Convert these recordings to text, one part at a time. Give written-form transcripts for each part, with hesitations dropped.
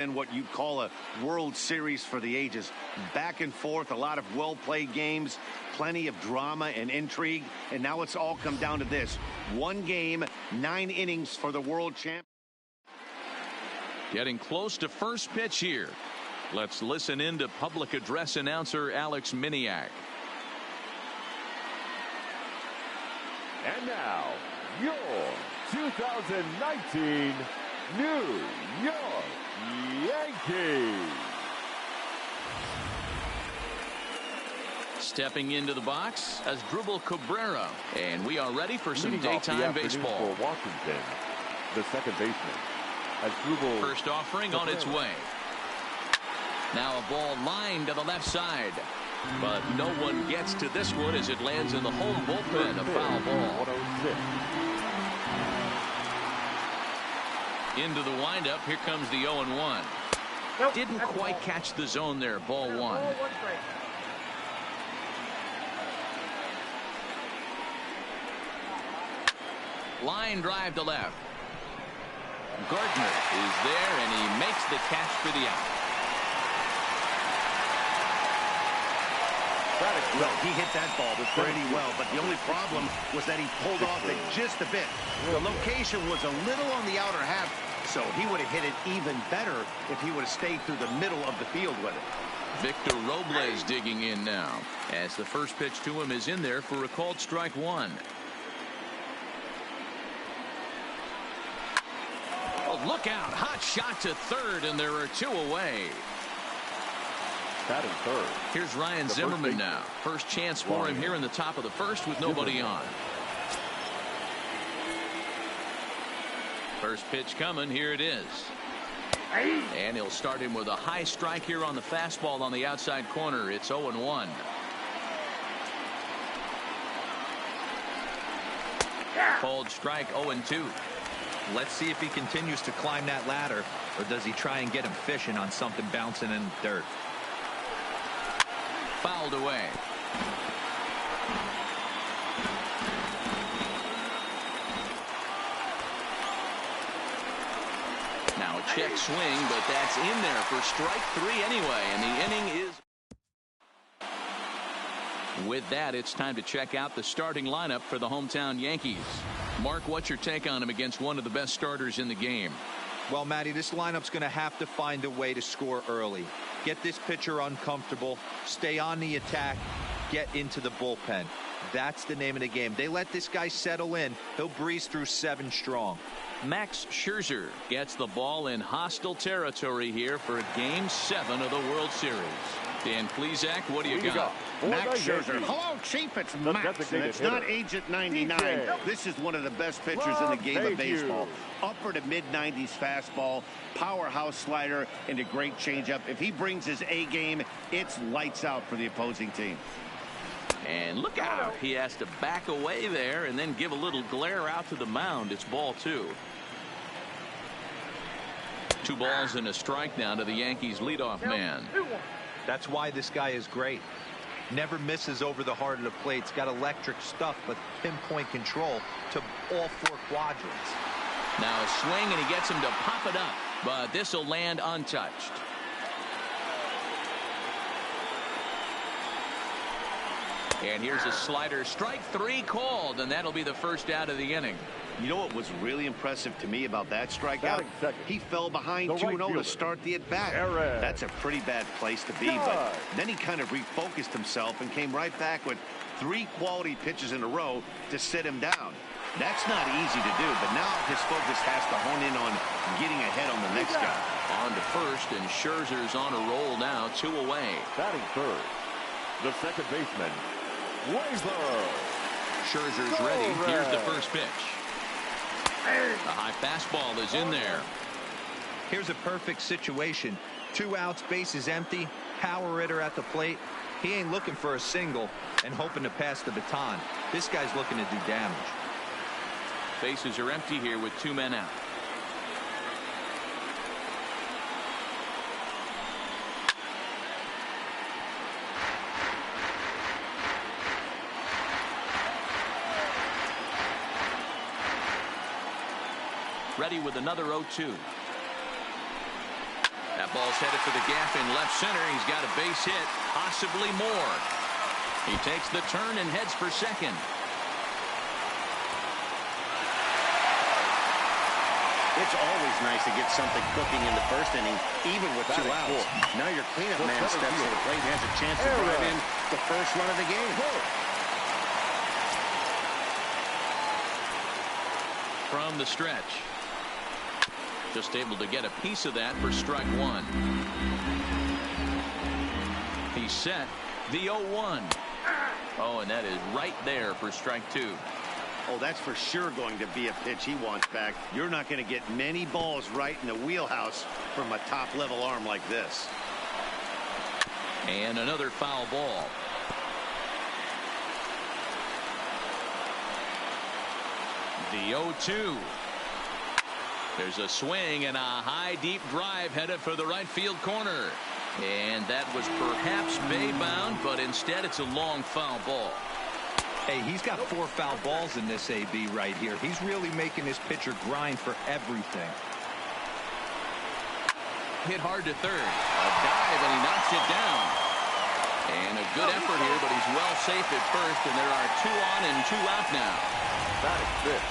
And what you call a World Series for the ages. Back and forth, a lot of well-played games, plenty of drama and intrigue, and now it's all come down to this. One game, 9 innings for the world champ. Getting close to first pitch here. Let's listen in to public address announcer Alex Miniak. And now, your 2019 New York Yankees. Stepping into the box as Asdrubal Cabrera, and we are ready for some daytime baseball. For Washington, the second baseman, Asdrubal. First offering on its way. Now a ball lined to the left side, but no one gets to this one as it lands in the home bullpen. A foul ball. 106. Into the windup. Here comes the 0-1. Nope, didn't quite catch the zone there. Ball one. Line drive to left. Gardner is there, and he makes the catch for the out. Well, he hit that ball pretty well, but the only problem was that he pulled off it just a bit. The location was a little on the outer half, so he would have hit it even better if he would have stayed through the middle of the field with it. Victor Robles digging in now, as the first pitch to him is in there for a called strike one. Oh, look out. Hot shot to third, and there are 2 away. Batting third. Here's Ryan Zimmerman now. First chance for him here in the top of the first with nobody on. First pitch coming. Here it is. And he'll start him with a high strike here on the fastball on the outside corner. It's 0-1. Called strike 0-2. Let's see if he continues to climb that ladder, or does he try and get him fishing on something bouncing in the dirt. Fouled away. Now a check swing, but that's in there for strike 3 anyway, and the inning is. With that, it's time to check out the starting lineup for the hometown Yankees. Mark, what's your take on him against one of the best starters in the game? Well, Matty, this lineup's going to have to find a way to score early. Get this pitcher uncomfortable, stay on the attack, get into the bullpen. That's the name of the game. They let this guy settle in, he'll breeze through 7 strong. Max Scherzer gets the ball in hostile territory here for Game 7 of the World Series. Dan Plesac, what do you got? Max Scherzer. Hello, Chief. It's Max, and it's not Agent 99. This is one of the best pitchers in the game of baseball. Upper to mid-90s fastball, powerhouse slider, and a great changeup. If he brings his A game, it's lights out for the opposing team. And look out. He has to back away there and then give a little glare out to the mound. It's ball 2. 2 balls and a strike now to the Yankees leadoff man. That's why this guy is great. Never misses over the heart of the plate. He's got electric stuff, but pinpoint control to all 4 quadrants. Now a swing, and he gets him to pop it up, but this will land untouched. And here's a slider. Strike 3 called, and that'll be the first out of the inning. You know what was really impressive to me about that strikeout? He fell behind 2-0 to start the at-bat. That's a pretty bad place to be, but then he kind of refocused himself and came right back with 3 quality pitches in a row to sit him down. That's not easy to do, but now his focus has to hone in on getting ahead on the next guy. On to first, and Scherzer's on a roll now, 2 away. Batting third, the second baseman, Scherzer's ready. Here's the first pitch. The high fastball is in there. Here's a perfect situation. 2 outs, bases empty, power hitter at the plate. He ain't looking for a single and hoping to pass the baton. This guy's looking to do damage. Bases are empty here with 2 men out. Ready with another 0-2. ball's headed for the gap in left center. He's got a base hit, possibly more. He takes the turn and heads for second. It's always nice to get something cooking in the first inning, even with 2 outs. Now your cleanup man steps to the plate and has a chance to drive in the first run of the game. From the stretch. Just able to get a piece of that for strike one. He's set. The 0-1. Oh, and that is right there for strike two. Oh, that's for sure going to be a pitch he wants back. You're not going to get many balls right in the wheelhouse from a top-level arm like this. And another foul ball. The 0-2. There's a swing and a high, deep drive headed for the right field corner. And that was perhaps bay-bound, but instead it's a long foul ball. Hey, he's got 4 foul balls in this AB right here. He's really making his pitcher grind for everything. Hit hard to third. A dive, and he knocks it down. And a good effort here, but he's well safe at first, and there are 2 on and 2 out now. That is fit.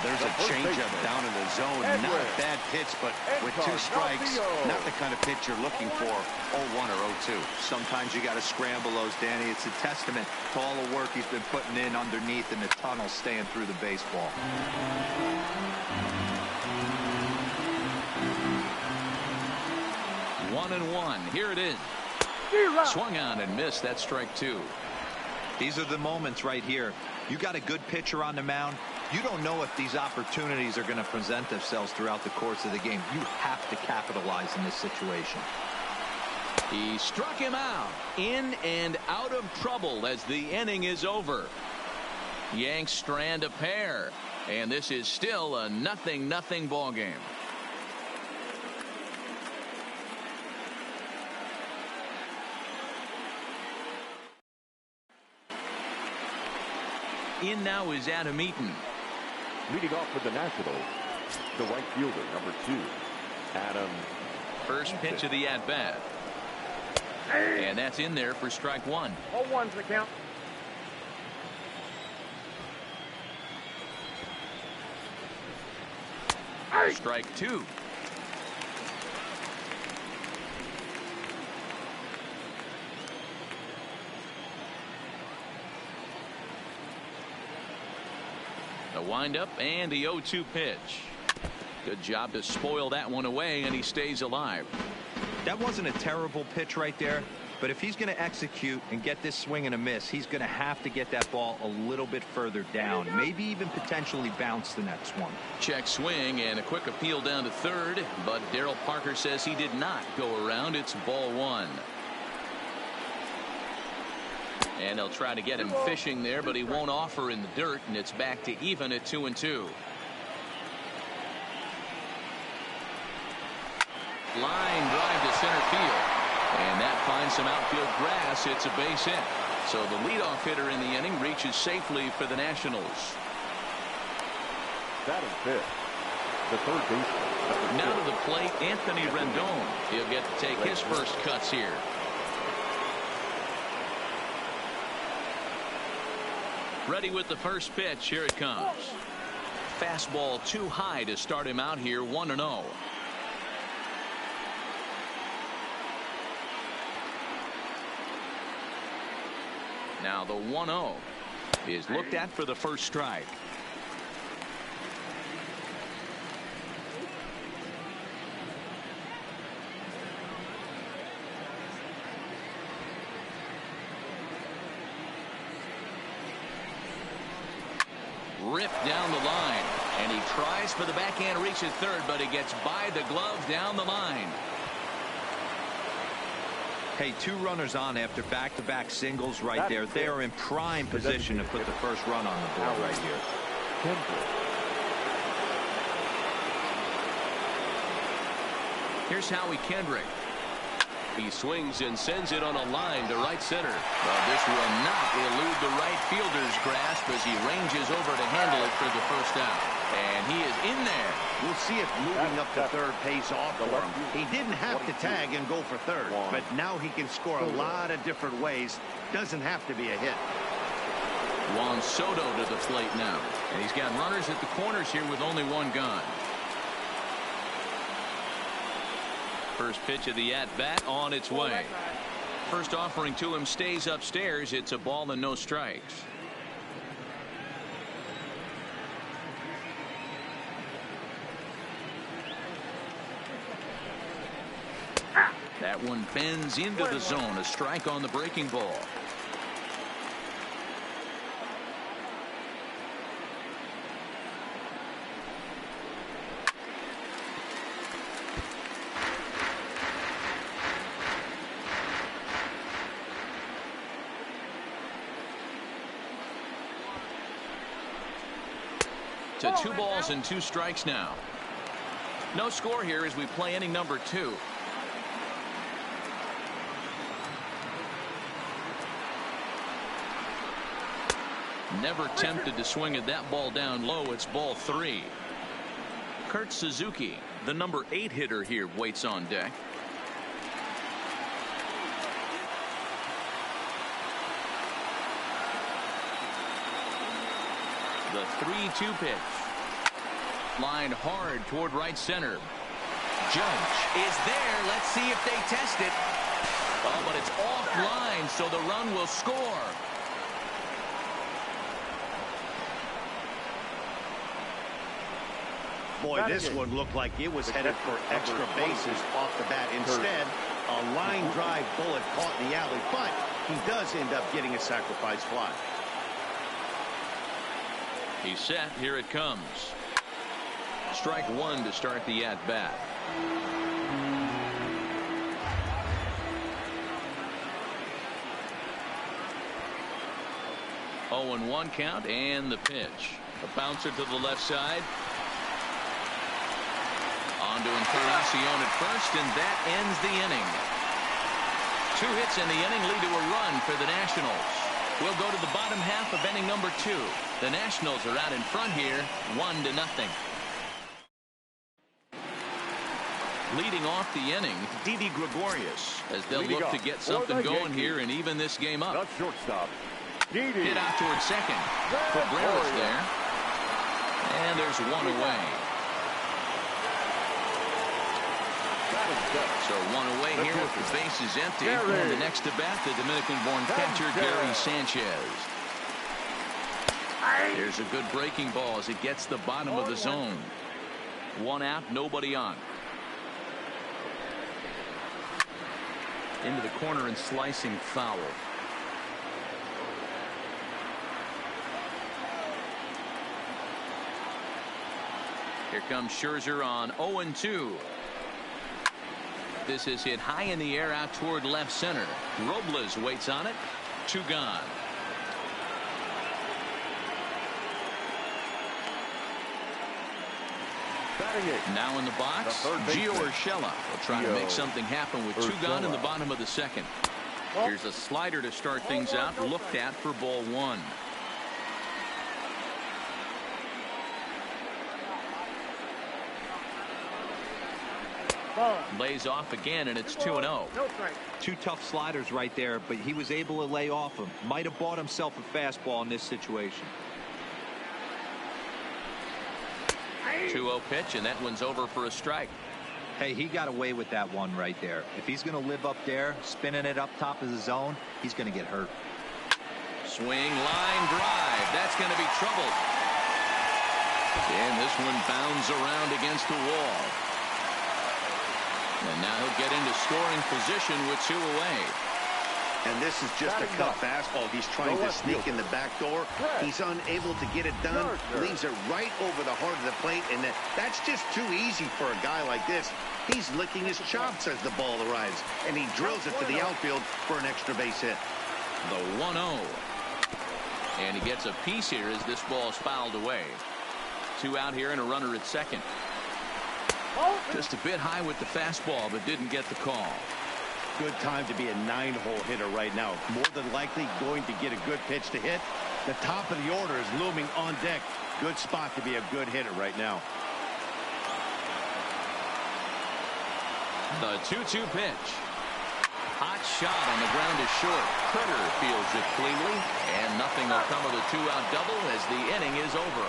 There's a changeup down in the zone. Not a bad pitch, but with 2 strikes, not the kind of pitch you're looking for. 0-1 or 0-2. Sometimes you got to scramble those, Danny. It's a testament to all the work he's been putting in underneath in the tunnel, staying through the baseball. 1-1. Here it is. Swung on and missed. That's strike 2. These are the moments right here. You got a good pitcher on the mound. You don't know if these opportunities are going to present themselves throughout the course of the game. You have to capitalize in this situation. He struck him out. In and out of trouble as the inning is over. Yanks strand a pair. And this is still a 0-0 ball game. In now is Adam Eaton. Leading off for the Nationals, the right fielder, number 2, Adam. First pitch of the at-bat. And that's in there for strike 1. 0-1's the count. Strike 2. The windup and the 0-2 pitch. Good job to spoil that one away, and he stays alive. That wasn't a terrible pitch right there, but if he's going to execute and get this swing and a miss, he's going to have to get that ball a little bit further down, maybe even potentially bounce the next one. Check swing and a quick appeal down to third, but Darryl Parker says he did not go around. It's ball 1. And they'll try to get him fishing there, but he won't offer in the dirt, and it's back to even at 2-2. Line drive to center field, and that finds some outfield grass. It's a base hit. So the leadoff hitter in the inning reaches safely for the Nationals. That is fit. The third baseman. Now to the plate, Anthony Rendon. He'll get to take his first cuts here. Ready with the first pitch. Here it comes. Fastball too high to start him out here. 1-0. Now the 1-0 is looked at for the first strike. Ripped down the line, and he tries for the backhand reach at third, but he gets by the glove down the line. Hey, 2 runners on after back-to-back singles right there. They are in prime position to put the first run on the board right here. Here's Howie Kendrick. He swings and sends it on a line to right center. But this will not elude the right fielder's grasp as he ranges over to handle it for the first out. And he is in there. We'll see if moving up to third pays off for him. He didn't have to tag and go for third, but now he can score a lot of different ways. Doesn't have to be a hit. Juan Soto to the plate now. And he's got runners at the corners here with only one gone. First pitch of the at-bat on its way. First offering to him stays upstairs. It's a ball and no strikes. That one bends into the zone. A strike on the breaking ball. To 2 balls and 2 strikes now. No score here as we play inning number 2. Never tempted to swing at that ball down low. It's ball 3. Kurt Suzuki, the number 8 hitter here, waits on deck. The 3-2 pitch. Line hard toward right center. Judge is there. Let's see if they test it. Oh, but it's offline, so the run will score. Boy, this one looked like it was headed for extra bases off the bat. Instead, a line drive bullet caught in the alley, but he does end up getting a sacrifice fly. He's set. Here it comes. Strike 1 to start the at-bat. 0-1 count and the pitch. A bouncer to the left side. On to Encarnacion at first, and that ends the inning. 2 hits in the inning lead to a run for the Nationals. We'll go to the bottom half of inning number 2. The Nationals are out in front here, 1-0. Leading off the inning, Didi Gregorius, as they'll look to get something going here and even this game up. The shortstop, Didi. Hit out towards second. Cabrera's there. And there's 1 away. So 1 away here with the bases empty. And the next to bat, the Dominican-born catcher, Gary Sanchez. There's a good breaking ball as it gets the bottom of the zone. 1 out, nobody on. Into the corner and slicing foul. Here comes Scherzer on 0-2. This is hit high in the air out toward left center. Robles waits on it. 2 gone. Now in the box, Gio Urshela will try to make something happen with 2 gone in the bottom of the second. Here's a slider to start things out, looked at for ball 1. Lays off again, and it's 2-0. 2 tough sliders right there, but he was able to lay off them. Might have bought himself a fastball in this situation. 2-0 pitch, and that one's over for a strike. Hey, he got away with that one right there. If he's going to live up there, spinning it up top of the zone, he's going to get hurt. Swing, line drive. That's going to be trouble. And this one bounds around against the wall. And now he'll get into scoring position with 2 away. And this is just a cut fastball. He's trying to sneak in the back door. He's unable to get it done. Leaves it right over the heart of the plate. And that's just too easy for a guy like this. He's licking his chops as the ball arrives. And he drills it to the outfield for an extra base hit. The 1-0. And he gets a piece here as this ball is fouled away. 2 out here and a runner at second. Just a bit high with the fastball, but didn't get the call. Good time to be a 9-hole hitter right now. More than likely going to get a good pitch to hit. The top of the order is looming on deck. Good spot to be a good hitter right now. The 2-2 pitch. Hot shot on the ground is short. Critter fields it cleanly, and nothing will come of the 2-out double as the inning is over.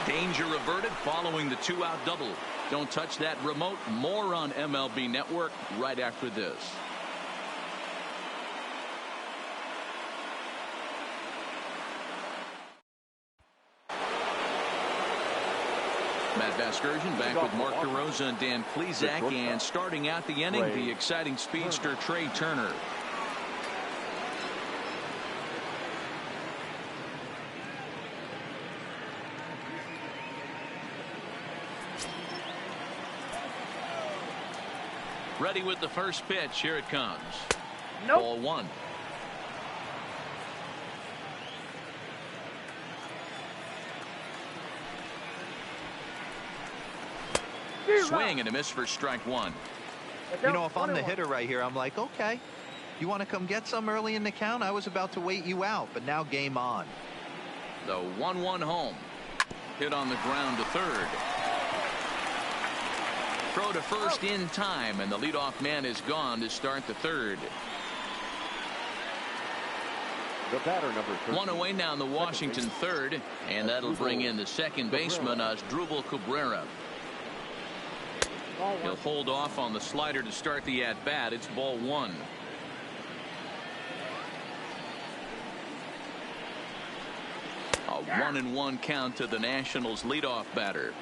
Danger averted following the 2-out double. Don't touch that remote. More on MLB Network right after this. Matt Vasgersian back with Mark DeRosa and Dan Plesac, and starting out the inning, the exciting speedster Trey Turner. Ready with the first pitch. Here it comes. Nope. Ball one. Swing and a miss for strike one. You know, if I'm the hitter right here, I'm like, okay, you want to come get some early in the count? I was about to wait you out, but now game on. The 1-1 home. Hit on the ground to third. Throw to first in time, and the leadoff man is gone to start the third. The batter, number 13. One away now in the Washington third, and that'll bring in the second baseman, Asdrubal Cabrera. He'll hold off on the slider to start the at-bat. It's ball one. A 1-1 count to the Nationals leadoff batter.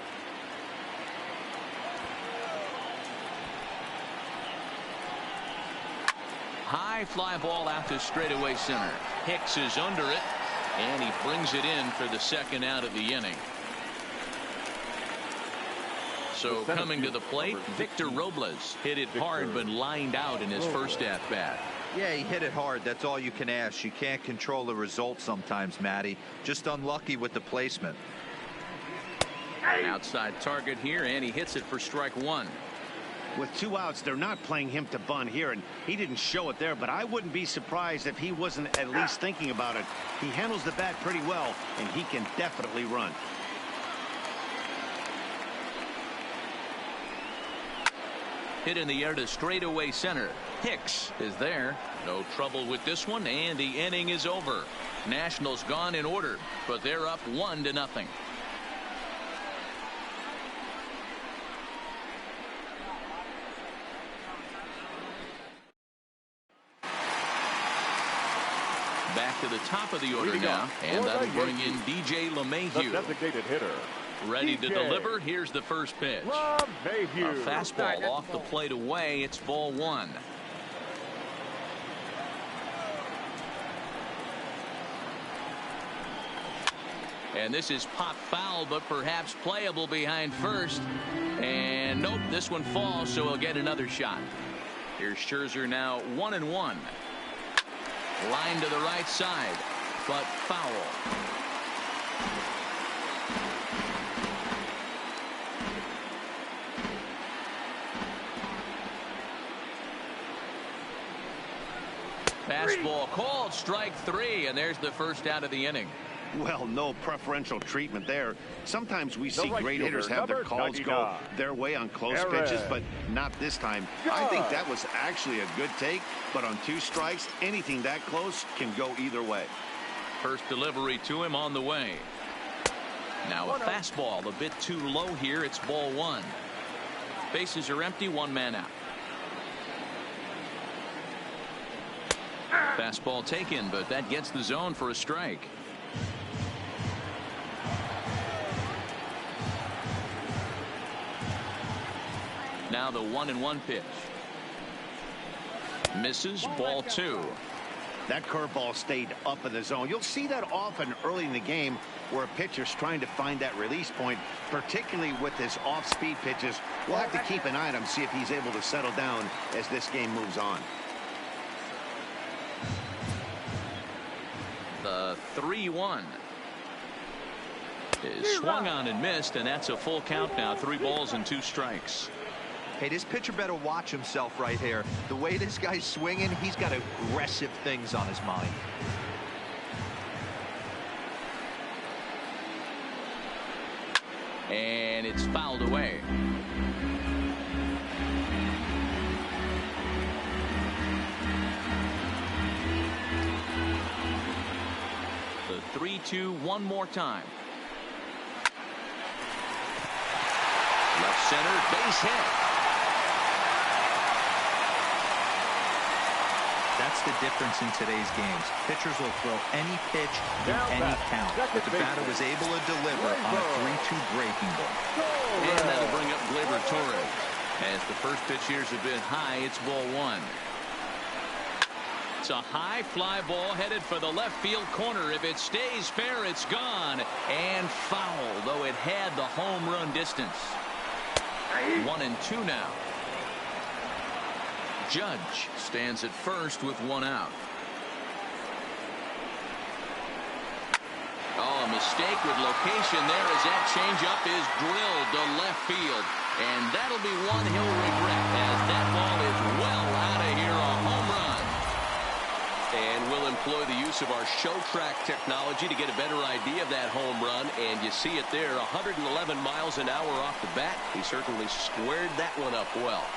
High fly ball out to straightaway center. Hicks is under it, and he brings it in for the second out of the inning. So coming to the plate, Victor Robles hit it hard but lined out in his first at-bat. Yeah, he hit it hard. That's all you can ask. You can't control the result sometimes, Matty. Just unlucky with the placement. An outside target here, and he hits it for strike one. With 2 outs, they're not playing him to bunt here, and he didn't show it there, but I wouldn't be surprised if he wasn't at least thinking about it. He handles the bat pretty well, and he can definitely run. Hit in the air to straightaway center. Hicks is there. No trouble with this one, and the inning is over. Nationals gone in order, but they're up 1-0. Back to the top of the order now, and that'll bring in DJ LeMahieu. The designated hitter. Ready to deliver. Here's the first pitch. A fastball off the plate away. It's ball one. And this is pop foul, but perhaps playable behind first. And nope, this one falls, so he'll get another shot. Here's Scherzer now 1-1. Line to the right side, but foul. Fastball called, strike three, and there's the first out of the inning. Well, no preferential treatment there. Sometimes we see great hitters have their calls go their way on close pitches, but not this time. I think that was actually a good take, but on 2 strikes, anything that close can go either way. First delivery to him on the way. Now a fastball a bit too low here. It's ball one. Bases are empty, 1 man out. Fastball taken, but that gets the zone for a strike. Now the 1-1 pitch. Misses, ball two. That curveball stayed up in the zone. You'll see that often early in the game where a pitcher's trying to find that release point, particularly with his off-speed pitches. We'll have to keep an eye on him, see if he's able to settle down as this game moves on. The 3-1 is swung on and missed, and that's a full count now. 3 balls and 2 strikes. Hey, this pitcher better watch himself right here. The way this guy's swinging, he's got aggressive things on his mind. and it's fouled away. The 3-2 one more time. Left center, base hit. That's the difference in today's games. Pitchers will throw any pitch in any count. But the batter was able to deliver on a 3-2 breaking ball. And that'll bring up Gleyber Torres. As the first pitch here is a bit high, it's ball one. It's a high fly ball headed for the left field corner. If it stays fair, it's gone. And foul, though it had the home run distance. 1-2 now. Judge stands at first with one out. Oh, a mistake with location there as that changeup is drilled to left field. And that'll be one he'll regret as that ball is well out of here, a home run. And we'll employ the use of our show track technology to get a better idea of that home run. And you see it there, 111 miles an hour off the bat. He certainly squared that one up well.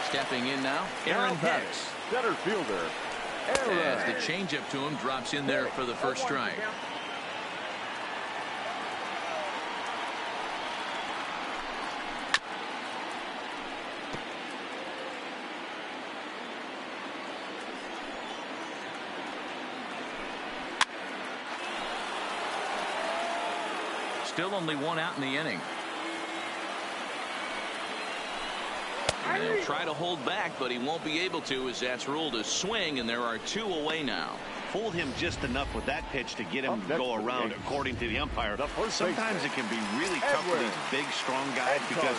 Stepping in now, Aaron Hicks. Center fielder, As the changeup to him drops in there for the first strike. Still only one out in the inning. And he'll try to hold back, but he won't be able to as that's ruled a swing, and there are two away now. Fooled him just enough with that pitch to get him to go around, according to the umpire. Sometimes it can be really tough for these big, strong guys because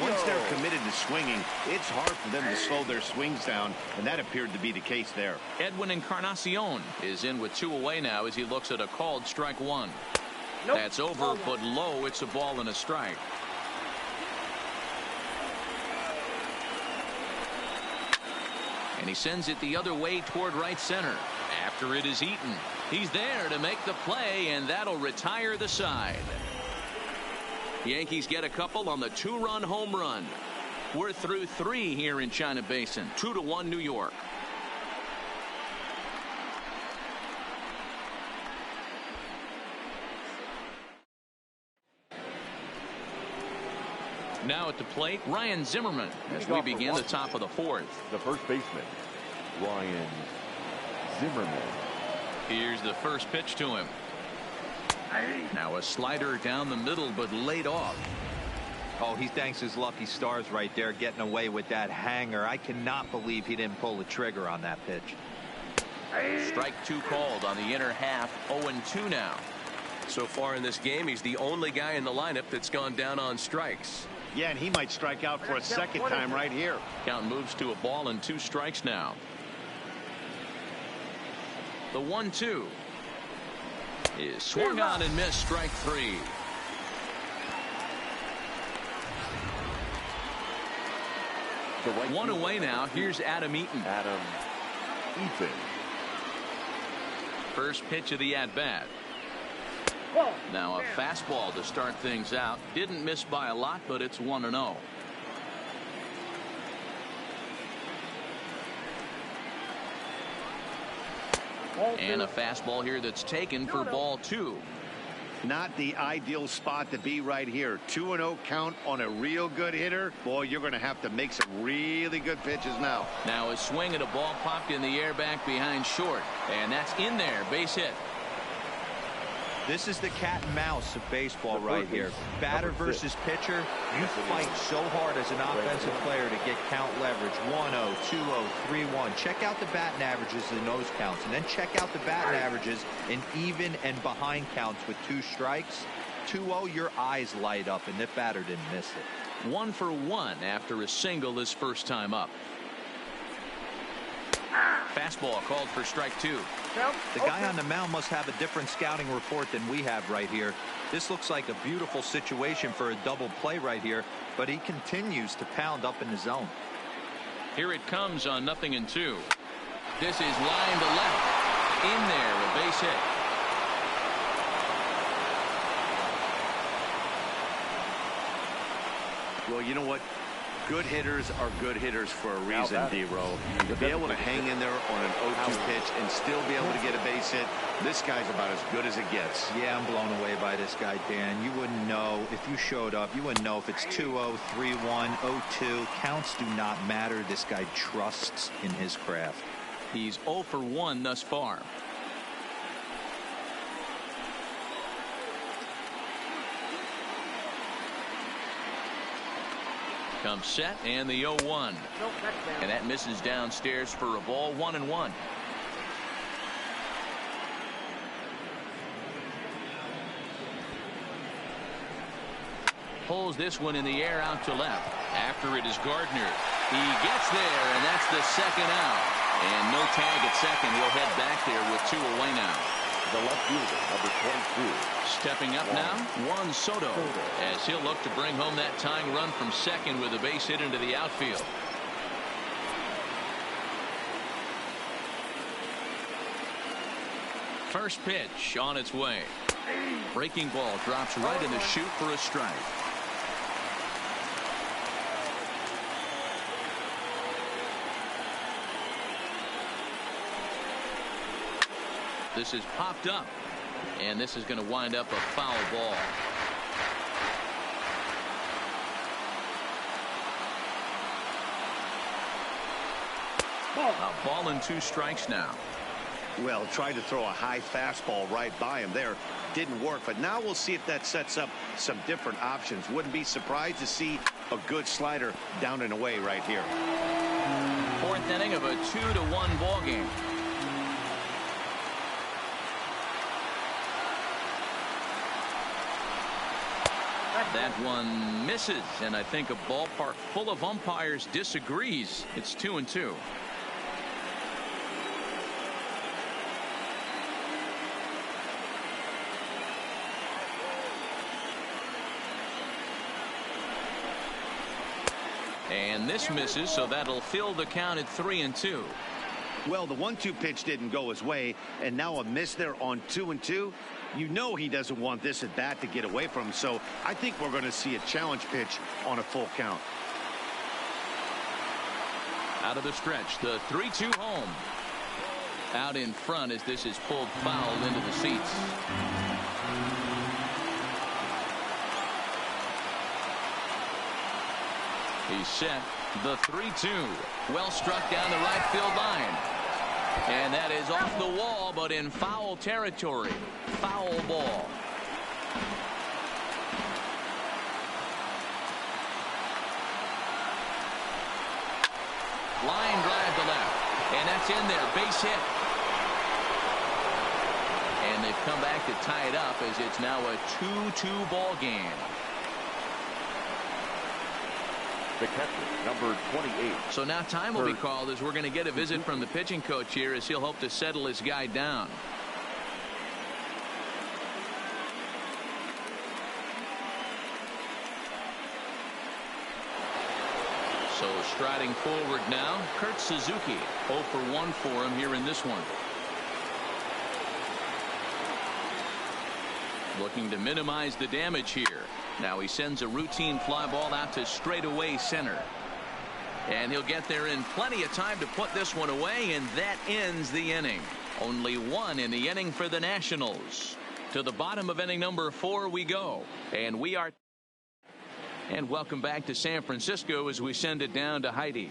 once they're committed to swinging, it's hard for them to slow their swings down, and that appeared to be the case there. Edwin Encarnacion is in with two away now as he looks at a called strike one. That's over, but low. It's a ball and a strike. And he sends it the other way toward right center. After it is eaten, he's there to make the play, and that'll retire the side. Yankees get a couple on the two-run home run. We're through three here in China Basin. 2-1 New York. Now at the plate, Ryan Zimmerman as we begin the top of the fourth. The first baseman, Ryan Zimmerman. Here's the first pitch to him. Now a slider down the middle, but laid off. Oh, he thanks his lucky stars right there, getting away with that hanger. I cannot believe he didn't pull the trigger on that pitch. Strike two called on the inner half. 0-2 now. So far in this game, he's the only guy in the lineup that's gone down on strikes. Yeah, and he might strike out for a second time right here. Count moves to a ball and 2 strikes now. The 1-2 is swung on and missed. Strike three. One away now. Here's Adam Eaton. First pitch of the at-bat. Now a fastball to start things out. Didn't miss by a lot, but it's 1-0. And a fastball here that's taken for ball 2. Not the ideal spot to be right here. 2-0 count on a real good hitter. Boy, you're going to have to make some really good pitches now. Now a swing and a ball popped in the air back behind short. And that's in there. Base hit. This is the cat and mouse of baseball right here. Batter versus pitcher. You fight so hard as an offensive player to get count leverage. 1-0, 2-0, 3-1. Check out the batting averages in those counts, and then check out the batting averages in even and behind counts with 2 strikes. 2-0, your eyes light up, and the batter didn't miss it. 1 for 1 after a single his first time up. fastball called for strike 2. The guy on the mound must have a different scouting report than we have right here. This looks like a beautiful situation for a double play right here, but he continues to pound up in the zone. Here it comes on 0-2. This is line to left. In there, a base hit. Well, you know what? Good hitters are good hitters for a reason, D-Row. To be able to hang in there on an 0-2 pitch and still be able to get a base hit, this guy's about as good as it gets. Yeah, I'm blown away by this guy, Dan. You wouldn't know if you showed up. You wouldn't know if it's 2-0, 3-1, 0-2. Counts do not matter. This guy trusts in his craft. He's 0 for 1 thus far. Comes set and the 0-1. And that misses downstairs for a ball, 1-1. Pulls this one in the air out to left. After it is Gardner. He gets there, and that's the second out. And no tag at second. He'll head back there with 2 away now. The left fielder, number 22. Stepping up now, Juan Soto, as he'll look to bring home that tying run from second with a base hit into the outfield. First pitch on its way. Breaking ball drops right in the chute for a strike. This is popped up, and this is going to wind up a foul ball. A ball and 2 strikes now. Well, tried to throw a high fastball right by him there. Didn't work, but now we'll see if that sets up some different options. Wouldn't be surprised to see a good slider down and away right here. 4th inning of a 2-1 ball game. That one misses, and I think a ballpark full of umpires disagrees. It's 2-2. And this misses, so that'll fill the count at 3-2. Well, the 1-2 pitch didn't go his way, and now a miss there on 2-2. You know he doesn't want this at bat to get away from him, so I think we're going to see a challenge pitch on a full count. Out of the stretch, the 3-2 home. Out in front as this is pulled foul into the seats. He's set. The 3-2. Well struck down the right field line. And that is off the wall, but in foul territory. Foul ball. Line drive to left. And that's in there. Base hit. And they've come back to tie it up as it's now a 2-2 ball game. The catcher, number 28. So now time will be called as we're going to get a visit from the pitching coach here as he'll hope to settle his guy down. So striding forward now, Kurt Suzuki. 0 for 1 for him here in this one. Looking to minimize the damage here. Now he sends a routine fly ball out to straightaway center. And he'll get there in plenty of time to put this one away, and that ends the inning. Only 1 in the inning for the Nationals. To the bottom of inning number 4 we go. And we are. And welcome back to San Francisco as we send it down to Heidi.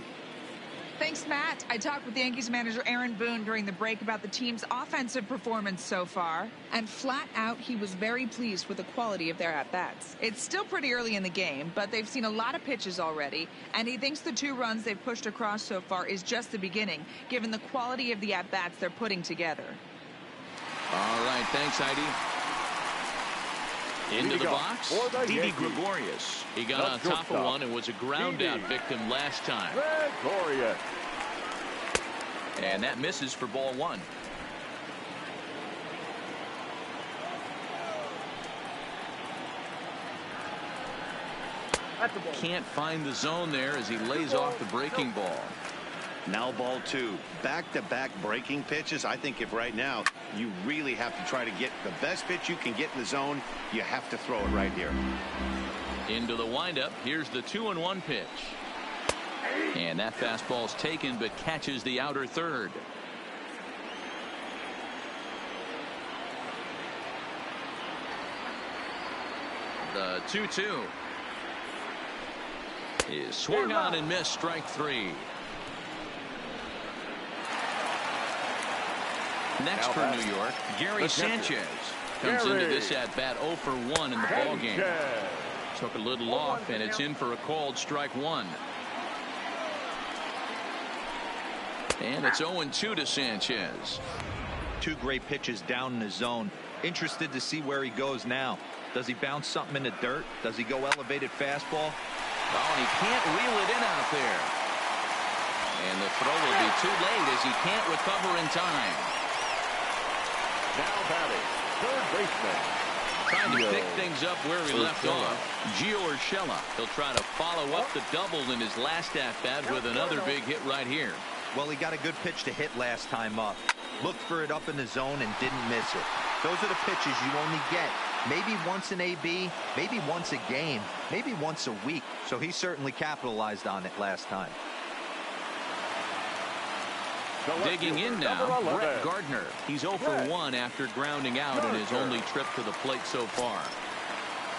Thanks, Matt. I talked with the Yankees manager Aaron Boone during the break about the team's offensive performance so far, and flat out he was very pleased with the quality of their at-bats. It's still pretty early in the game, but they've seen a lot of pitches already, and he thinks the 2 runs they've pushed across so far is just the beginning, given the quality of the at-bats they're putting together. All right, thanks, Heidi. Into the box, Didi Gregorius. He got on top of one and was a ground out victim last time. Gregorius. And that misses for ball one. Can't find the zone there as he lays off the breaking ball. Now ball two. Back-to-back breaking pitches. I think if right now you really have to try to get the best pitch you can get in the zone, you have to throw it right here. Into the windup. Here's the 2-1 pitch. And that fastball's taken but catches the outer third. The 2-2 is swung on and missed. Strike three. Next for New York, Gary Sanchez comes into this at bat 0 for 1 in the ball game. Took a little off, and it's in for a called strike one. And it's 0-2 to Sanchez. Two great pitches down in the zone. Interested to see where he goes now. Does he bounce something in the dirt? Does he go elevated fastball? Oh, and he can't reel it in out there. And the throw will be too late as he can't recover in time. Now batting, third baseman. Trying to pick things up where he left off. Gio Urshela. He'll try to follow up the double in his last at-bat with another big hit right here. Well, he got a good pitch to hit last time up. Looked for it up in the zone and didn't miss it. Those are the pitches you only get maybe once in AB, maybe once a game, maybe once a week. So he certainly capitalized on it last time. Digging in now, Brett Gardner. He's 0 for 1 after grounding out in his only trip to the plate so far.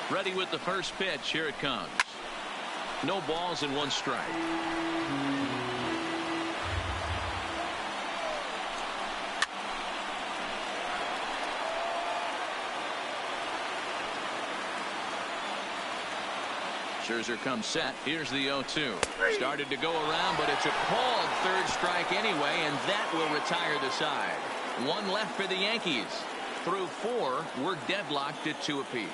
Ready with the first pitch. Here it comes. No balls and one strike. Scherzer comes set. Here's the 0-2. Started to go around, but it's a called third strike anyway, and that will retire the side. One left for the Yankees. Through 4, we're deadlocked at 2 apiece.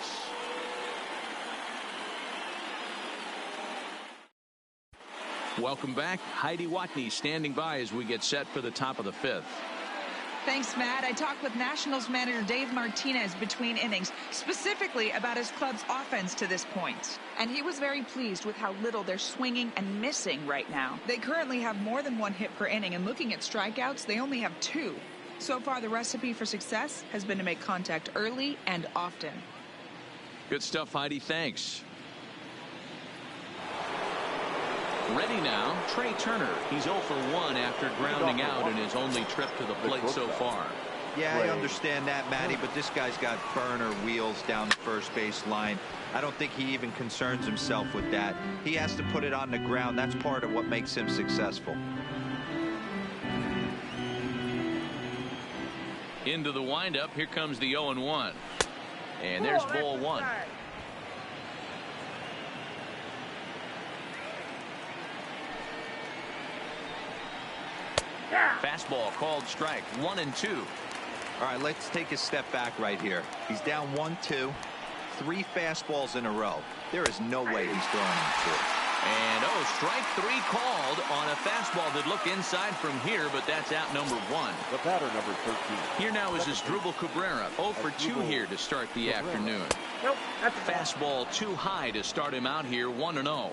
Welcome back. Heidi Watney standing by as we get set for the top of the 5th. Thanks, Matt. I talked with Nationals manager Dave Martinez between innings, specifically about his club's offense to this point. And he was very pleased with how little they're swinging and missing right now. They currently have more than 1 hit per inning, and looking at strikeouts, they only have 2. So far, the recipe for success has been to make contact early and often. Good stuff, Heidi. Thanks. Ready now, Trey Turner. He's 0 for 1 after grounding out in his only trip to the plate so far. Yeah, I understand that, Matty, but this guy's got burner wheels down the first base line. I don't think he even concerns himself with that. He has to put it on the ground. That's part of what makes him successful. Into the windup. Here comes the 0-1. And there's ball one. Fastball called strike. 1-2. All right, let's take a step back right here. He's down 1-2, 3 fastballs in a row. There is no way he's throwing them 2. And strike 3 called on a fastball that looked inside from here, but that's out number 1. The batter, number 13. Here now is Asdrubal Cabrera. 0 for 2 here to start the afternoon. Nope, that's fastball too high to start him out here. 1-0.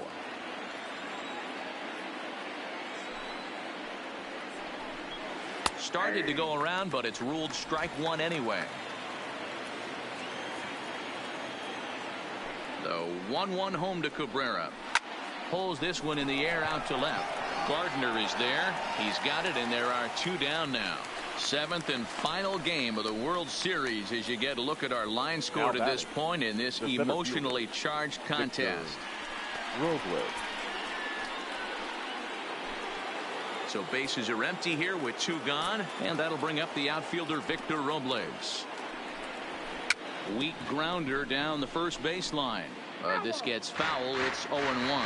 Started to go around, but it's ruled strike 1 anyway. The 1-1 home to Cabrera. Pulls this one in the air out to left. Gardner is there. He's got it, and there are 2 down now. 7th and final game of the World Series as you get a look at our line score to this point in this emotionally charged contest. So bases are empty here with 2 gone, and that'll bring up the outfielder Victor Robles. Weak grounder down the first baseline. This gets foul. It's 0-1.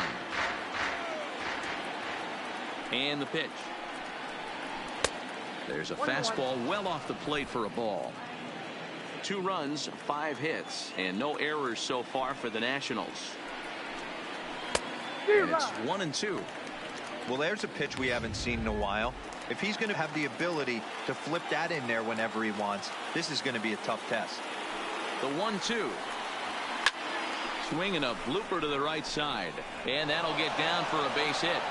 And the pitch. There's a fastball well off the plate for a ball. 2 runs, 5 hits, and no errors so far for the Nationals. And it's 1-2. Well, there's a pitch we haven't seen in a while. If he's going to have the ability to flip that in there whenever he wants, this is going to be a tough test. The 1-2. Swinging a blooper to the right side. And that'll get down for a base hit.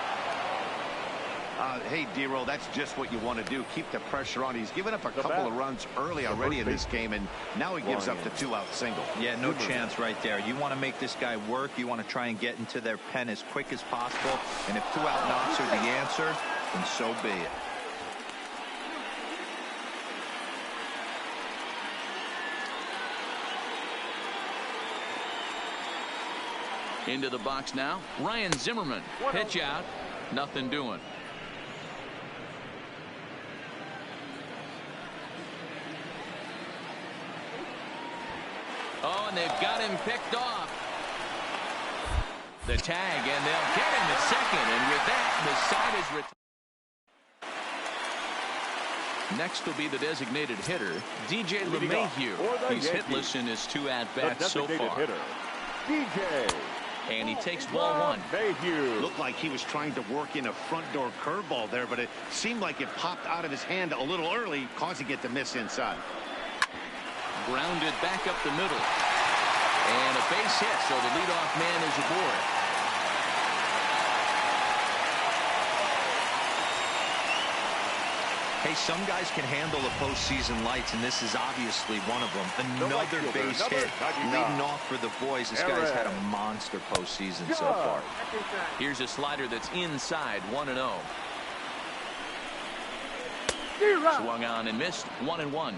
Hey, Dero, that's just what you want to do. Keep the pressure on. He's given up a couple of runs early already in this game, and now he gives up the 2-out single. Yeah, no chance right there. You want to make this guy work. You want to try and get into their pen as quick as possible. And if 2-out knocks are the answer, then so be it. Into the box now. Ryan Zimmerman. Pitch out. Nothing doing. Oh, and they've got him picked off. The tag, and they'll get him at second. And with that, the side is retired. Next will be the designated hitter, DJ LeMahieu. He's hitless in his 2 at-bats so far. DJ. And he takes ball 1. Looked like he was trying to work in a front door curveball there, but it seemed like it popped out of his hand a little early, causing it to miss inside. Grounded back up the middle. And a base hit, so the leadoff man is aboard. Hey, some guys can handle the postseason lights, and this is obviously one of them. Another base hit leading off for the boys. This guy's had a monster postseason so far. Here's a slider that's inside, 1-0. Swung on and missed, 1-1.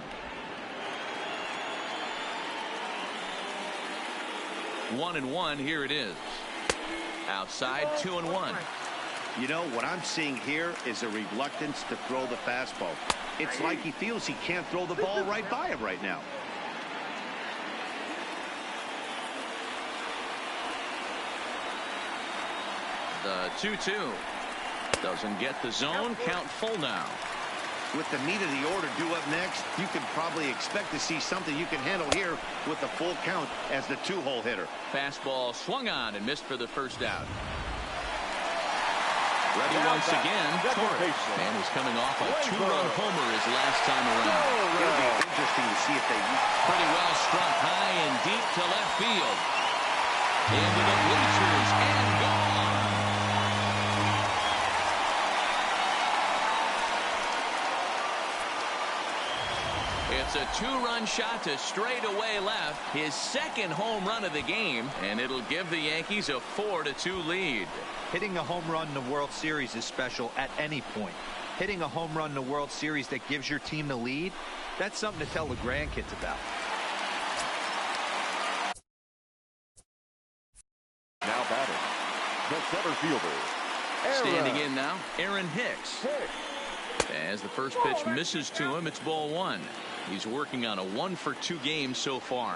1-1, here it is. Outside, 2-1. You know, what I'm seeing here is a reluctance to throw the fastball. It's like he feels he can't throw the ball right by him right now. The 2-2. Doesn't get the zone. Count full now. With the meat of the order due up next, you can probably expect to see something you can handle here with the full count as the 2-hole hitter. Fastball swung on and missed for the first out. Ready once again, Torres. And he's coming off a 2-run homer his last time around. It'll be interesting to see if they... Pretty well struck high and deep to left field. Into the bleachers and gone. It's a 2-run shot to straightaway left. His second home run of the game, and it'll give the Yankees a 4-2 lead. Hitting a home run in the World Series is special at any point. Hitting a home run in the World Series that gives your team the lead, that's something to tell the grandkids about. Now batting, the center fielder. Standing in now, Aaron Hicks. As the first pitch misses to him, it's ball 1. He's working on a 1-for-2 game so far.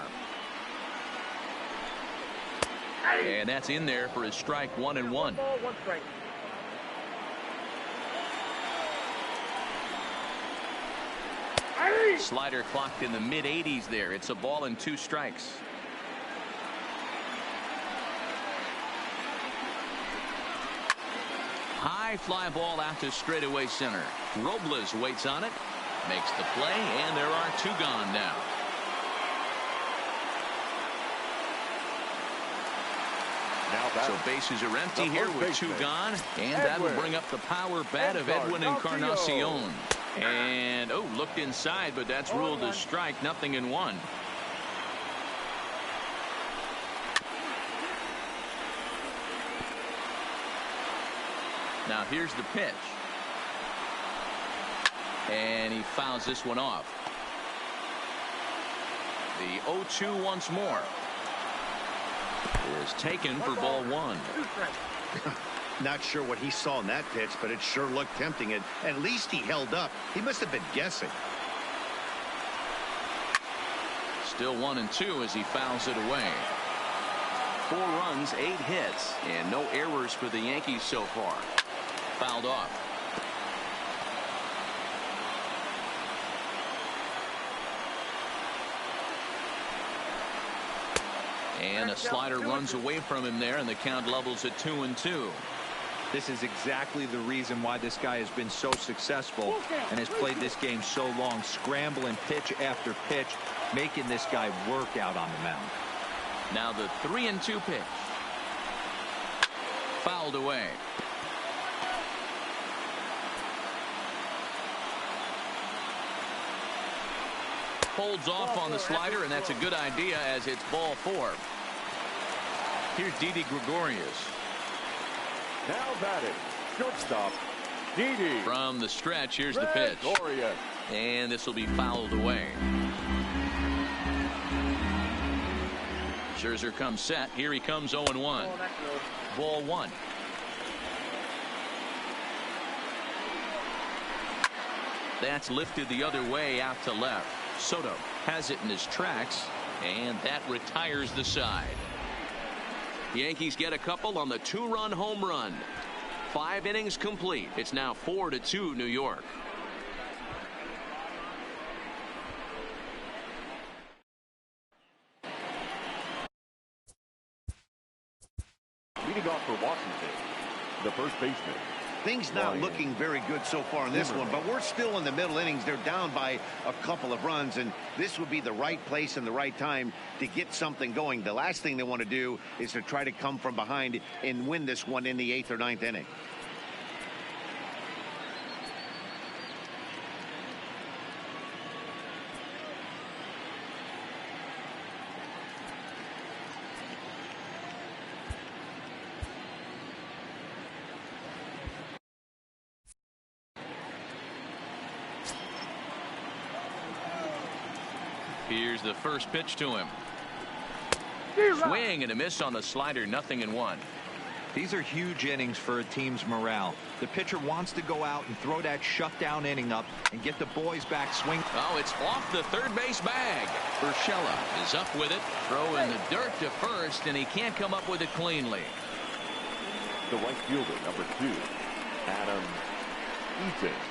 And that's in there for his strike, 1-1. Slider clocked in the mid-80s there. It's a ball and 2 strikes. High fly ball out to straightaway center. Robles waits on it, makes the play, and there are 2 gone now. So bases are empty here with 2 gone, and that will bring up the power bat of Edwin Encarnacion. And looked inside, but that's ruled a strike. 0-1. Now here's the pitch. And he fouls this one off. The 0-2 once more. Is taken for ball 1. Not sure what he saw in that pitch, but it sure looked tempting. And at least he held up. He must have been guessing. Still 1-2 as he fouls it away. 4 runs, 8 hits, and no errors for the Yankees so far. Fouled off. And a slider runs away from him there, and the count levels at 2-2. This is exactly the reason why this guy has been so successful and has played this game so long, scrambling pitch after pitch, making this guy work out on the mound. Now the 3-2 pitch. Fouled away. Holds off on the slider, and that's a good idea as it's ball 4. Here's Didi Gregorius. Now batting, shortstop, Didi. From the stretch, here's the pitch. And this will be fouled away. Scherzer comes set. Here he comes 0-1. Ball 1. That's lifted the other way out to left. Soto has it in his tracks, and that retires the side. Yankees get a couple on the 2-run home run. 5 innings complete. It's now 4-2 New York. Leading off for Washington, the first baseman. Things not looking very good so far in this one, but we're still in the middle innings. They're down by a couple of runs, and this would be the right place and the right time to get something going. The last thing they want to do is to try to come from behind and win this one in the 8th or 9th inning. Here's the first pitch to him. Swing and a miss on the slider. 0-1. These are huge innings for a team's morale. The pitcher wants to go out and throw that shutdown inning up and get the boys back swinging. Oh, it's off the third base bag. Urshela is up with it. Throw in the dirt to first, and he can't come up with it cleanly. The right fielder, number 2, Adam.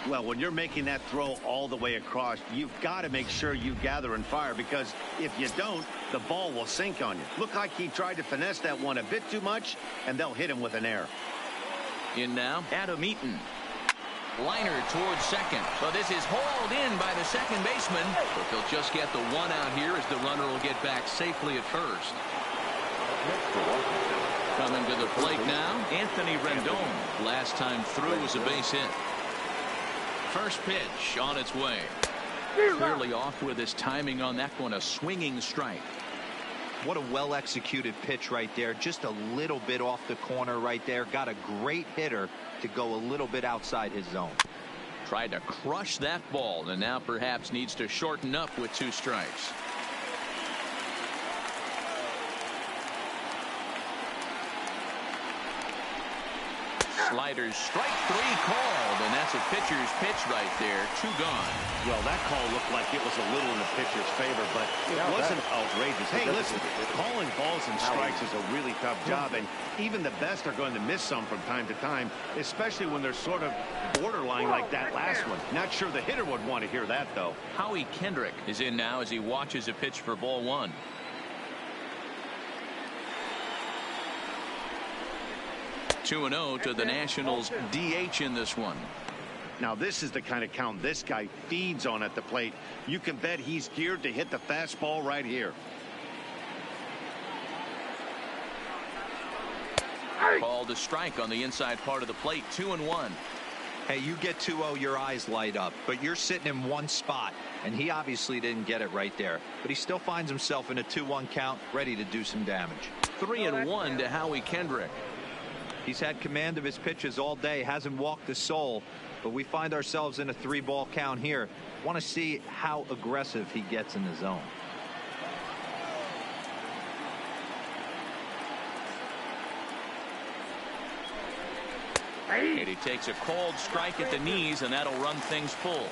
Well, when you're making that throw all the way across, you've got to make sure you gather and fire, because if you don't, the ball will sink on you. Looked like he tried to finesse that one a bit too much, and they'll hit him with an error. In now, Adam Eaton. Liner towards second. So this is hauled in by the second baseman, but they'll just get the one out here as the runner will get back safely at first. Coming to the plate now, Anthony Rendon. Last time through was a base hit. First pitch on its way. Clearly off with his timing on that one. A swinging strike. What a well-executed pitch right there. Just a little bit off the corner right there. Got a great hitter to go a little bit outside his zone. Tried to crush that ball, and now perhaps needs to shorten up with 2 strikes. Sliders, strike 3 called, and that's a pitcher's pitch right there. 2 gone. Well, that call looked like it was a little in the pitcher's favor, but it wasn't outrageous. Hey, listen, calling balls and strikes is a really tough job, and even the best are going to miss some from time to time, especially when they're sort of borderline like that last one. Not sure the hitter would want to hear that, though. Howie Kendrick is in now as he watches a pitch for ball 1. 2-0 to the Nationals DH in this one. Now this is the kind of count this guy feeds on at the plate. You can bet he's geared to hit the fastball right here. Called a strike on the inside part of the plate. 2-1. Hey, you get 2-0, your eyes light up, but you're sitting in one spot, and he obviously didn't get it right there. But he still finds himself in a 2-1 count, ready to do some damage. 3-1 to Howie Kendrick. He's had command of his pitches all day, hasn't walked a soul, but we find ourselves in a 3-ball count here. Want to see how aggressive he gets in the zone. And he takes a called strike at the knees, and that'll run things full.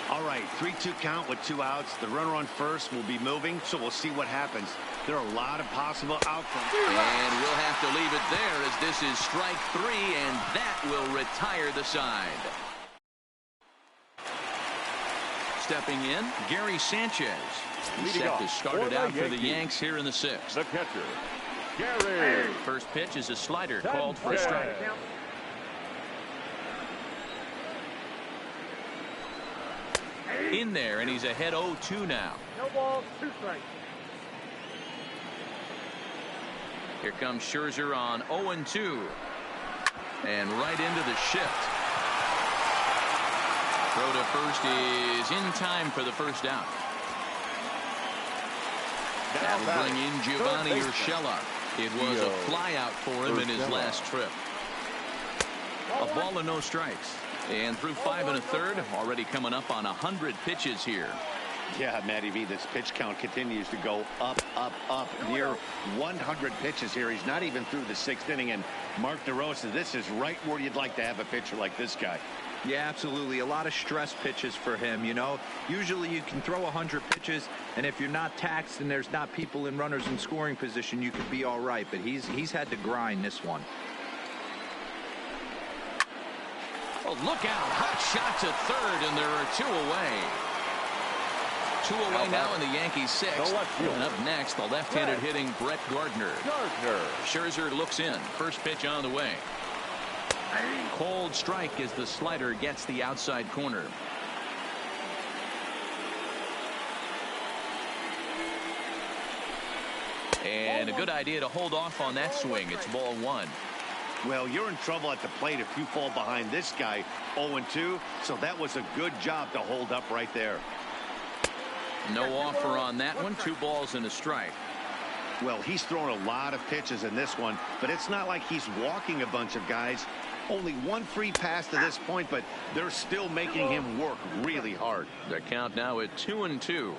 All right, 3-2 count with 2 outs. The runner on first will be moving, so we'll see what happens. There are a lot of possible outcomes. And we'll have to leave it there as this is strike 3, and that will retire the side. Stepping in, Gary Sanchez. He's set to start it out for the Yanks here in the 6th. The catcher, Gary. First pitch is a slider called for a strike. in there, and he's ahead 0-2 now. No balls, 2 strikes. Here comes Scherzer on 0-2. And right into the shift. Throw to first is in time for the first out. That'll bring in Giovanni Urshela. It was a flyout for him in his last trip. A ball and no strikes. And through 5 1/3, already coming up on 100 pitches here. Yeah, Matty V, this pitch count continues to go up, up, up, near 100 pitches here. He's not even through the 6th inning, and Mark DeRosa, this is right where you'd like to have a pitcher like this guy. Yeah, absolutely. A lot of stress pitches for him, you know. Usually you can throw 100 pitches, and if you're not taxed and there's not people in runners in scoring position, you could be all right. But he's had to grind this one. Oh, look out. Hot shot to third, and there are 2 away. 2 away now in the Yankees 6th. And up next, the left-handed hitting Brett Gardner. Scherzer looks in. First pitch on the way. Cold strike as the slider gets the outside corner. And a good idea to hold off on that swing. It's ball 1. Well, you're in trouble at the plate if you fall behind this guy 0-2. So that was a good job to hold up right there. No offer on that one. 2 balls and a strike. Well, he's thrown a lot of pitches in this one, but it's not like he's walking a bunch of guys. Only 1 free pass to this point, but they're still making him work really hard. The count now at 2-2.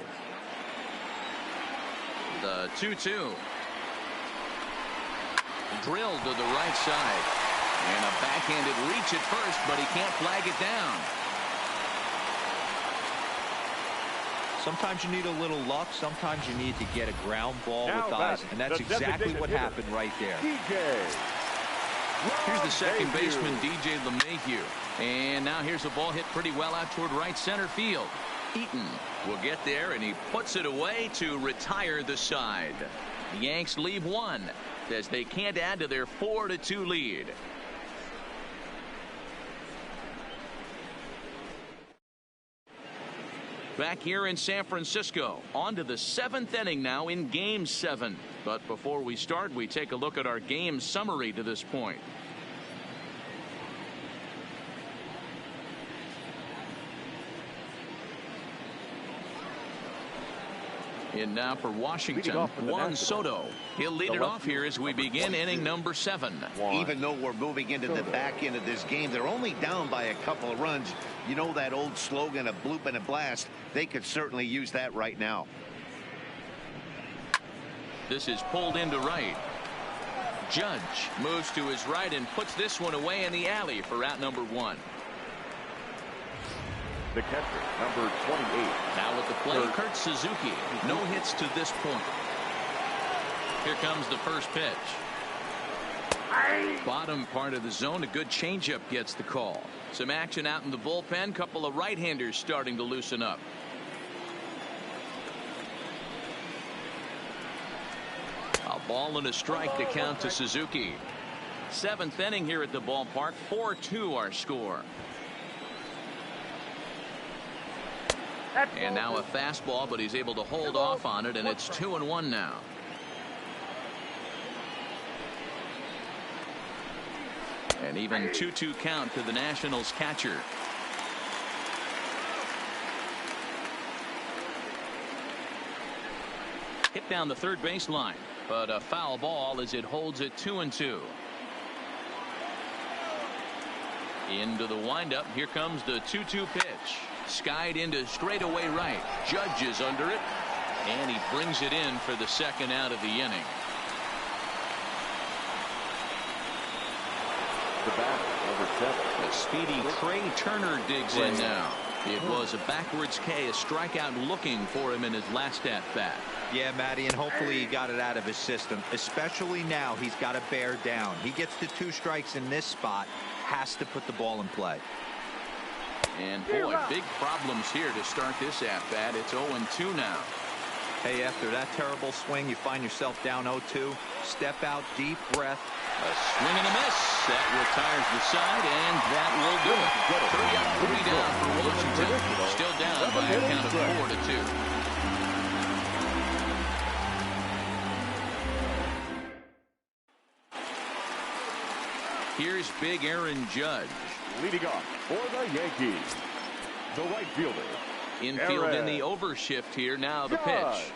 The 2-2. Drilled to the right side. And a backhanded reach at first, but he can't flag it down. Sometimes you need a little luck. Sometimes you need to get a ground ball with eyes. And that's exactly what happened right there. Here's the second baseman, DJ LeMahieu. And now here's a ball hit pretty well out toward right center field. Eaton will get there, and he puts it away to retire the side. The Yanks leave 1 as they can't add to their 4-2 lead. Back here in San Francisco, on to the 7th inning now in Game 7. But before we start, we take a look at our game summary to this point. In now for Washington, Juan Soto. He'll lead it off here as we begin inning number 7. Even though we're moving into the back end of this game, they're only down by a couple of runs. You know that old slogan, a bloop and a blast. They could certainly use that right now. This is pulled into right. Judge moves to his right and puts this one away in the alley for out number 1. The catcher, number 28. Now at the plate, Kurt Suzuki. No hits to this point. Here comes the first pitch. Bottom part of the zone, a good changeup gets the call. Some action out in the bullpen. Couple of right-handers starting to loosen up. A ball and a strike to count to Suzuki. 7th inning here at the ballpark. 4-2 our score. And now a fastball, but he's able to hold off on it, and it's 2-1 now. And even 2-2 count to the Nationals catcher. Hit down the third baseline, but a foul ball as it holds it 2-2. Into the windup. Here comes the 2-2 pitch. Skied into straightaway right. Judge is under it, and he brings it in for the second out of the inning. The bat, number 7. The speedy Trey Turner digs in now. It was a backwards K, a strikeout looking for him in his last at bat. Yeah, Matty, and hopefully he got it out of his system. Especially now, he's got to bear down. He gets the 2 strikes in this spot, has to put the ball in play. And boy, big problems here to start this at bat. It's 0-2 now. Hey, after that terrible swing, you find yourself down 0-2. Step out, deep breath. A swing and a miss. That retires the side, and that will do it. 3 up, 3 down for Washington. Still down by a count of 4-2. Here's big Aaron Judge. Leading off for the Yankees, the right fielder. Infield in the overshift here. Now the pitch.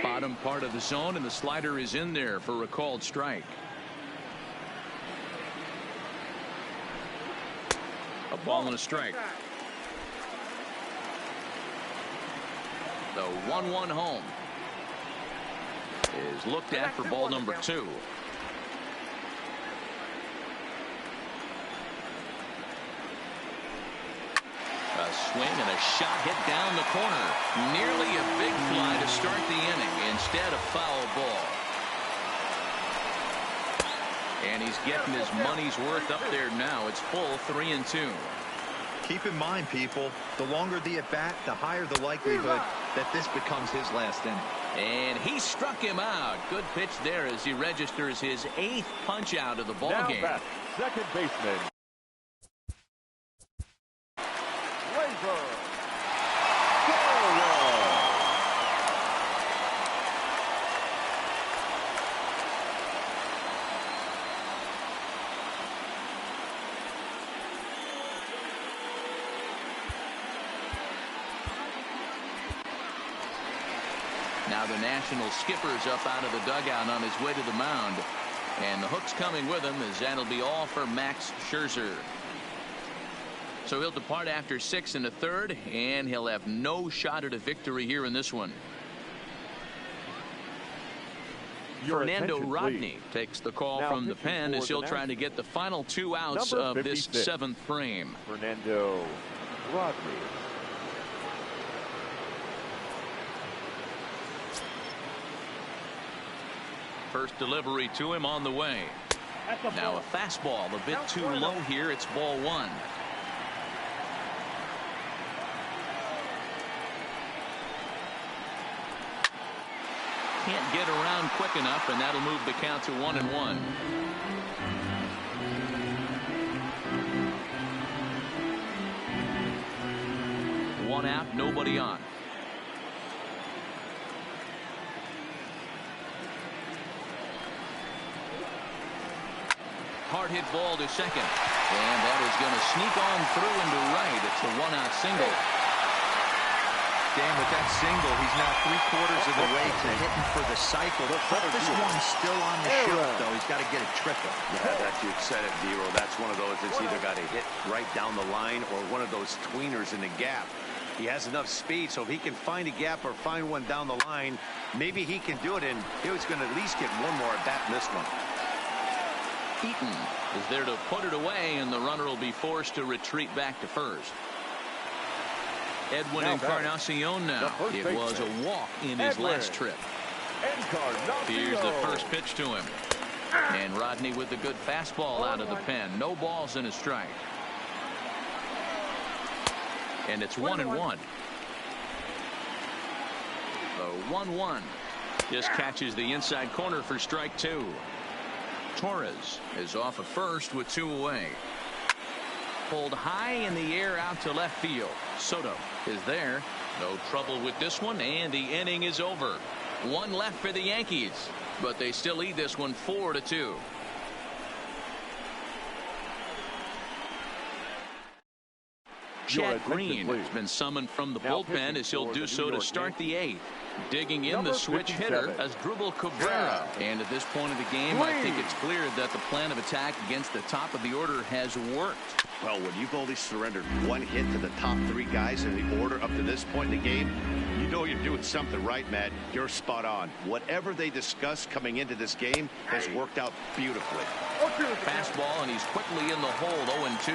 Bottom part of the zone, and the slider is in there for a called strike. A ball and a strike. The 1-1 home is looked at for ball number 2. A swing and a shot hit down the corner. Nearly a big fly to start the inning. Instead, a foul ball. And he's getting his money's worth up there now. It's full 3-2. Keep in mind, people, the longer the at-bat, the higher the likelihood that this becomes his last inning. And he struck him out. Good pitch there as he registers his 8th punch out of the ball game. Back, second baseman. Now the national skipper's up out of the dugout on his way to the mound. And the hook's coming with him as that'll be all for Max Scherzer. So he'll depart after 6 1/3, and he'll have no shot at a victory here in this one. Fernando Rodney takes the call from the pen as he'll try to get the final 2 outs of this 7th frame. Fernando Rodney. First delivery to him on the way. Now a fastball a bit too low here. It's ball 1. Can't get around quick enough, and that'll move the count to 1-1. One out, nobody on. Hard hit ball to second, and that is going to sneak on through into right. It's a 1-out single. Dan, with that single, he's now 3/4 of the way to hitting for the cycle. This one's still on the shelf, though. He's got to get a triple. Yeah, that you said it, Dero. That's one of those that's either got to hit right down the line or one of those tweeners in the gap. He has enough speed, so if he can find a gap or find one down the line, maybe he can do it, and he was going to at least get one more at bat in this one. Eaton is there to put it away, and the runner will be forced to retreat back to first. Edwin Encarnacion now. It was a walk in his last trip. Here's the first pitch to him. And Rodney with the good fastball out of the pen. No balls and a strike. And it's 1-1. The 1-1 just catches the inside corner for strike 2. Torres is off at first with 2 away. Pulled high in the air out to left field. Soto is there. No trouble with this one, and the inning is over. 1 left for the Yankees, but they still lead this one 4-2. Chad Green has been summoned from the bullpen as he'll do so to start the 8th. Digging in the switch hitter as Drupal Cabrera. And at this point of the game, I think it's clear that the plan of attack against the top of the order has worked. Well, when you've only surrendered 1 hit to the top 3 guys in the order up to this point in the game, you know you're doing something right, Matt. You're spot on. Whatever they discussed coming into this game has worked out beautifully. Fastball, and he's quickly in the hole, 0-2.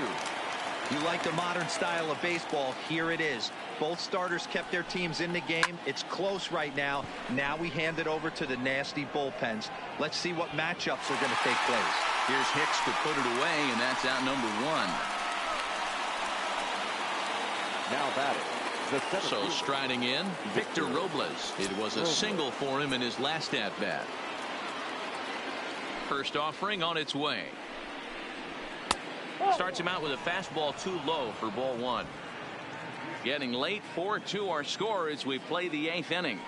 You like the modern style of baseball, here it is. Both starters kept their teams in the game. It's close right now. Now we hand it over to the nasty bullpens. Let's see what matchups are going to take place. Here's Hicks to put it away, and that's out number 1. Now batting, So striding in, Victor Robles. It was a single for him in his last at-bat. First offering on its way. Starts him out with a fastball too low for ball one. Getting late, 4-2 our score as we play the 8th inning.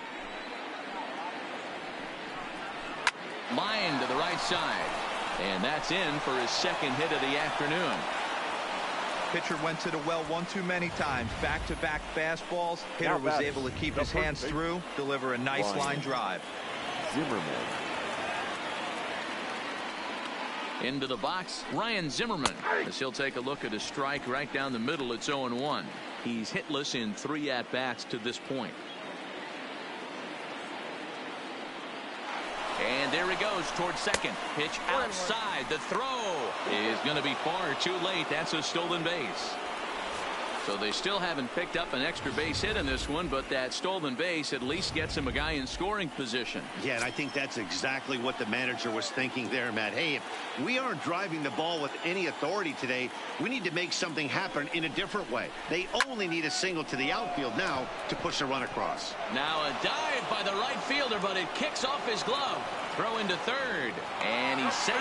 Line to the right side. And that's in for his second hit of the afternoon. Pitcher went to the well one too many times. Back-to-back fastballs. Hitter was able to keep his hands through, deliver a nice line drive. Zimmerman. Into the box, Ryan Zimmerman, as he'll take a look at a strike right down the middle. It's 0-1. He's hitless in 3 at-bats to this point. And there he goes towards second. Pitch outside. The throw is going to be far too late. That's a stolen base. So they still haven't picked up an extra base hit in this one, but that stolen base at least gets him a guy in scoring position. Yeah, and I think that's exactly what the manager was thinking there, Matt. Hey, if we aren't driving the ball with any authority today, we need to make something happen in a different way. They only need a single to the outfield now to push a run across. Now a dive by the right fielder, but it kicks off his glove. Throw into third, and he's safe.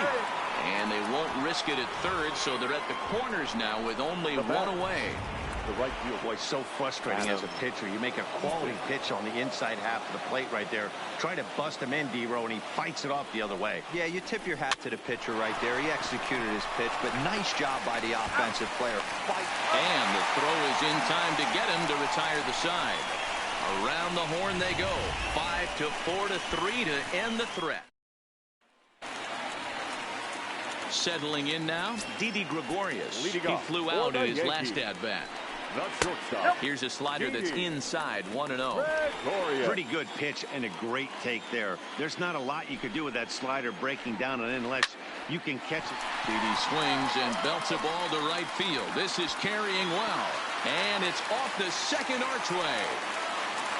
And they won't risk it at third, so they're at the corners now with only one away. The right field, boy, so frustrating as a pitcher. You make a quality pitch on the inside half of the plate right there. Try to bust him in, D-Row, and he fights it off the other way. Yeah, you tip your hat to the pitcher right there. He executed his pitch, but nice job by the offensive player. Fight. And the throw is in time to get him to retire the side. Around the horn they go. 5-4 to 3 to end the threat. Settling in now, Didi Gregorius. He flew out in his last at-bat. Here's a slider that's inside, 1-0. Pretty good pitch and a great take there. There's not a lot you could do with that slider breaking down and unless you can catch it. Didi swings and belts a ball to right field. This is carrying well. And it's off the second archway.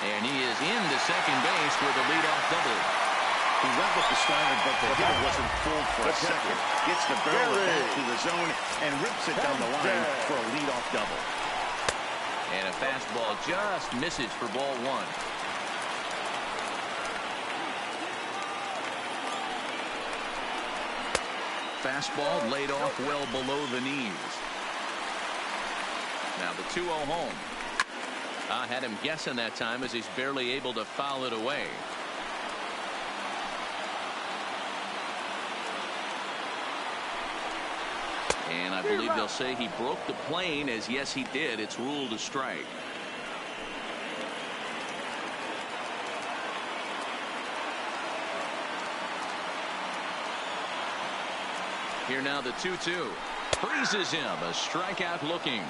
And he is into second base with a leadoff double. He went with the slider, but the hitter wasn't fooled for a second. Gets the barrel back to the zone and rips it down the line for a leadoff double. And a fastball just misses for ball one. Fastball laid off well below the knees. Now the 2-0 home. I had him guessing that time as he's barely able to foul it away. And I believe they'll say he broke the plane, as yes he did. It's ruled a strike. Here now the 2-2. Freezes him. A strikeout looking.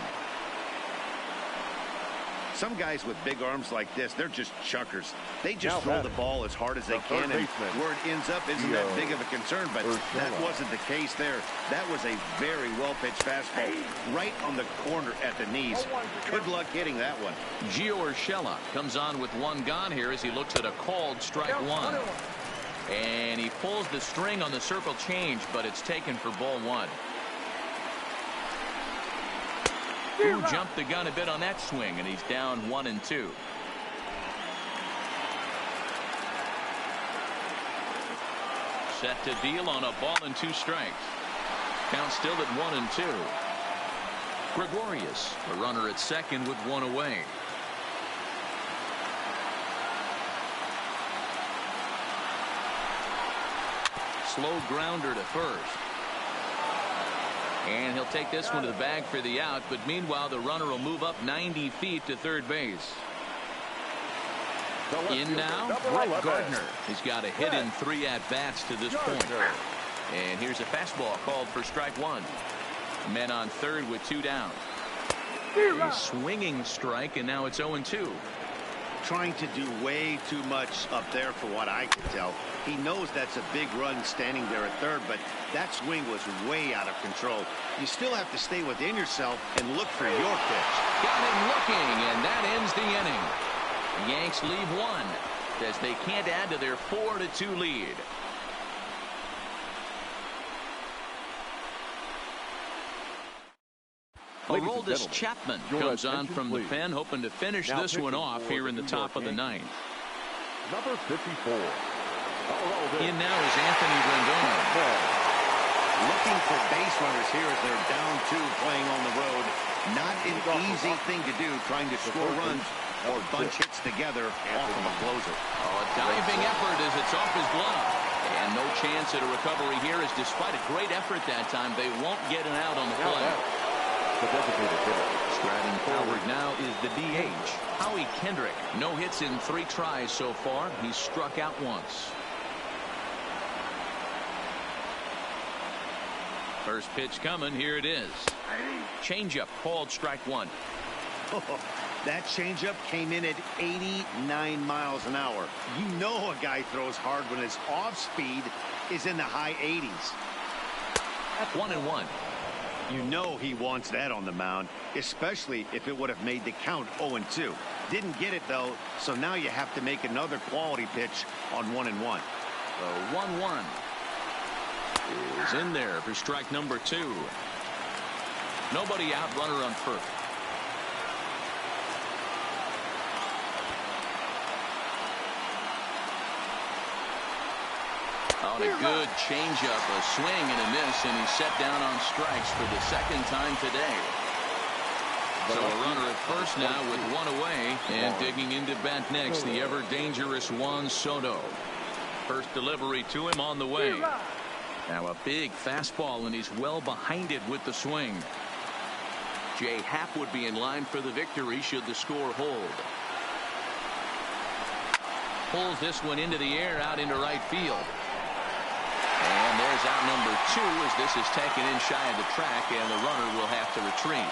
Some guys with big arms like this, they're just chuckers. They just throw the ball as hard as they can, and where it ends up isn't that big of a concern, but that wasn't the case there. That was a very well-pitched fastball right on the corner at the knees. Good luck hitting that one. Gio Urshela comes on with one gone here as he looks at a called strike one. And he pulls the string on the circle change, but it's taken for ball one. Who jumped the gun a bit on that swing, and he's down 1-2. Set to deal on a ball and 2 strikes. Count still at 1-2. Gregorius, a runner at second with 1 away. Slow grounder to first. And he'll take this one to the bag for the out, but meanwhile the runner will move up 90 feet to third base. In now, Brett Gardner. He's got a hit in 3 at-bats to this point. And here's a fastball called for strike one. Men on third with 2 down. A swinging strike, and now it's 0-2. Trying to do way too much up there for what I can tell. He knows that's a big run standing there at third, but that swing was way out of control. You still have to stay within yourself and look for your pitch. Got him looking, and that ends the inning. The Yanks leave 1 as they can't add to their 4-2 lead. Aroldis Chapman comes on from the pen, hoping to finish this one off here in the top of the ninth. Number 54. In now is Anthony Rendon. Looking for base runners here as they're down 2 playing on the road. Not an easy thing to do, trying to score runs or bunch hits together off of a closer. Oh, a diving effort as it's off his glove. And no chance at a recovery here, as despite a great effort that time, they won't get an out on the play. Stratton forward now is the DH. Howie Kendrick, no hits in 3 tries so far. He's struck out once. First pitch coming. Here it is. Changeup called strike 1. That changeup came in at 89 miles an hour. You know a guy throws hard when his off speed is in the high 80s. 1-1. You know he wants that on the mound, especially if it would have made the count 0-2. Didn't get it, though, so now you have to make another quality pitch on 1-1. The 1-1 is in there for strike number 2. Nobody out, runner on first. On a good changeup, a swing and a miss, and he's set down on strikes for the 2nd time today. So a runner at first now with 1 away, and digging into bat next, the ever dangerous Juan Soto. First delivery to him on the way. Now a big fastball, and he's well behind it with the swing. Jay Happ would be in line for the victory should the score hold. Pulls this one into the air, out into right field. And there's out number 2 as this is taken in shy of the track, and the runner will have to retreat.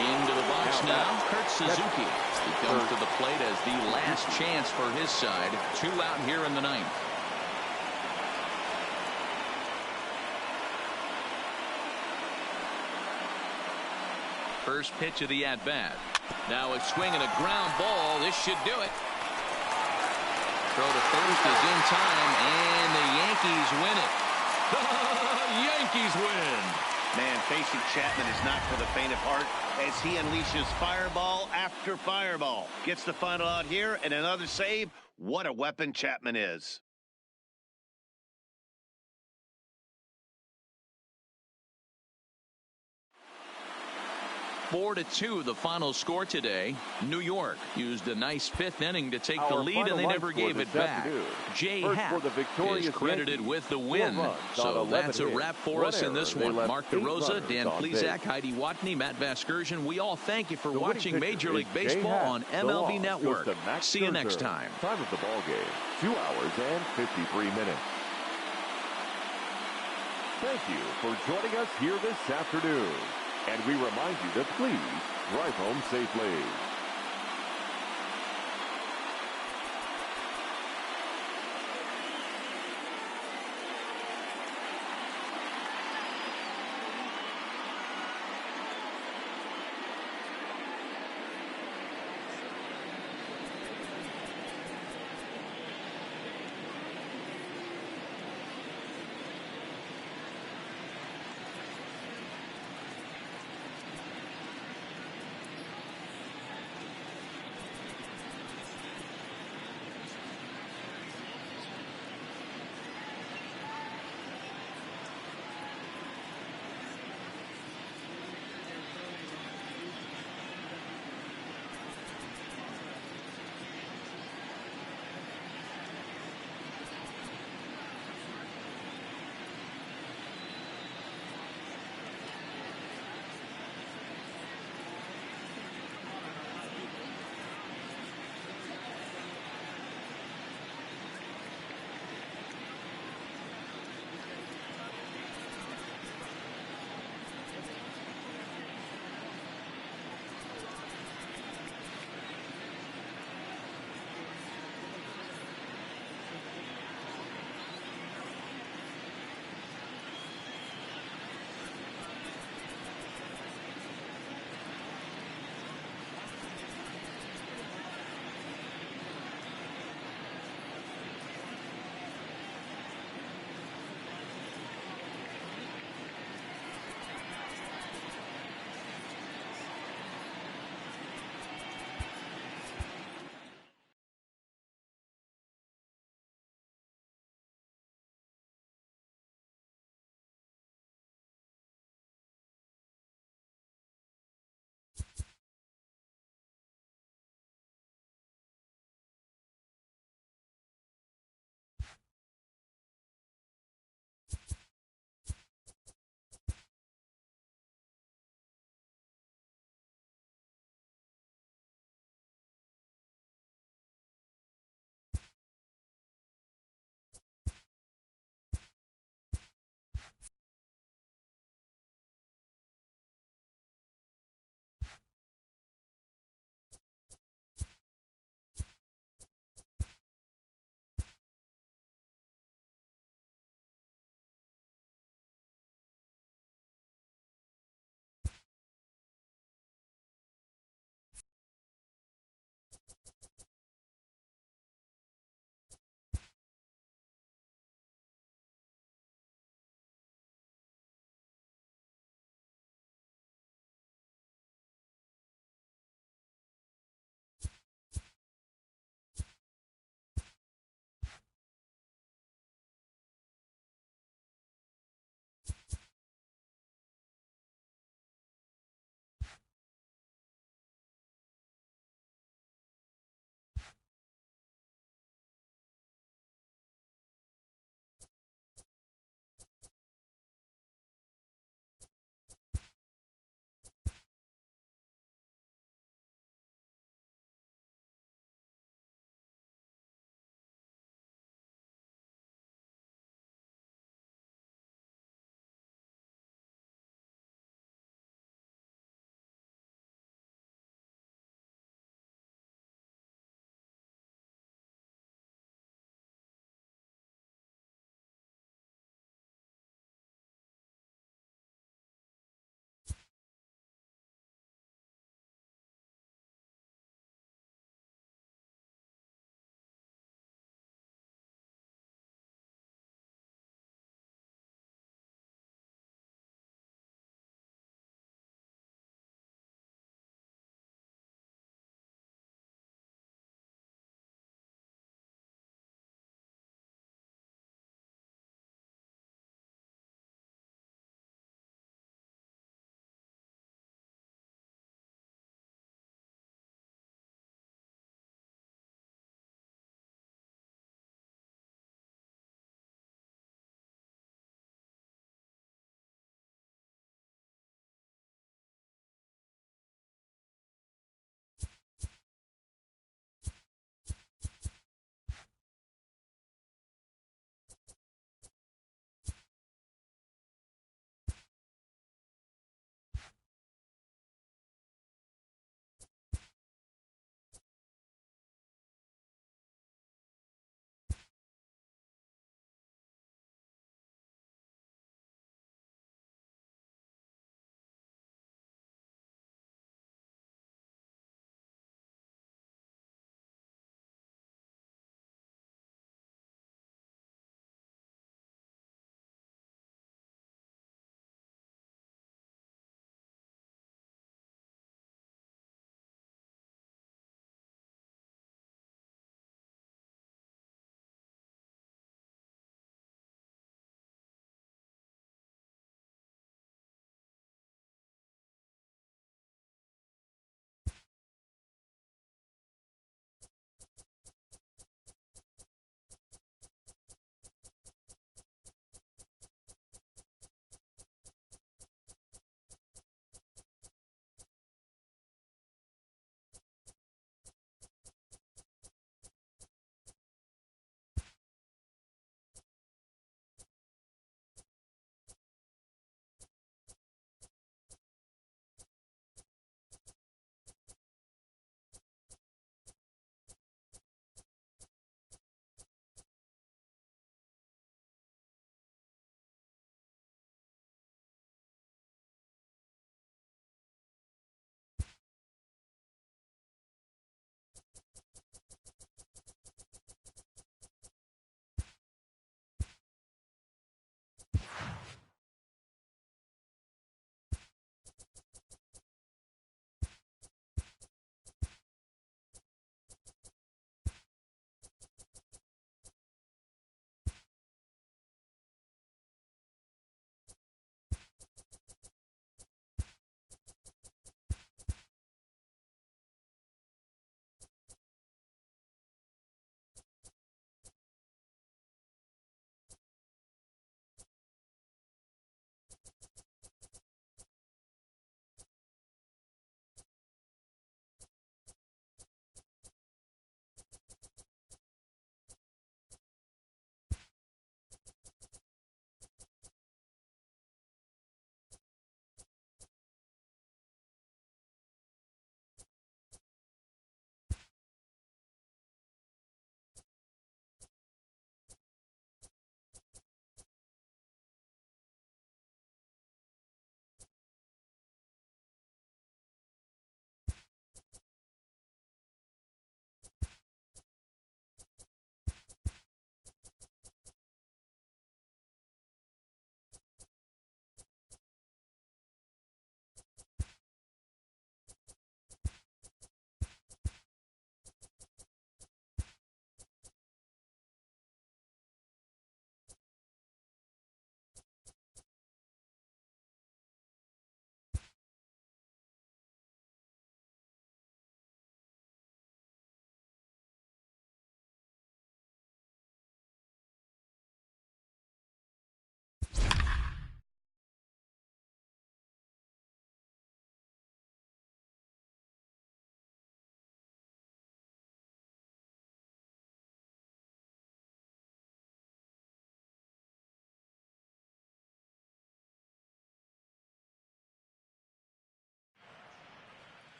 Into the box now, Kurt Suzuki. He comes to the plate as the last chance for his side. 2 out here in the 9th. First pitch of the at-bat. Now a swing and a ground ball. This should do it. Throw to first is in time, and the Yankees win it. The Yankees win. Man, facing Chapman is not for the faint of heart as he unleashes fireball after fireball. Gets the final out here and another save. What a weapon Chapman is. 4-2 the final score today. New York used a nice 5th inning to take the lead, and they never gave it back. Jay Happ is credited with the win. So that's a wrap for us in this one. Mark DeRosa, Dan Plesac, Heidi Watney, Matt Vasgersian. We all thank you for watching Major League Baseball on MLB Network. See you next time. Time of the ball game, 2 hours and 53 minutes. Thank you for joining us here this afternoon. And we remind you to please drive home safely.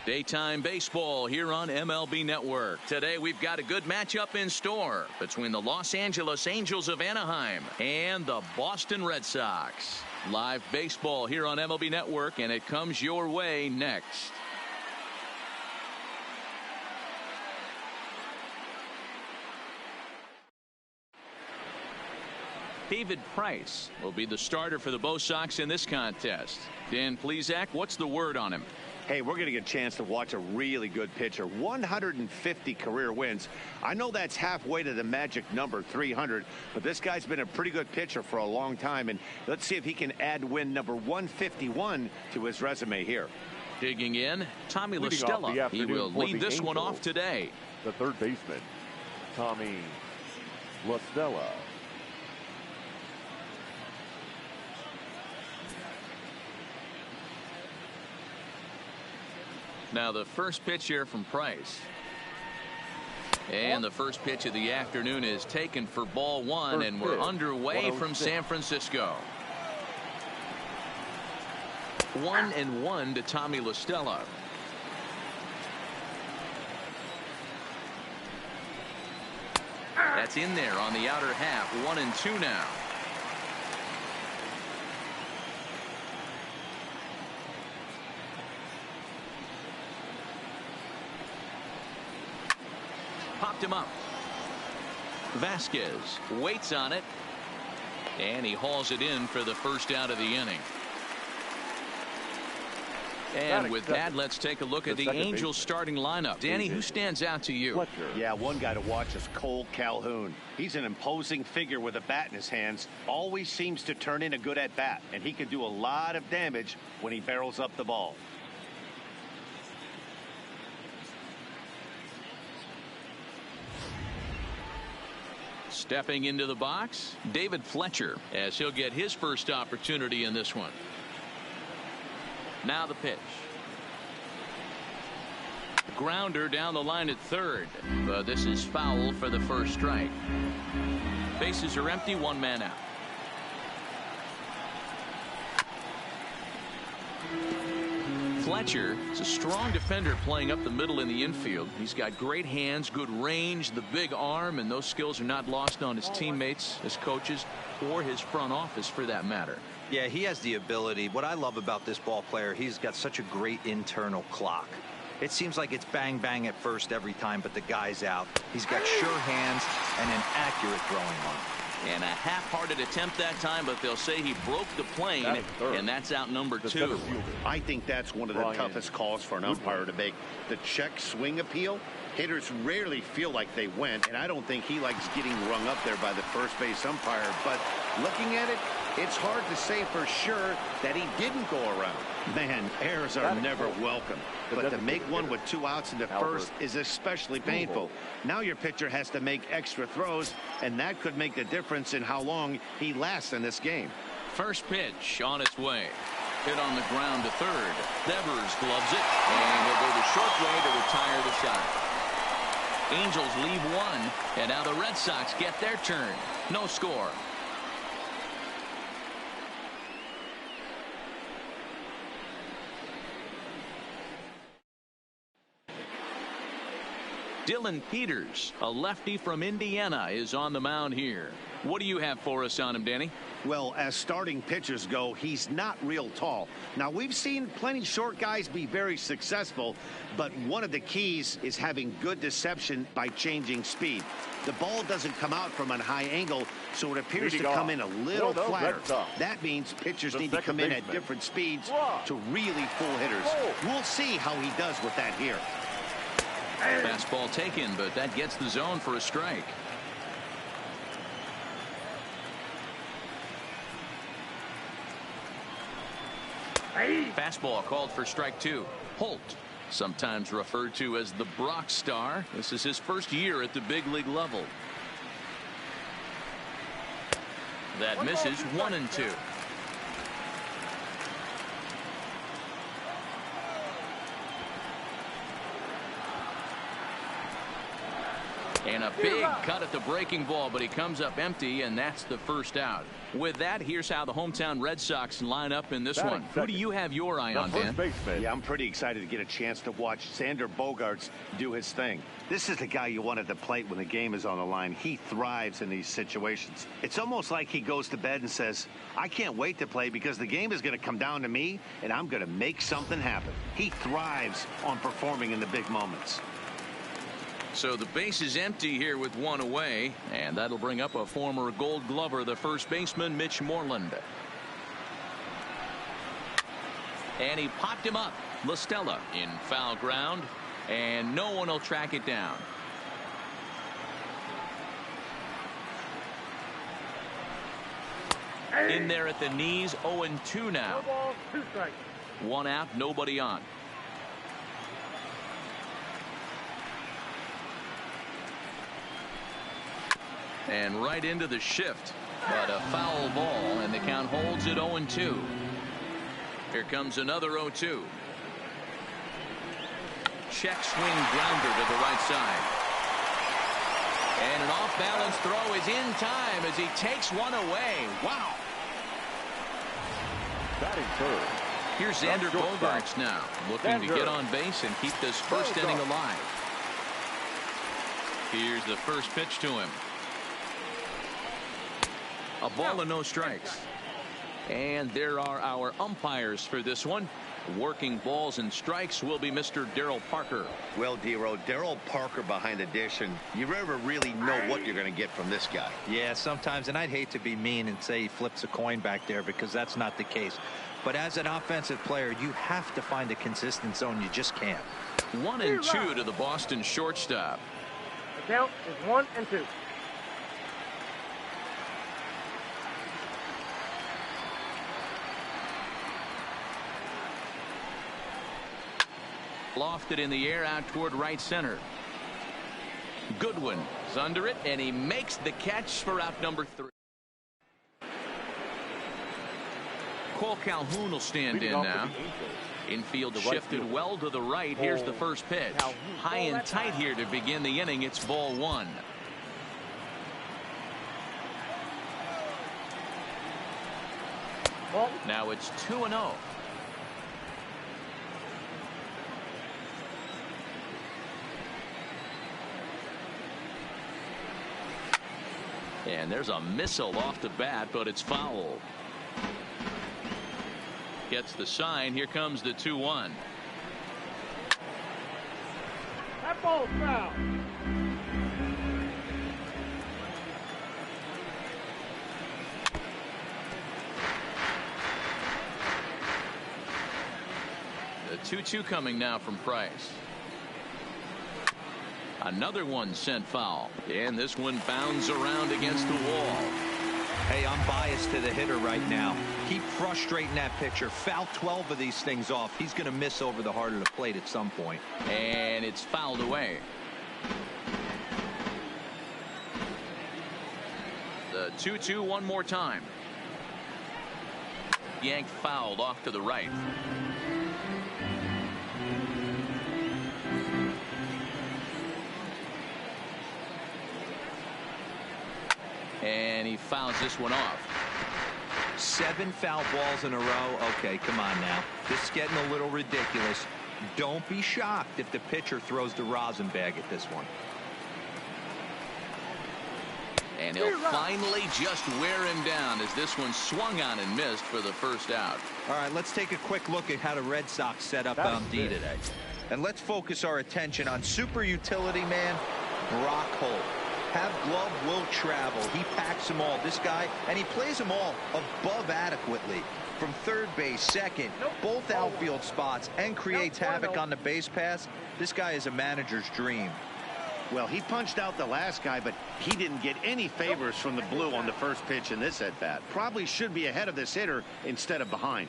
Daytime baseball here on MLB Network. Today we've got a good matchup in store between the Los Angeles Angels of Anaheim and the Boston Red Sox. Live baseball here on MLB Network, and it comes your way next. David Price will be the starter for the Bo Sox in this contest. Dan Plesac, what's the word on him? Hey, we're going to get a chance to watch a really good pitcher. 150 career wins. I know that's halfway to the magic number 300, but this guy's been a pretty good pitcher for a long time, and let's see if he can add win number 151 to his resume here. Digging in, Tommy La Stella. He will lead this one off today. The third baseman, Tommy La Stella. Now the first pitch here from Price. And the first pitch of the afternoon is taken for ball one, and we're underway from San Francisco. 1-1 to Tommy La Stella. That's in there on the outer half. 1-2 now. Popped him up. Vasquez waits on it, and he hauls it in for the first out of the inning. And with that, let's take a look at the Angels starting lineup. Danny, who stands out to you? Yeah, one guy to watch is Cole Calhoun. He's an imposing figure with a bat in his hands. Always seems to turn in a good at bat, and he can do a lot of damage when he barrels up the ball. Stepping into the box, David Fletcher, as he'll get his first opportunity in this one. Now the pitch. Grounder down the line at third, but this is foul for the first strike. Bases are empty, one man out. Fletcher is a strong defender playing up the middle in the infield. He's got great hands, good range, the big arm, and those skills are not lost on his teammates, his coaches, or his front office for that matter. Yeah, he has the ability. What I love about this ball player, he's got such a great internal clock. It seems like it's bang bang at first every time, but the guy's out. He's got sure hands and an accurate throwing arm. And a half-hearted attempt that time, but they'll say he broke the plane, and that's out number 2. I think that's one of the toughest calls for an umpire to make. The check swing appeal. Hitters rarely feel like they went, and I don't think he likes getting rung up there by the first base umpire. But looking at it, it's hard to say for sure that he didn't go around. Man, errors are never welcome. But to make one with 2 outs in the first is especially painful. Now your pitcher has to make extra throws, and that could make the difference in how long he lasts in this game. First pitch on its way. Hit on the ground to third. Devers gloves it, and he'll go the short way to retire the side. Angels leave one, and now the Red Sox get their turn. No score. Dylan Peters, a lefty from Indiana, is on the mound here. What do you have for us on him, Danny? Well, as starting pitchers go, he's not real tall. Now, we've seen plenty short guys be very successful, but one of the keys is having good deception by changing speed. The ball doesn't come out from a high angle, so it appears to come in a little flatter. That means pitchers need to come in at different speeds to really fool hitters. We'll see how he does with that here. Fastball taken, but that gets the zone for a strike. Fastball called for strike 2. Holt, sometimes referred to as the Brock Star. This is his first year at the big league level. That misses 1-2. And a big cut at the breaking ball, but he comes up empty, and that's the first out. With that, here's how the hometown Red Sox line up in this one. Who do you have your eye on, Dan? Yeah, I'm pretty excited to get a chance to watch Xander Bogaerts do his thing. This is the guy you want at the plate when the game is on the line. He thrives in these situations. It's almost like he goes to bed and says, I can't wait to play because the game is going to come down to me, and I'm going to make something happen. He thrives on performing in the big moments. So the base is empty here with one away, and that'll bring up a former Gold Glover, the first baseman, Mitch Moreland. And he popped him up. LaStella in foul ground, and no one will track it down. In there at the knees, 0-2 now. 2 strikes. One out, nobody on. And right into the shift, but a foul ball, and the count holds at 0-2. Here comes another 0-2. Check swing grounder to the right side. And an off-balance throw is in time as he takes one away. Wow. Batting third. Here's Xander Bogaerts now, looking to get on base and keep this first inning alive. Here's the first pitch to him. A ball and no strikes. And there are our umpires for this one. Working balls and strikes will be Mr. Darryl Parker. Well, D-Row, Darryl Parker behind the dish, and you never really know what you're going to get from this guy. Yeah, sometimes, and I'd hate to be mean and say he flips a coin back there because that's not the case. But as an offensive player, you have to find a consistent zone. You just can't. 1-2 to the Boston shortstop. The count is 1-2. Lofted in the air out toward right center. Goodwin is under it, and he makes the catch for out number 3. Cole Calhoun will stand in now. Infield shifted well to the right. Here's the first pitch. High and tight here to begin the inning. It's ball 1. Now it's 2-0. And there's a missile off the bat, but it's foul. Gets the sign. Here comes the 2-1. That ball's foul. The 2-2 coming now from Price. Another one sent foul, and this one bounds around against the wall. Hey, I'm biased to the hitter right now. Keep frustrating that pitcher. Foul 12 of these things off. He's going to miss over the heart of the plate at some point. And it's fouled away. The 2-2 one more time. Yanked fouled off to the right. And he fouls this one off. 7 foul balls in a row. Okay, come on now. This is getting a little ridiculous. Don't be shocked if the pitcher throws the rosin bag at this one. And he'll finally just wear him down as this one swung on and missed for the first out. All right, let's take a quick look at how the Red Sox set up D today. And let's focus our attention on super utility man Brock Holt. Have glove, will travel. He packs them all. This guy, and he plays them all above adequately. From third base, second, both outfield spots, and creates havoc on the base pass. This guy is a manager's dream. Well, he punched out the last guy, but he didn't get any favors from the blue on the first pitch in this at-bat. Probably should be ahead of this hitter instead of behind.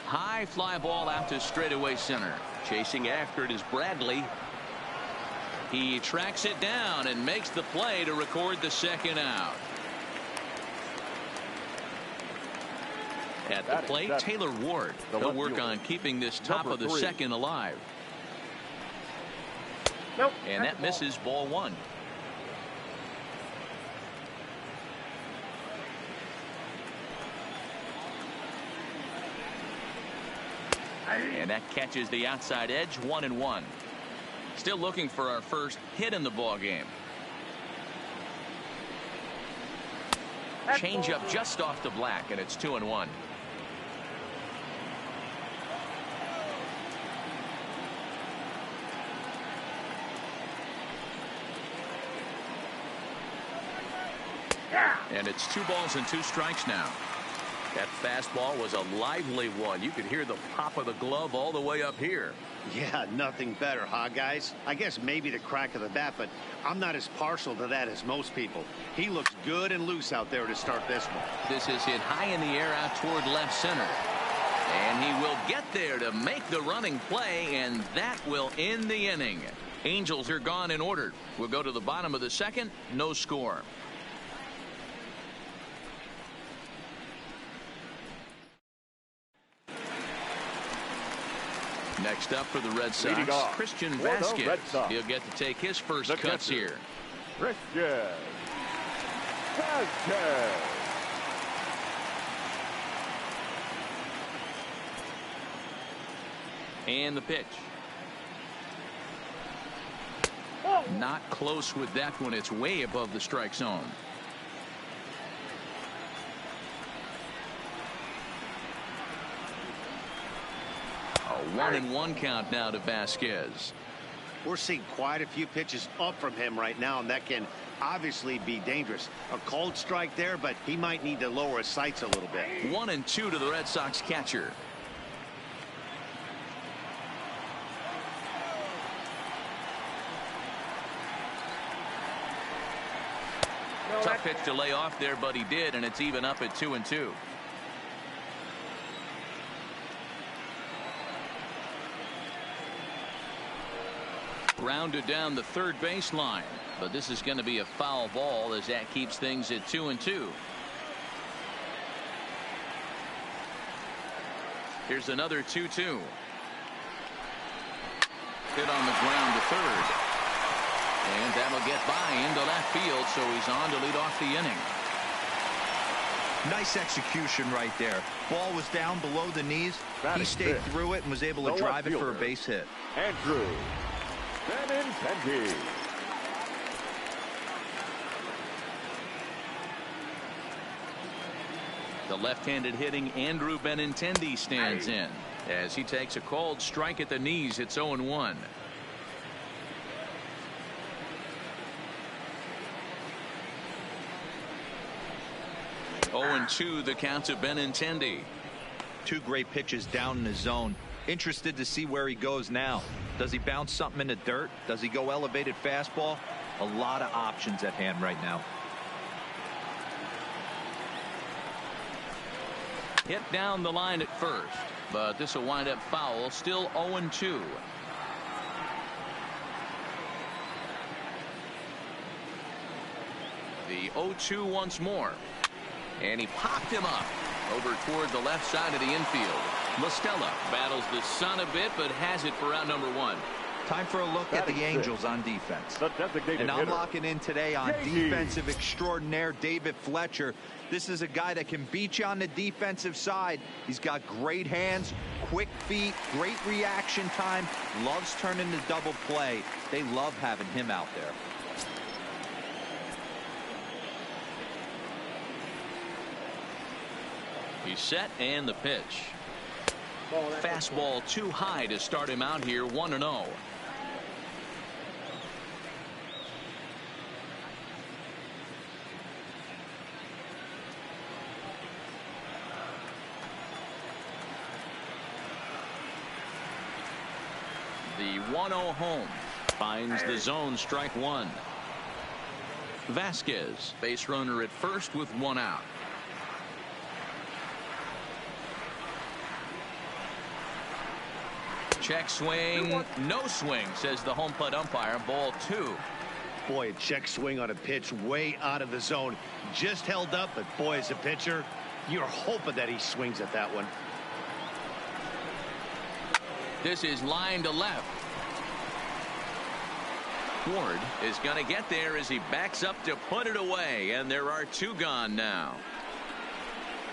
High fly ball out to straightaway center. Chasing after it is Bradley. He tracks it down and makes the play to record the second out. At the plate, Taylor Ward. He'll work on keeping this top of the second alive. Nope. And that misses ball one. And that catches the outside edge, 1-1. Still looking for our first hit in the ball game. Change up just off the black, and it's 2-1. And it's 2 balls and 2 strikes now. That fastball was a lively one. You could hear the pop of the glove all the way up here. Yeah, nothing better, huh, guys? I guess maybe the crack of the bat, but I'm not as partial to that as most people. He looks good and loose out there to start this one. This is hit high in the air out toward left center. And he will get there to make the running play, and that will end the inning. Angels are gone in order. We'll go to the bottom of the second. No score. Next up for the Red Sox, Christian Vasquez. He'll get to take his first cuts here. Christian Vasquez. And the pitch. Not close with that one. It's way above the strike zone. A 1-1 count now to Vasquez. We're seeing quite a few pitches up from him right now, and that can obviously be dangerous. A cold strike there, but he might need to lower his sights a little bit. 1-2 to the Red Sox catcher. Tough pitch to lay off there, but he did, and it's even up at 2-2. Rounded down the third baseline, but this is going to be a foul ball as that keeps things at 2-2. Here's another 2-2. Hit on the ground to third. And that'll get by into left field, so he's on to lead off the inning. Nice execution right there. Ball was down below the knees. He stayed through it and was able to drive it for a base hit. Andrew Benintendi. The left-handed hitting Andrew Benintendi stands in as he takes a called strike at the knees. It's 0-1. Oh, 2 the count to Benintendi. 2 great pitches down in the zone. Interested to see where he goes now. Does he bounce something in the dirt? Does he go elevated fastball? A lot of options at hand right now. Hit down the line at first, but this will wind up foul. Still 0-2. The 0-2 once more. And he popped him up over toward the left side of the infield. Mostella battles the sun a bit, but has it for out number 1. Time for a look at the Angels on defense. And I'm locking in today on defensive extraordinaire David Fletcher. This is a guy that can beat you on the defensive side. He's got great hands, quick feet, great reaction time, loves turning the double play. They love having him out there. He's set, and the pitch. Fastball too high to start him out here. 1-0. The 1-0 home finds the zone, strike 1. Vasquez, base runner at first with 1 out. Check swing, no swing, says the home plate umpire. Ball 2. Boy, a check swing on a pitch way out of the zone. Just held up, but boy, as a pitcher, you're hoping that he swings at that one. This is line to left. Ward is going to get there as he backs up to put it away, and there are 2 gone now.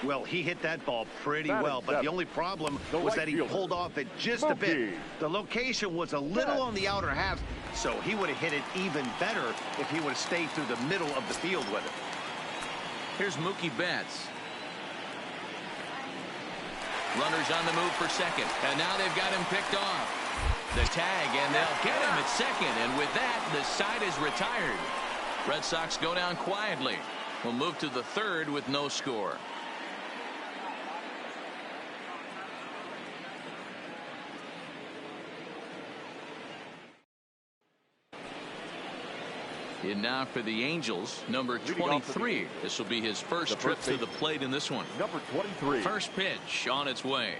Well, he hit that ball pretty well, but the only problem was that he pulled off it just a bit. The location was a little on the outer half, so he would have hit it even better if he would have stayed through the middle of the field with it. Here's Mookie Betts. Runners on the move for second, and now they've got him picked off. The tag, and they'll get him at second, and with that, the side is retired. Red Sox go down quietly. We'll move to the third with no score. In now for the Angels, number 23. This will be his first trip to the plate in this one. Number 23. First pitch on its way.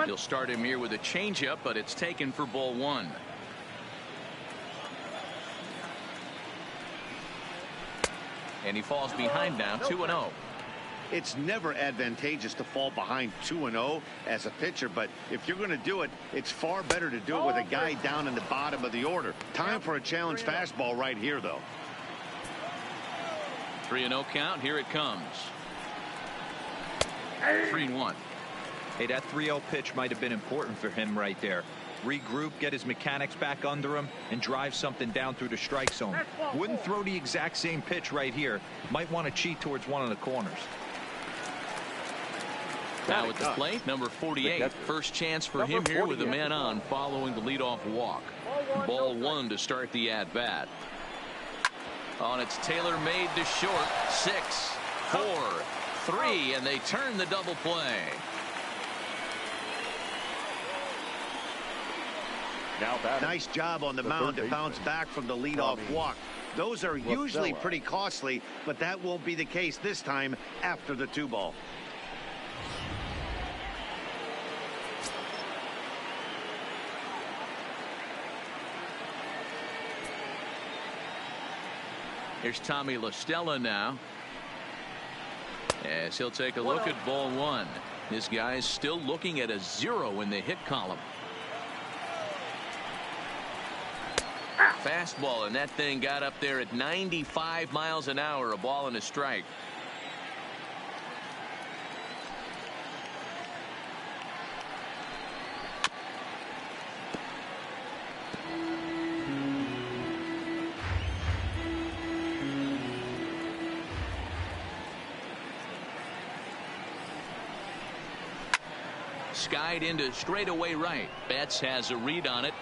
He'll start him here with a changeup, but it's taken for ball 1. And he falls behind now, 2-0. It's never advantageous to fall behind 2-0 as a pitcher, but if you're going to do it, it's far better to do it with a guy down in the bottom of the order. Time for a challenge fastball right here, though. 3-0 count. Here it comes. 3-1. Hey, that 3-0 pitch might have been important for him right there. Regroup, get his mechanics back under him, and drive something down through the strike zone. Wouldn't throw the exact same pitch right here. Might want to cheat towards one of the corners. Now at the plate, number 48. First chance for him here with a man on following the leadoff walk. Ball 1 to start the at-bat. On its tailor-made to short. 6, 4, 3, and they turn the double play. Nice job on the mound to bounce back from the leadoff walk. Those are usually pretty costly, but that won't be the case this time after the 2-ball. Here's Tommy La Stella now, as he'll take a look at ball 1. This guy is still looking at a 0 in the hit column. Fastball, and that thing got up there at 95 miles an hour, a ball and a strike. Skied into straightaway right. Betts has a read on it.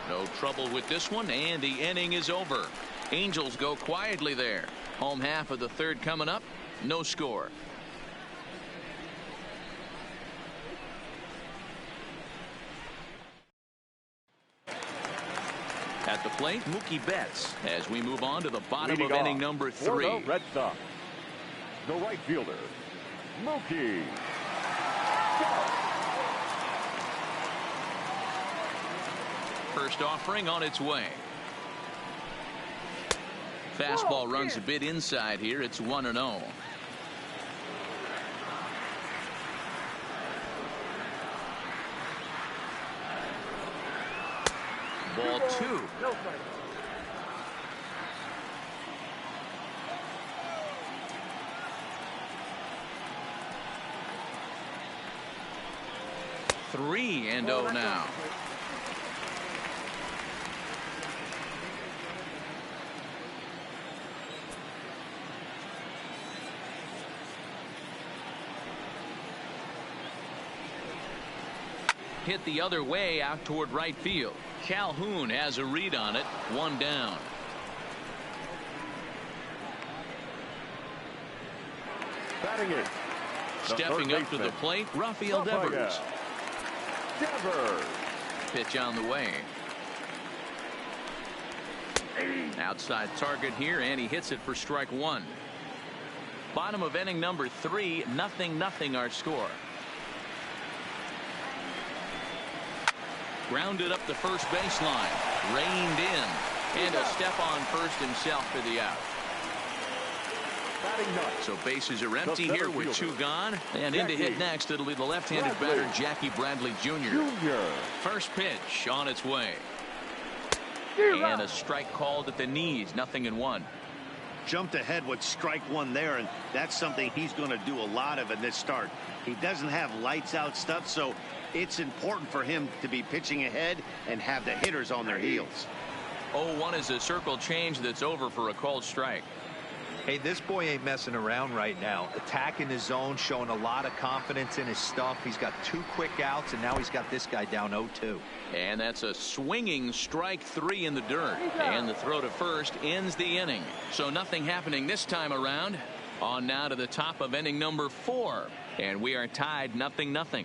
No trouble with this one, and the inning is over. Angels go quietly there. Home half of the third coming up. No score. At the plate, Mookie Betts, as we move on to the bottom of inning number 3. For the Red Sox, the right fielder, Mookie. First offering on its way. Fastball runs a bit inside here. It's 1-0. Ball 2. Three and 0 now. Hit the other way out toward right field. Calhoun has a read on it. 1 down. Batting it. Stepping up to the plate, Rafael Devers. Pitch on the way. Outside target here, and he hits it for strike 1. Bottom of inning number 3, 0-0 our score. Grounded up the first baseline. Reined in. And a step on first himself for the out. So bases are empty here with 2 gone. And in to hit next, it'll be the left-handed batter, Jackie Bradley Jr. First pitch on its way. And a strike called at the knees, 0-1. Jumped ahead with strike one there, and that's something he's going to do a lot of in this start. He doesn't have lights out stuff, so it's important for him to be pitching ahead and have the hitters on their heels. 0-1 is a circle change that's over for a called strike. Hey, this boy ain't messing around right now. Attacking his zone, showing a lot of confidence in his stuff. He's got 2 quick outs, and now he's got this guy down 0-2. And that's a swinging strike 3 in the dirt. And the throw to first ends the inning. So nothing happening this time around. On now to the top of inning number 4. And we are tied 0-0.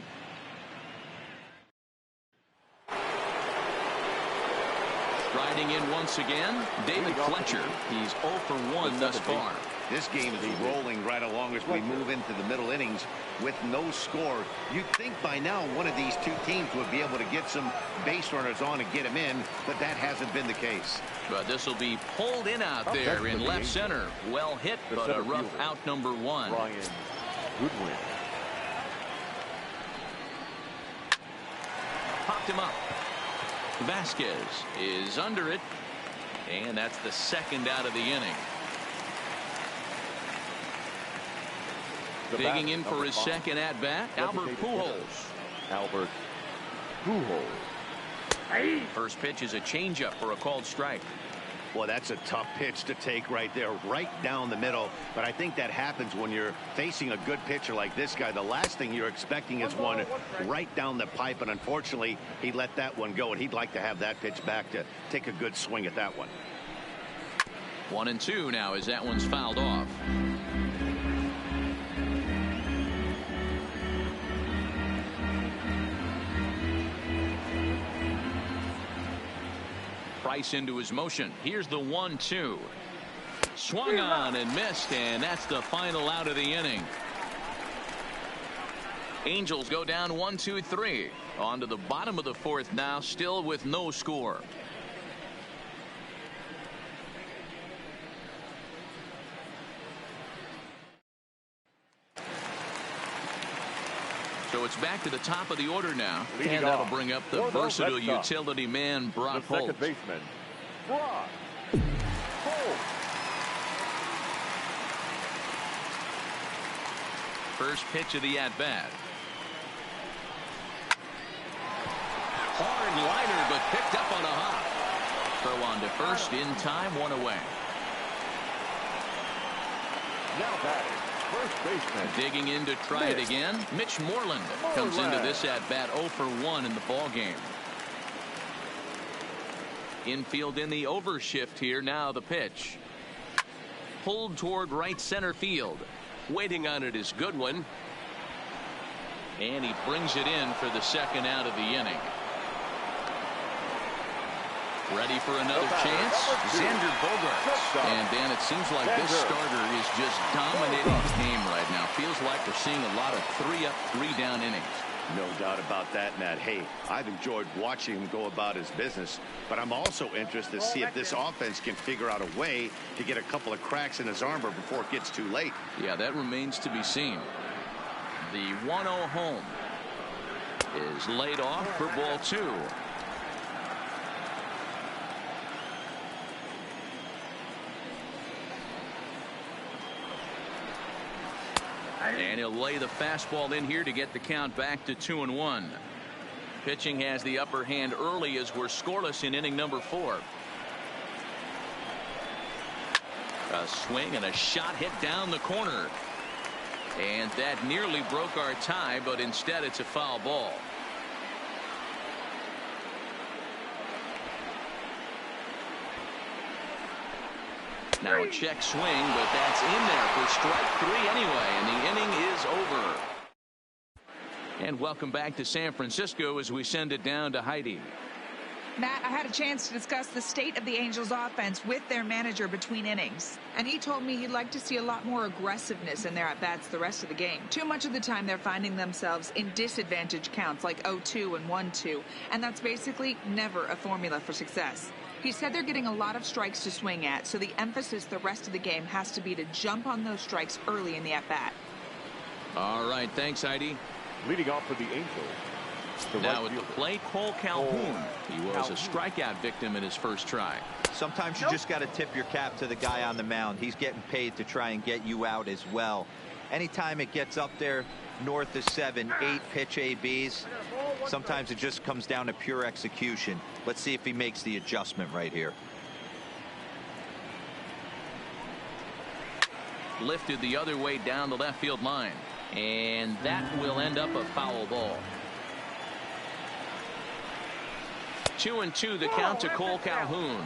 Striding in once again, David Fletcher. He's 0 for 1 thus far. This game is rolling right along as we move into the middle innings with no score. You'd think by now one of these two teams would be able to get some base runners on and get them in, but that hasn't been the case. But this will be pulled in out there in left center. Well hit, but a rough out number 1. Goodwin. Popped him up. Vasquez is under it, and that's the second out of the inning. Digging in for his second at bat, Albert Pujols. Albert Pujols. First pitch is a changeup for a called strike. Well, that's a tough pitch to take right there, right down the middle. But I think that happens when you're facing a good pitcher like this guy. The last thing you're expecting is one right down the pipe, and unfortunately, he let that one go, and he'd like to have that pitch back to take a good swing at that one. 1-2 now as that one's fouled off. Price into his motion. Here's the 1-2. Swung on and missed, and that's the final out of the inning. Angels go down 1-2-3. On to the bottom of the 4th now, still with no score. So it's back to the top of the order now. And that'll bring up the versatile utility man, Brock Holt. Second baseman, Brock Holt. First pitch of the at-bat. Hard liner, but picked up on a hop. Throw on to first in time, 1 away. Now batting, first baseman. Digging in to try it again. Mitch Moreland comes into this at-bat 0 for 1 in the ball game. Infield in the overshift here. Now the pitch. Pulled toward right center field. Waiting on it is Goodwin. And he brings it in for the second out of the inning. Ready for another chance. Xander Bogaerts. And Dan, it seems like this starter is just dominating the game right now. Feels like we're seeing a lot of 3-up, 3-down innings. No doubt about that, Matt. Hey, I've enjoyed watching him go about his business, but I'm also interested to see if this offense can figure out a way to get a couple of cracks in his armor before it gets too late. Yeah, that remains to be seen. The 1-0 home is laid off for ball 2. And he'll lay the fastball in here to get the count back to 2-1. Pitching has the upper hand early as we're scoreless in inning number 4. A swing and a shot hit down the corner. And that nearly broke our tie, but instead it's a foul ball. Now a check swing, but that's in there for strike 3 anyway, and the inning is over. And welcome back to San Francisco as we send it down to Heidi. Matt, I had a chance to discuss the state of the Angels offense with their manager between innings, and he told me he'd like to see a lot more aggressiveness in their at-bats the rest of the game. Too much of the time they're finding themselves in disadvantage counts like 0-2 and 1-2, and that's basically never a formula for success. He said they're getting a lot of strikes to swing at, so the emphasis the rest of the game has to be to jump on those strikes early in the at-bat. All right, thanks, Heidi. Leading off for the Angels, Now at the plate, Cole Calhoun. He was a strikeout victim in his first try. Sometimes you just got to tip your cap to the guy on the mound. He's getting paid to try and get you out as well. Anytime it gets up there north of 7, 8 pitch ABs, sometimes it just comes down to pure execution. Let's see if he makes the adjustment right here. Lifted the other way down the left field line, and that will end up a foul ball. 2-2 the count to Cole Calhoun.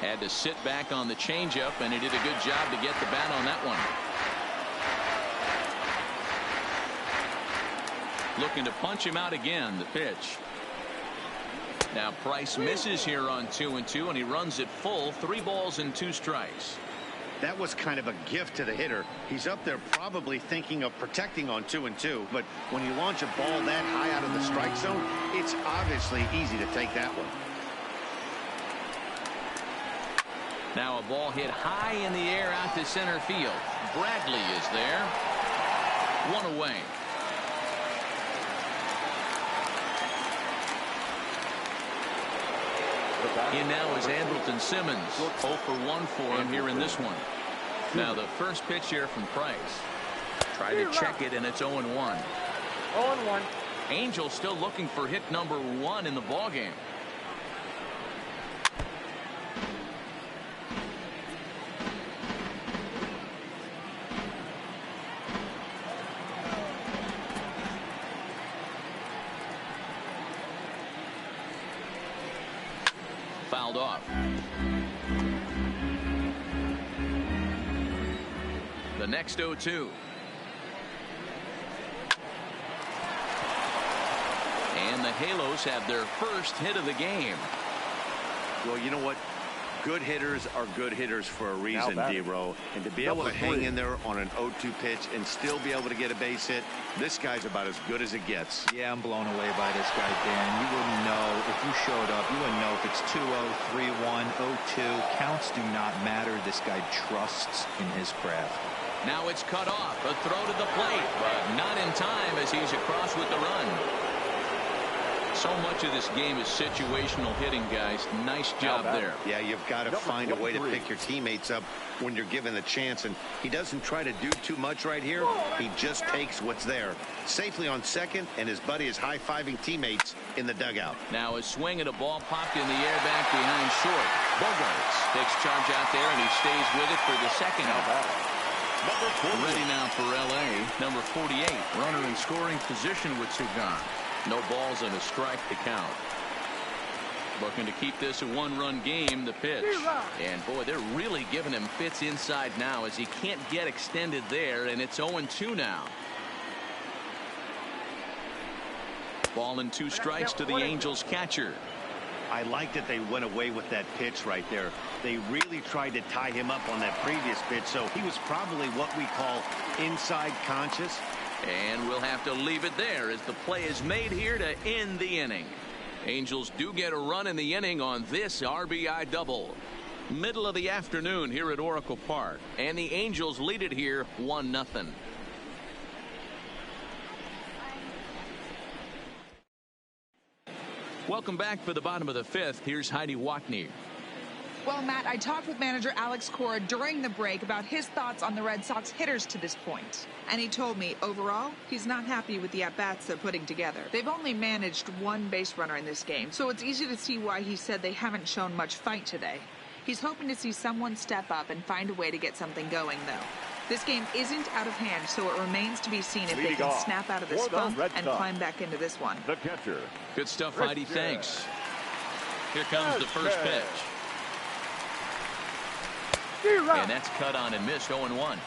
Had to sit back on the changeup, and he did a good job to get the bat on that one. Looking to punch him out again. The pitch. Now Price misses here on 2-2, and he runs it full. 3 balls and 2 strikes. That was kind of a gift to the hitter. He's up there probably thinking of protecting on 2-2, but when you launch a ball that high out of the strike zone, it's obviously easy to take that one. Now a ball hit high in the air out to center field. Bradley is there. 1 away. In now is Andrelton Simmons. 0 for 1 for him here in this one. Now the first pitch here from Price. Try to check it, and it's 0-1. 0-1. Angels still looking for hit number 1 in the ballgame. Fouled off. The next 0-2. And the Halos have their first hit of the game. Well, you know what? Good hitters are good hitters for a reason, D-Row. And to be able to hang in there on an 0-2 pitch and still be able to get a base hit, this guy's about as good as it gets. Yeah, I'm blown away by this guy, Dan. You wouldn't know if you showed up. You wouldn't know if it's 2-0, 3-1, 0-2. Counts do not matter. This guy trusts in his craft. Now it's cut off. A throw to the plate, but not in time as he's across with the run. So much of this game is situational hitting, guys. Nice job there. Yeah, you've got to find a way to pick your teammates up when you're given the chance, and he doesn't try to do too much right here. He just takes what's there. Safely on second, and his buddy is high-fiving teammates in the dugout. Now a swing at a ball popped in the air back behind short. Bogarts takes charge out there, and he stays with it for the second out. Ready now for L.A. Number 48, runner in scoring position with 2 gone. No balls and a strike to count. Looking to keep this a 1-run game. The pitch. And boy, they're really giving him fits inside now as he can't get extended there, and it's 0-2 now. Ball and 2 strikes to the Angels catcher. I like that they went away with that pitch right there. They really tried to tie him up on that previous pitch, so he was probably what we call inside conscious. And we'll have to leave it there as the play is made here to end the inning. Angels do get a run in the inning on this RBI double. Middle of the afternoon here at Oracle Park, and the Angels lead it here 1-0. Welcome back for the bottom of the 5th. Here's Heidi Watney. Well, Matt, I talked with manager Alex Cora during the break about his thoughts on the Red Sox hitters to this point. And he told me, overall, he's not happy with the at-bats they're putting together. They've only managed 1 base runner in this game, so it's easy to see why he said they haven't shown much fight today. He's hoping to see someone step up and find a way to get something going, though. This game isn't out of hand, so it remains to be seen if they can snap out of this funk and climb back into this one. The catcher. Good stuff, Heidi. Thanks. Here comes the first pitch. And that's cut on and missed. 0-1.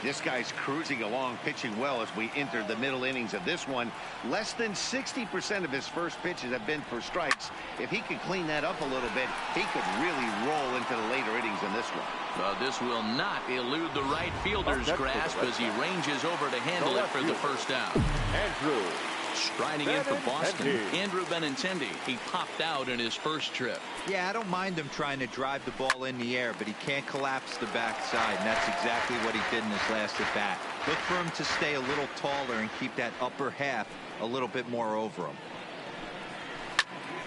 This guy's cruising along, pitching well as we enter the middle innings of this one. Less than 60% of his first pitches have been for strikes. If he could clean that up a little bit, he could really roll into the later innings in this one. Well, this will not elude the right fielder's grasp as he ranges over to handle it for the first out. Andrew Striding in for Boston, Andrew Benintendi. He popped out in his first trip. Yeah, I don't mind him trying to drive the ball in the air, but he can't collapse the backside, and that's exactly what he did in his last at bat. Look for him to stay a little taller and keep that upper half a little bit more over him.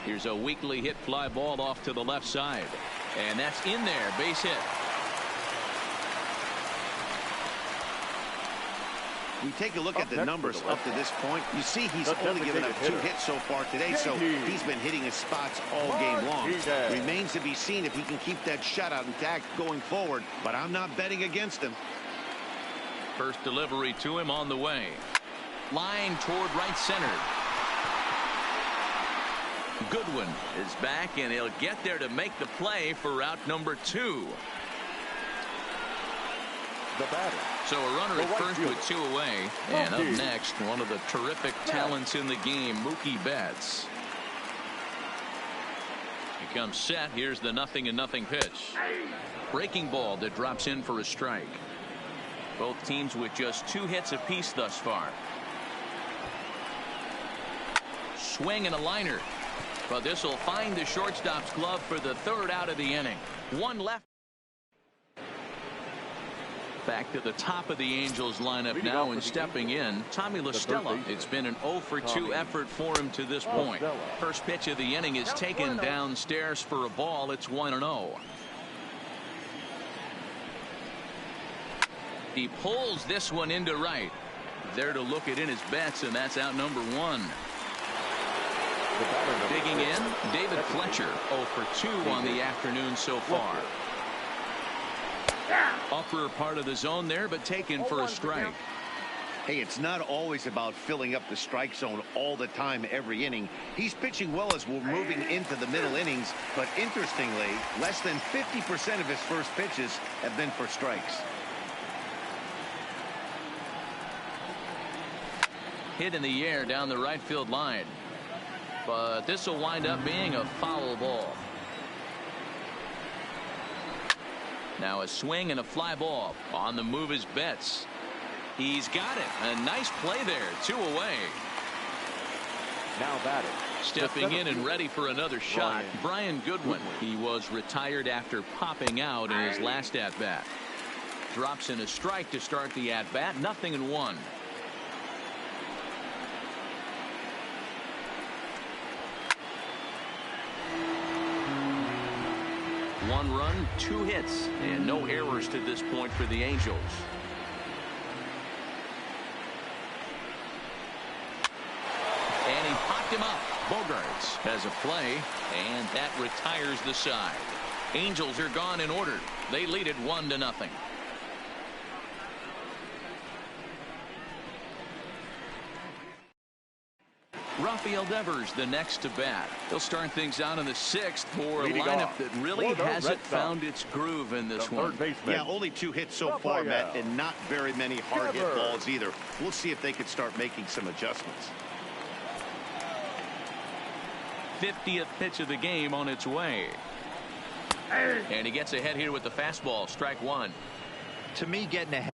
Here's a weakly hit fly ball off to the left side, and that's in there, base hit. We take a look at the numbers up to this point. You see he's only given up 2 hits so far today, so he's been hitting his spots all game long. Remains to be seen if he can keep that shutout intact going forward, but I'm not betting against him. First delivery to him on the way. Line toward right center. Goodwin is back, and he'll get there to make the play for route number 2. The batter. So a runner at first with 2 away. And up next, one of the terrific talents in the game, Mookie Betts. He comes set. Here's the 0-0 pitch. Breaking ball that drops in for a strike. Both teams with just 2 hits apiece thus far. Swing and a liner. But this will find the shortstop's glove for the 3rd out of the inning. 1 left. Back to the top of the Angels lineup now, and stepping in, Tommy La Stella. It's been an 0 for 2 effort for him to this point. First pitch of the inning is taken downstairs for a ball. It's 1-0. He pulls this one into right. There to look it in his bets, and that's out number 1. Digging in, David Fletcher, 0 for 2 on the afternoon so far. Upper part of the zone there, but taken for a strike. Hey, it's not always about filling up the strike zone all the time every inning. He's pitching well as we're moving into the middle innings, but interestingly, less than 50% of his first pitches have been for strikes. Hit in the air down the right field line, but this will wind up being a foul ball. Now a swing and a fly ball. On the move is Betts. He's got it. A nice play there. 2 away. Now batting. Stepping in and ready for another shot, Brian Goodwin. He was retired after popping out in his last at-bat. Drops in a strike to start the at-bat. 0-1. One run, 2 hits, and no errors to this point for the Angels. And he popped him up. Bogarts has a play, and that retires the side. Angels are gone in order. They lead it 1-0. Rafael Devers the next to bat. He'll start things out in the 6th for a lineup that really hasn't found its groove in this one. Yeah, only 2 hits so far, Matt, and not very many hard hit balls either. We'll see if they can start making some adjustments. 50th pitch of the game on its way. And he gets ahead here with the fastball. Strike 1. To me, getting ahead.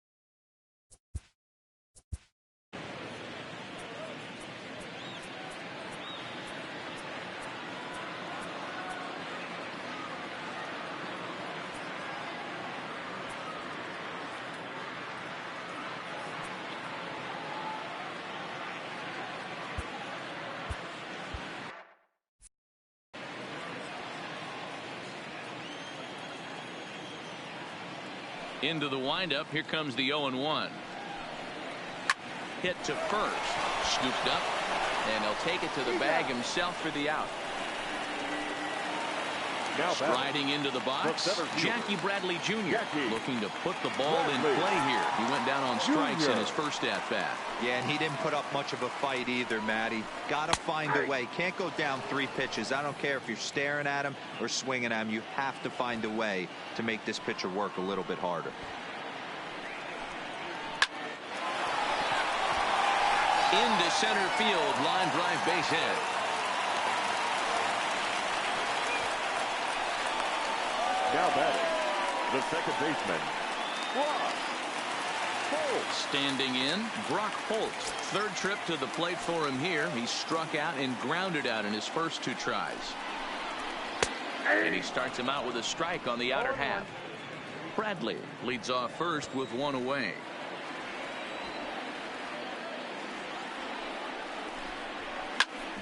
Into the windup. Here comes the 0-1. Hit to first. Scooped up. And he'll take it to the bag himself for the out. Now striding into the box, Jackie Bradley Jr. looking to put the ball in play here. He went down on strikes in his first at-bat. Yeah, and he didn't put up much of a fight either, Matty. Got to find a way. Can't go down 3 pitches. I don't care if you're staring at him or swinging at him. You have to find a way to make this pitcher work a little bit harder. Into center field, line drive, base hit. Now batting, the second baseman, Ross. Standing in, Brock Holt. Third trip to the plate for him here. He struck out and grounded out in his first 2 tries. And he starts him out with a strike on the outer half. Bradley leads off first with 1 away.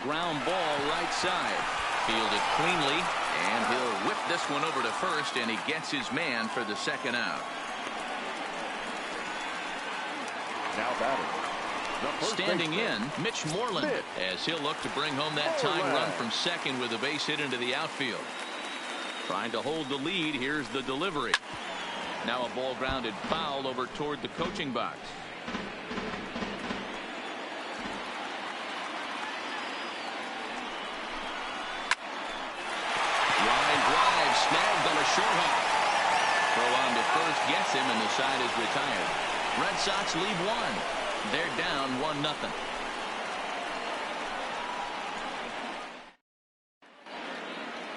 Ground ball right side. Fielded cleanly, and he'll whip this one over to first, and he gets his man for the 2nd out. Now batting. Standing in, Mitch Moreland, as he'll look to bring home that tying run from second with a base hit into the outfield. Trying to hold the lead. Here's the delivery. Now a ball grounded foul over toward the coaching box. Line drive snagged on a short hop. Throw on to first gets him, and the side is retired. Red Sox lead 1. They're down 1-0.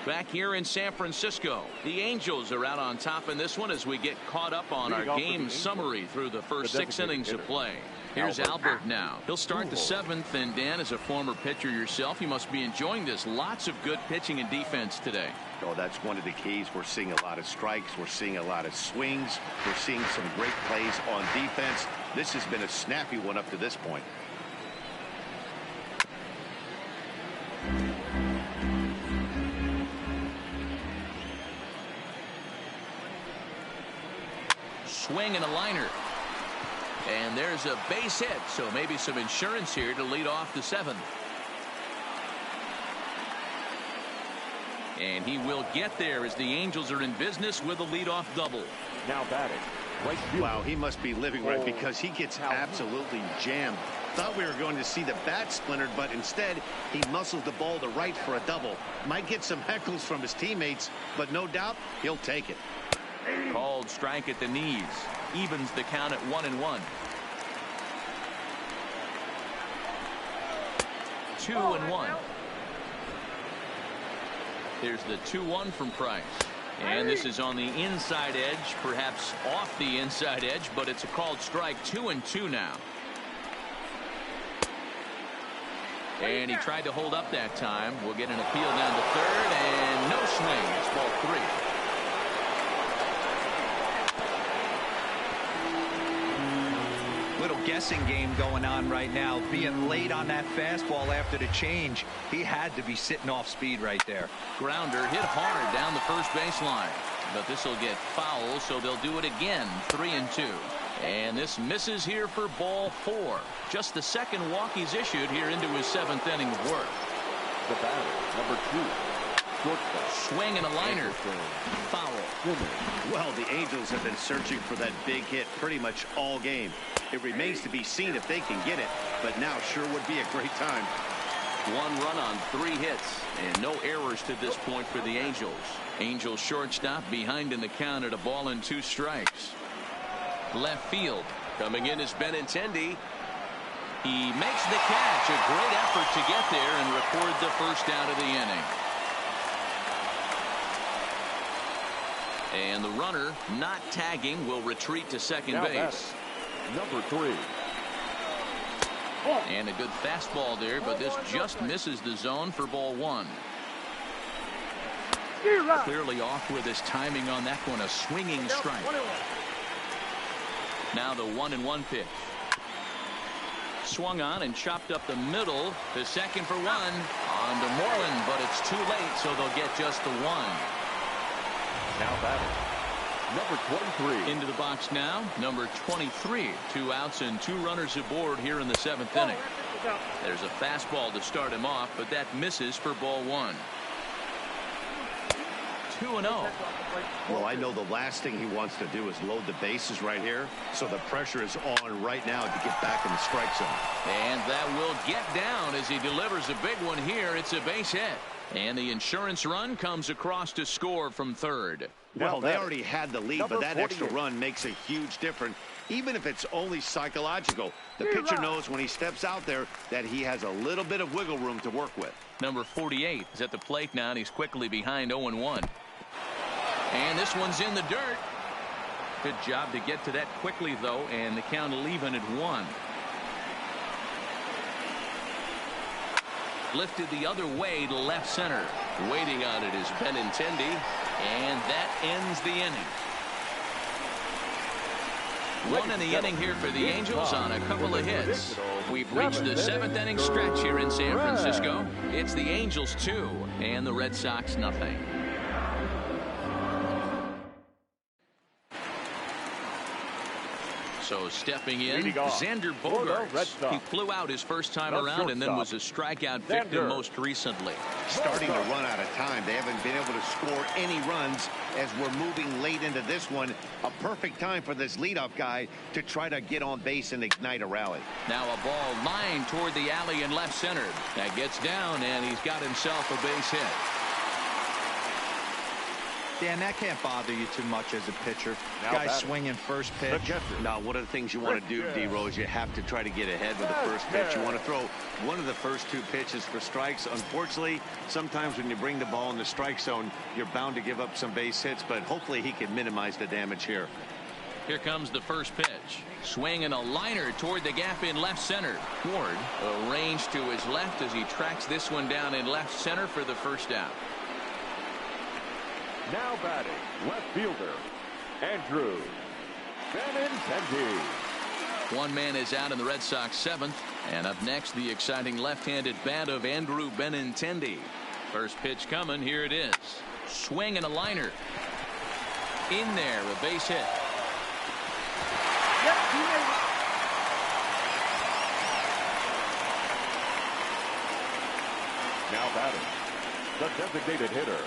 Back here in San Francisco, the Angels are out on top in this one as we get caught up on our game summary through the first 6 innings of play. Here's Albert now. He'll start the 7th, and Dan, as a former pitcher yourself, you must be enjoying this. Lots of good pitching and defense today. Oh, that's one of the keys. We're seeing a lot of strikes. We're seeing a lot of swings. We're seeing some great plays on defense. This has been a snappy one up to this point. Swing and a liner. And there's a base hit, so maybe some insurance here to lead off the 7th. And he will get there as the Angels are in business with a leadoff double. Now batting. Wow, he must be living right, because he gets absolutely jammed. Thought we were going to see the bat splintered, but instead he muscles the ball to right for a double. Might get some heckles from his teammates, but no doubt he'll take it. Called strike at the knees. Evens the count at 1-1. 2-1. There's the 2-1 from Price. And this is on the inside edge, perhaps off the inside edge, but it's a called strike. 2-2 now. And he tried to hold up that time. We'll get an appeal down to third, and no swing. It's ball 3. Little guessing game going on right now. Being late on that fastball after the change, he had to be sitting off speed right there. Grounder hit hard down the first baseline, but this will get foul, so they'll do it again. 3-2. And this misses here for ball 4. Just the 2nd walk he's issued here into his 7th inning of work. The batter, number 2. Swing and a liner. Foul. Well, the Angels have been searching for that big hit pretty much all game. It remains to be seen if they can get it, but now sure would be a great time. 1 run on 3 hits, and no errors to this point for the Angels. Angels shortstop behind in the count at 1-2 strikes. Left field. Coming in is Benintendi. He makes the catch. A great effort to get there and record the first out of the inning. And the runner, not tagging, will retreat to second base. Number 3. And a good fastball there, but this just misses the zone for ball 1. Clearly off with his timing on that one. A swinging strike. Now the 1-1 pitch. Swung on and chopped up the middle. The second for 1. On to Moreland, but it's too late, so they'll get just the 1. Now batting. Number 23. Into the box now. Number 23. 2 outs and 2 runners aboard here in the 7th inning. There's a fastball to start him off, but that misses for ball 1. 2-0. Well, I know the last thing he wants to do is load the bases right here, so the pressure is on right now to get back in the strike zone. And that will get down as he delivers a big one here. It's a base hit. And the insurance run comes across to score from third. Well, they already had the lead, but that extra run makes a huge difference, even if it's only psychological. The pitcher knows when he steps out there that he has a little bit of wiggle room to work with. Number 48 is at the plate now, and he's quickly behind 0-1. And this one's in the dirt. Good job to get to that quickly, though, and the count will even at 1. Lifted the other way to left center. Waiting on it is Benintendi, and that ends the inning. 1 in the inning here for the Angels on a couple of hits. We've reached the 7th inning stretch here in San Francisco. It's the Angels 2 and the Red Sox nothing. So stepping in, Xander Bogaerts. He flew out his first time around and then was a strikeout victim most recently. Starting to run out of time. They haven't been able to score any runs as we're moving late into this one. A perfect time for this leadoff guy to try to get on base and ignite a rally. Now a ball lined toward the alley in left center. That gets down, and he's got himself a base hit. Dan, that can't bother you too much as a pitcher. Guy swinging first pitch. Now, one of the things you want to do, D-Rose, you have to try to get ahead with the first pitch. You want to throw one of the first 2 pitches for strikes. Unfortunately, sometimes when you bring the ball in the strike zone, you're bound to give up some base hits, but hopefully he can minimize the damage here. Here comes the first pitch. Swinging a liner toward the gap in left center. Ward arranged to his left as he tracks this one down in left center for the first out. Now batting, left fielder, Andrew Benintendi. One man is out in the Red Sox 7th. And up next, the exciting left-handed bat of Andrew Benintendi. First pitch coming. Here it is. Swing and a liner. In there, a base hit. Now batting, the designated hitter.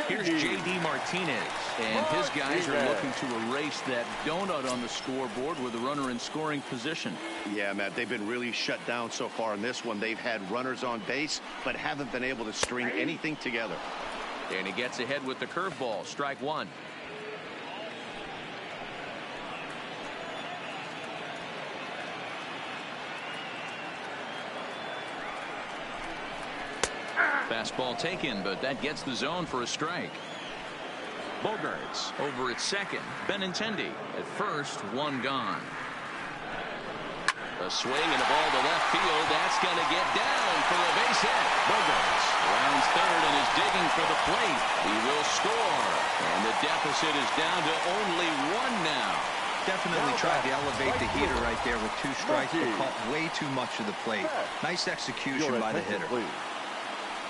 Here's J.D. Martinez, and his guys are looking to erase that donut on the scoreboard with a runner in scoring position. Yeah, Matt, they've been really shut down so far in this one. They've had runners on base, but haven't been able to string anything together. And he gets ahead with the curveball. Strike 1. Fastball taken, but that gets the zone for a strike. Bogaerts over at second. Benintendi at first. 1 gone. A swing and a ball to left field. That's going to get down for a base hit. Bogaerts rounds third and is digging for the plate. He will score. And the deficit is down to only 1 now. Definitely tried to elevate the heater right there with 2 strikes, but caught way too much of the plate. Nice execution by the hitter.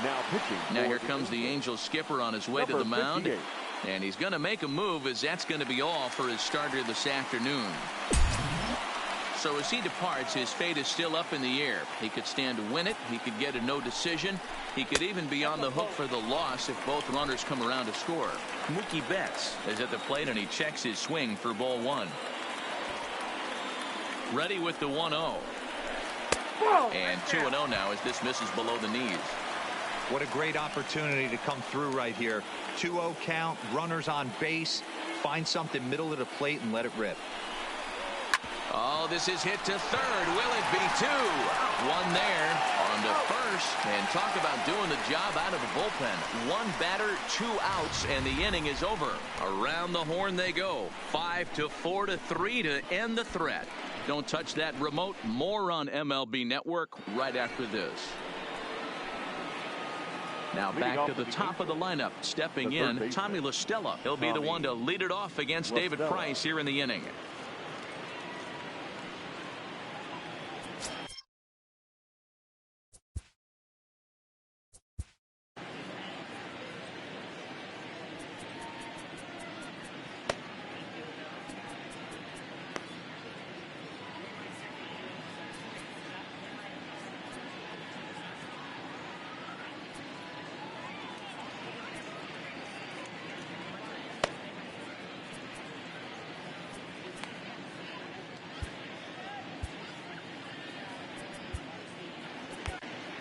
Now pitching. Now here comes the Angels skipper on his way to the mound. And he's going to make a move, as that's going to be all for his starter this afternoon. So as he departs, his fate is still up in the air. He could stand to win it. He could get a no decision. He could even be on the hook for the loss if both runners come around to score. Mookie Betts is at the plate, and he checks his swing for ball 1. Ready with the 1-0. And 2-0 now as this misses below the knees. What a great opportunity to come through right here. 2-0 count, runners on base. Find something middle of the plate and let it rip. Oh, this is hit to third. Will it be 2? 1 there on to first. And talk about doing the job out of the bullpen. 1 batter, 2 outs, and the inning is over. Around the horn they go. 5-4 to 3 to end the threat. Don't touch that remote. More on MLB Network right after this. Now back to the top of the lineup. Stepping in, Tommy La Stella. He'll be the one to lead it off against David Price here in the inning.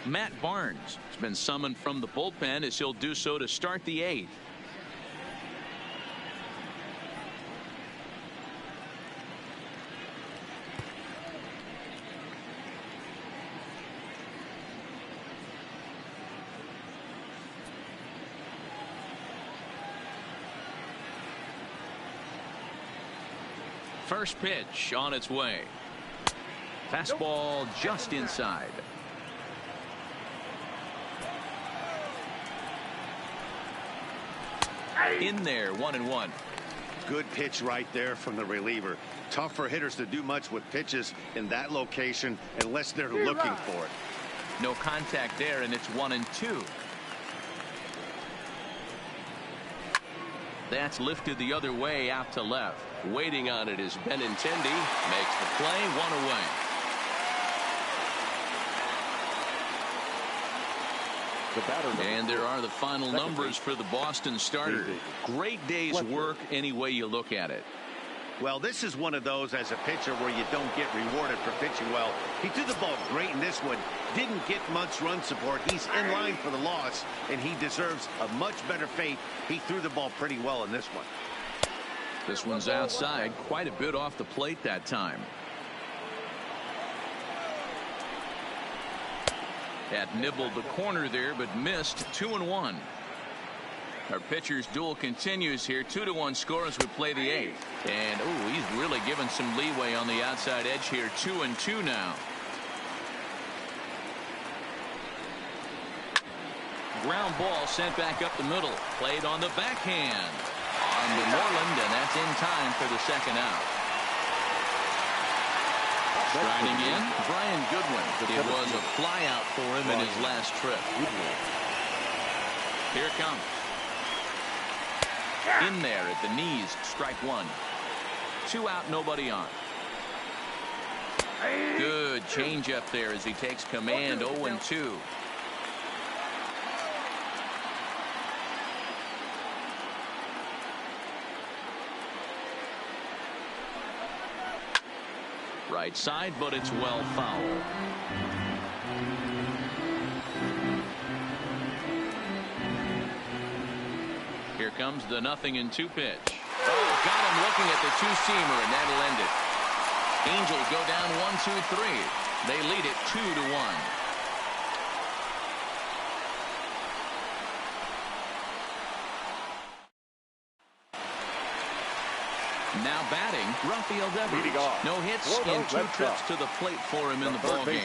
Matt Barnes has been summoned from the bullpen as he'll do so to start the 8th. First pitch on its way. Fastball just inside. In there, 1-1. Good pitch right there from the reliever. Tough for hitters to do much with pitches in that location unless they're looking for it. No contact there, and it's 1-2. That's lifted the other way out to left. Waiting on it is Benintendi. Makes the play, 1 away. And there are the final numbers for the Boston starter. Great day's work any way you look at it. Well, this is one of those as a pitcher where you don't get rewarded for pitching well. He threw the ball great in this one. Didn't get much run support. He's in line for the loss, and he deserves a much better fate. He threw the ball pretty well in this one. This one's outside, quite a bit off the plate that time. That nibbled the corner there, but missed. 2-1. Our pitcher's duel continues here. 2-1 score as we play the 8th. And, ooh, he's really given some leeway on the outside edge here. 2-2 now. Ground ball sent back up the middle. Played on the backhand. On to Moreland, and that's in time for the second out. Striding in, Brian Goodwin. It was a flyout for him in his last trip. Here it comes. In there at the knees, strike 1. 2 out, nobody on. Good changeup there as he takes command. 0-2. Right side, but it's well foul. Here comes the 0-2 pitch. Oh, got him looking at the two-seamer, and that'll end it. Angels go down 1-2-3. They lead it 2-1. Now batting, Rafael Devers. No hits in 2 trips to the plate for him in the ballgame.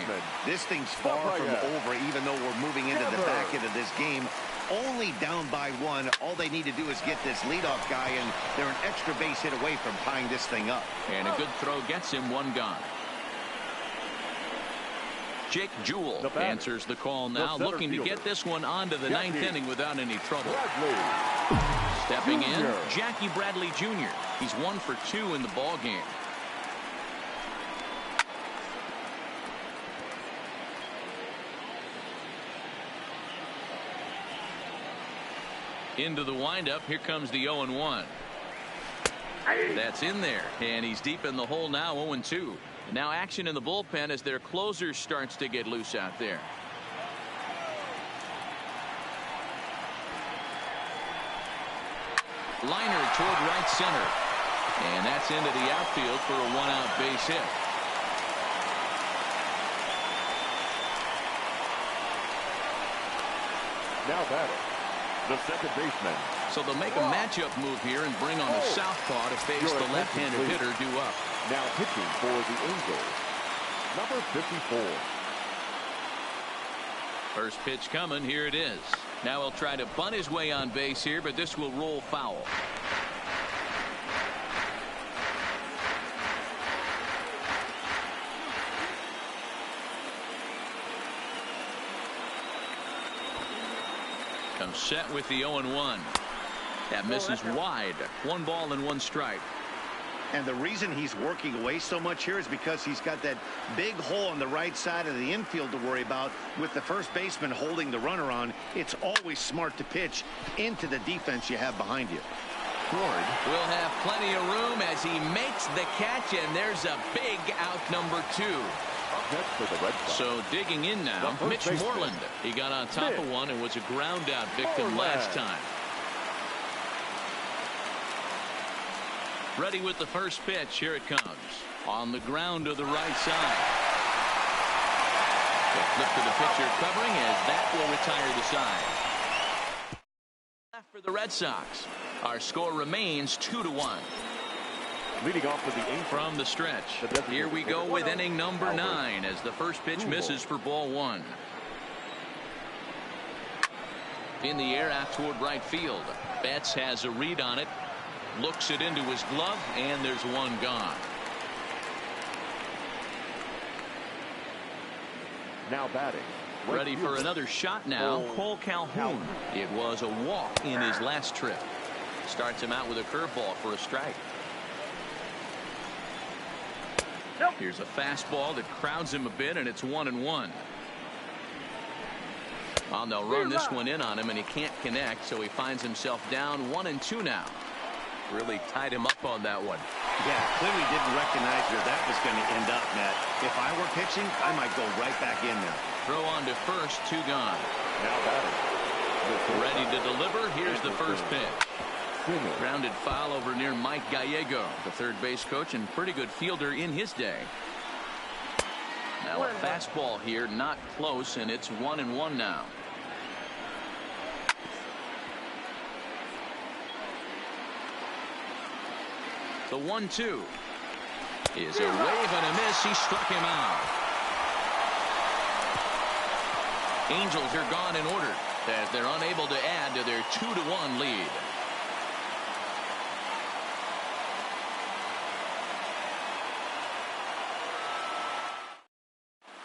This thing's far from over, even though we're moving into the back end of this game. Only down by 1. All they need to do is get this leadoff guy, and they're an extra base hit away from tying this thing up. And a good throw gets him 1 gone. Jake Jewell answers the call now, looking to get this one onto the 9th inning without any trouble. Stepping in, Jackie Bradley Jr. He's 1 for 2 in the ball game. Into the windup. Here comes the 0-1. That's in there, and he's deep in the hole now. 0-2. Now action in the bullpen as their closer starts to get loose out there. Liner toward right center, and that's into the outfield for a 1-out base hit. Now batting, the second baseman. So they'll make a matchup move here and bring on a southpaw to face the left-handed hitter due up. Now pitching for the Angels, number 54. First pitch coming. Here it is. Now he'll try to bunt his way on base here, but this will roll foul. Comes set with the 0-1. That misses wide. 1 ball and 1 strike. And the reason he's working away so much here is because he's got that big hole on the right side of the infield to worry about. With the first baseman holding the runner on, it's always smart to pitch into the defense you have behind you. Ward will have plenty of room as he makes the catch, and there's a big out, number 2. For the Red Sox. So digging in now, Mitch Moreland. He got on top of one and was a ground out victim last time. Ready with the first pitch. Here it comes. On the ground to the right side. The flip to the pitcher covering as that will retire the side. Left for the Red Sox. Our score remains 2-1. Leading off with the 8th. From the stretch. Here we go with inning number 9 as the first pitch misses for ball 1. In the air out toward right field. Betts has a read on it. Looks it into his glove, and there's one gone. Now batting. Ready for another shot now. Cole Calhoun. It was a walk in his last trip. Starts him out with a curveball for a strike. Here's a fastball that crowds him a bit, and it's 1-1. Well, they'll run this one in on him, and he can't connect, so he finds himself down 1-2 now. Really tied him up on that one. Yeah, clearly didn't recognize where that was going to end up, Matt. If I were pitching, I might go right back in there. Throw on to first, 2 gone. Now batting. Ready to deliver. Here's the first pitch. Grounded foul over near Mike Gallego, the third base coach and pretty good fielder in his day. Now a fastball here, not close, and it's 1-1 now. The 1-2 is a wave and a miss. He struck him out. Angels are gone in order as they're unable to add to their 2-1 lead.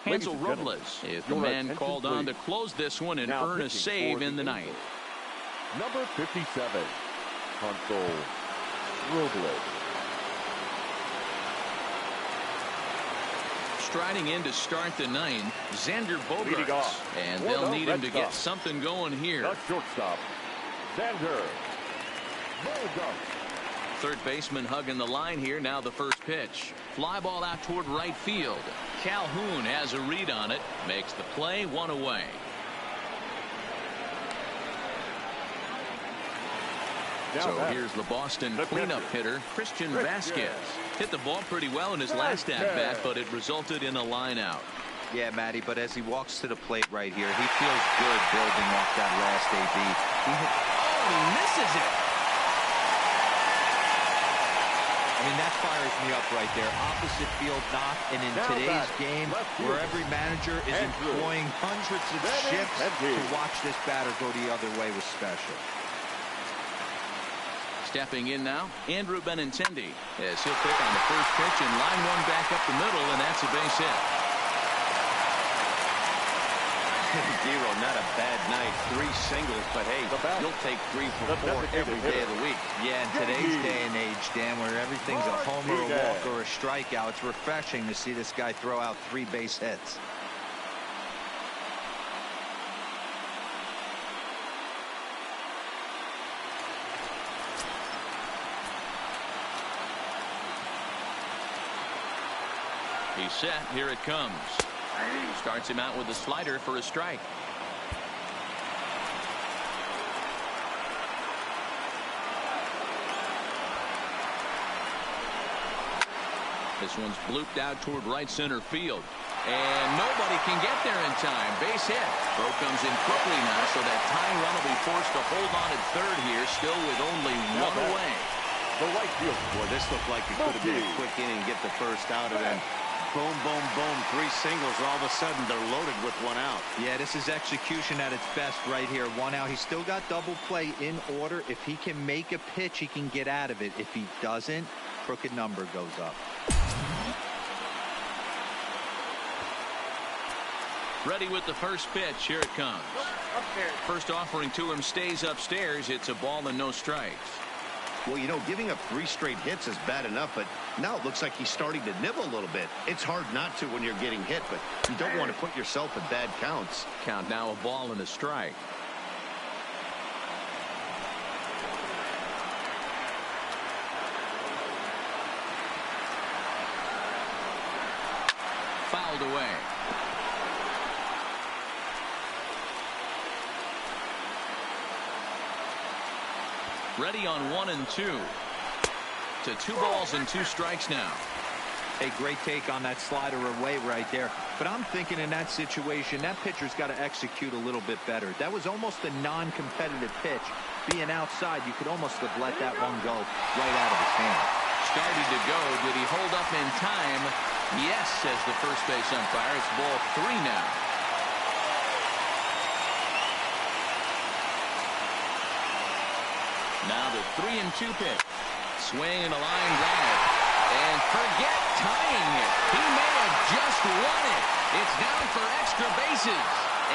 Hansel Robles is the man called on to close this one and earn a save in the ninth. Number 57, Hansel Robles. Striding in to start the ninth, Xander Bogaerts, and they'll need him to get something going here. The shortstop, Xander Bogaerts. Third baseman hugging the line here. Now the first pitch. Fly ball out toward right field. Calhoun has a read on it. Makes the play, 1 away. So here's the Boston cleanup hitter, Christian Vasquez. Hit the ball pretty well in his last at-bat, but it resulted in a line out. Yeah, Matty, but as he walks to the plate right here, he feels good building off that last AB. He misses it. I mean, that fires me up right there. Opposite field knock, and in today's game, where every manager is employing hundreds of shifts to watch this batter go the other way was special. Stepping in now, Andrew Benintendi, as he'll pick on the first pitch and line one back up the middle, and that's a base hit. Zero, not a bad night. 3 singles, but hey, you'll take 3 for 4 every day of the week. Yeah, in today's day and age, Dan, where everything's a homer, a walk, or a strikeout, it's refreshing to see this guy throw out 3 base hits. He's set. Here it comes. Starts him out with a slider for a strike. This one's blooped out toward right center field. And nobody can get there in time. Base hit. Throw comes in quickly now, so that tying run will be forced to hold on at third here, still with only 1 away. The right field. Boy, this looked like it could have been a quick inning, get the first out, and then boom, boom, boom, 3 singles. All of a sudden, they're loaded with 1 out. Yeah, this is execution at its best right here. 1 out. He's still got double play in order. If he can make a pitch, he can get out of it. If he doesn't, crooked number goes up. Ready with the first pitch. Here it comes. First offering to him stays upstairs. It's a ball and no strikes. Well, you know, giving up 3 straight hits is bad enough, but now it looks like he's starting to nibble a little bit. It's hard not to when you're getting hit, but you don't want to put yourself in bad counts. Count now a ball and a strike. Fouled away. Ready on 1 and 2. To 2 balls and 2 strikes now. A great take on that slider away right there. But I'm thinking in that situation, that pitcher's got to execute a little bit better. That was almost a non-competitive pitch. Being outside, you could almost have let that one go right out of his hand. started to go. Did he hold up in time? Yes, says the first base umpire. It's ball 3 now. Now the 3-2 pitch. Swing and a line drive. And forget tying it. He may have just won it. It's down for extra bases.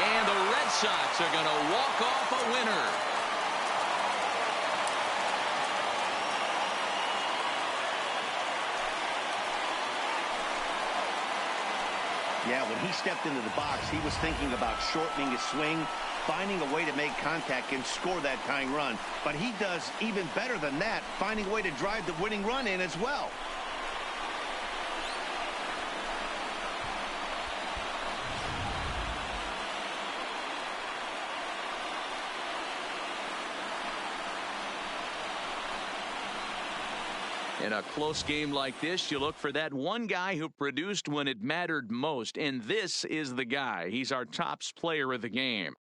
And the Red Sox are going to walk off a winner. Yeah, when he stepped into the box, he was thinking about shortening his swing, finding a way to make contact and score that tying run. But he does even better than that, finding a way to drive the winning run in as well. In a close game like this, you look for that one guy who produced when it mattered most, and this is the guy. He's our top player of the game.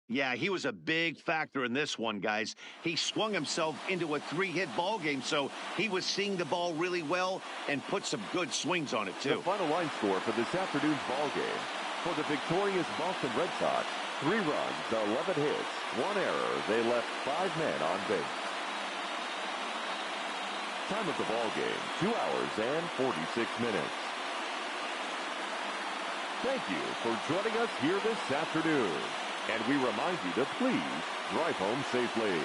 Yeah, he was a big factor in this one, guys. He swung himself into a 3-hit ball game, so he was seeing the ball really well and put some good swings on it, too. The final line score for this afternoon's ball game. For the victorious Boston Red Sox, 3 runs, 11 hits, 1 error. They left 5 men on base. Time of the ball game, 2 hours and 46 minutes. Thank you for joining us here this afternoon. And we remind you to please drive home safely.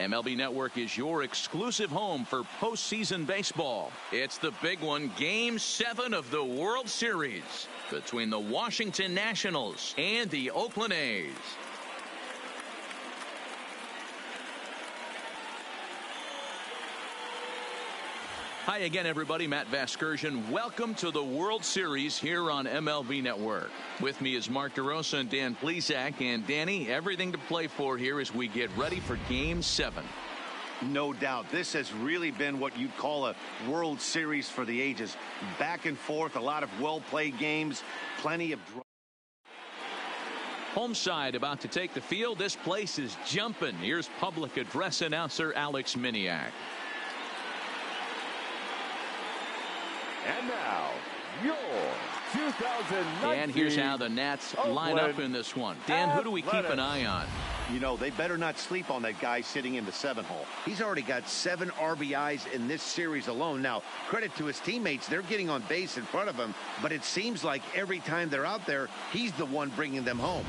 MLB Network is your exclusive home for postseason baseball. It's the big one, Game 7 of the World Series between the Washington Nationals and the Oakland A's. Hi again, everybody. Matt Vasgersian. Welcome to the World Series here on MLB Network. With me is Mark DeRosa and Dan Plesac. And Danny, everything to play for here as we get ready for Game 7. No doubt. This has really been what you'd call a World Series for the ages. Back and forth, a lot of well-played games, plenty of Home side about to take the field. This place is jumping. Here's public address announcer Alex Miniak. And now, your 2019. And here's how the Nats line up in this one. Dan, who do we keep an eye on? You know, they better not sleep on that guy sitting in the 7 hole. He's already got 7 RBIs in this series alone. Now, credit to his teammates. They're getting on base in front of him, but it seems like every time they're out there, he's the one bringing them home.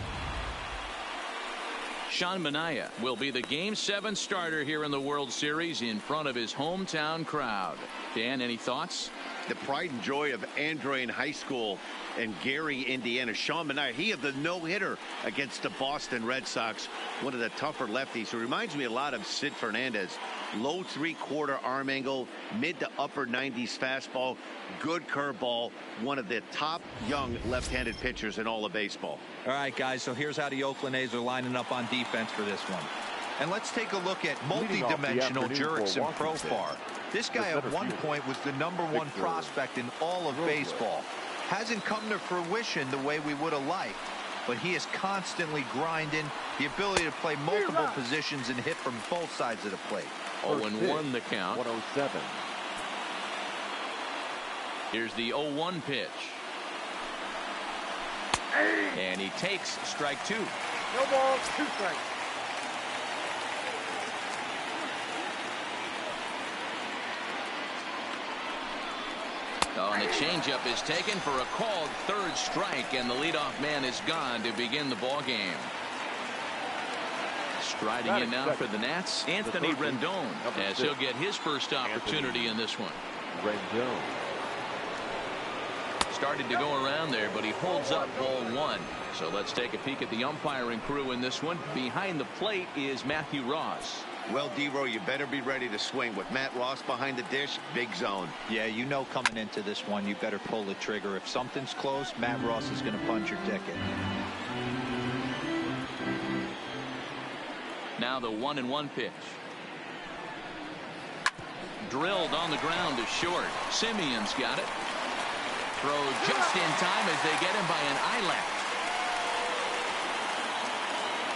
Sean Manaea will be the Game 7 starter here in the World Series in front of his hometown crowd. Dan, any thoughts? The pride and joy of Andre in high school and Gary, Indiana. Sean Manaea, he had the no-hitter against the Boston Red Sox, one of the tougher lefties. Who reminds me a lot of Sid Fernandez. Low 3/4 arm angle, mid to upper 90s fastball, good curveball, one of the top young left-handed pitchers in all of baseball. All right, guys, so here's how the Oakland A's are lining up on defense for this one. And let's take a look at multi-dimensional Jurickson Profar. This guy at one point was the #1 prospect in all of baseball. Hasn't come to fruition the way we would have liked, but he is constantly grinding, the ability to play multiple positions and hit from both sides of the plate. 0-1 the count. 107. Here's the 0-1 pitch. And he takes strike 2. No balls, 2 strikes. Oh, and the changeup is taken for a called 3rd strike, and the leadoff man is gone to begin the ball game. Striding in now for the Nats, Anthony Rendon, as he'll get his first opportunity in this one. Rendon. Started to go around there, but he holds up ball 1. So let's take a peek at the umpiring crew in this one. Behind the plate is Matthew Ross. Well, D-Row, you better be ready to swing. With Matt Ross behind the dish, big zone. Yeah, you know coming into this one, you better pull the trigger. If something's close, Matt Ross is going to punch your ticket. Now the 1-1 pitch. Drilled on the ground to short. Simeon's got it. Throw just in time as they get him by an eyelash.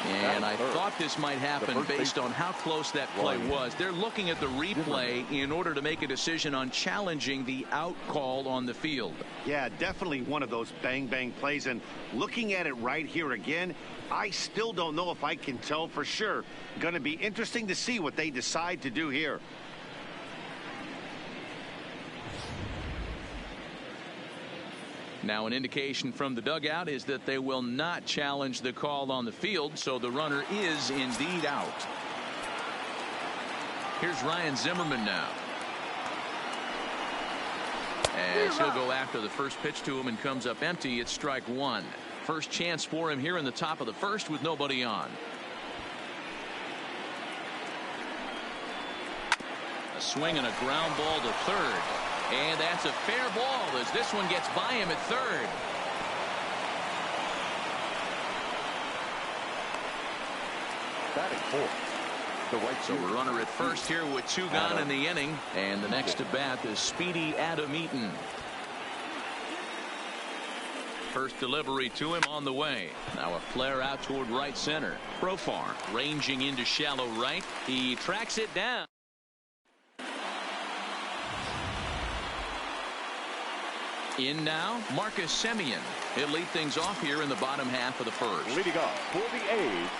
And I thought this might happen based on how close that play was. They're looking at the replay in order to make a decision on challenging the out call on the field. Yeah, definitely one of those bang-bang plays. And looking at it right here again, I still don't know if I can tell for sure. Going to be interesting to see what they decide to do here. Now an indication from the dugout is that they will not challenge the call on the field, so the runner is indeed out. Here's Ryan Zimmerman now. As he'll go after the first pitch to him and comes up empty, it's strike 1. First chance for him here in the top of the first with nobody on. A swing and a ground ball to third. And that's a fair ball as this one gets by him at third. Batting 4th. The right So a runner at first here with 2 gone in the inning. And the next to bat is speedy Adam Eaton. First delivery to him on the way. Now a flare out toward right center. Profar ranging into shallow right. He tracks it down. In now, Marcus Semien. He'll lead things off here in the bottom half of the first. Leading off for the A's.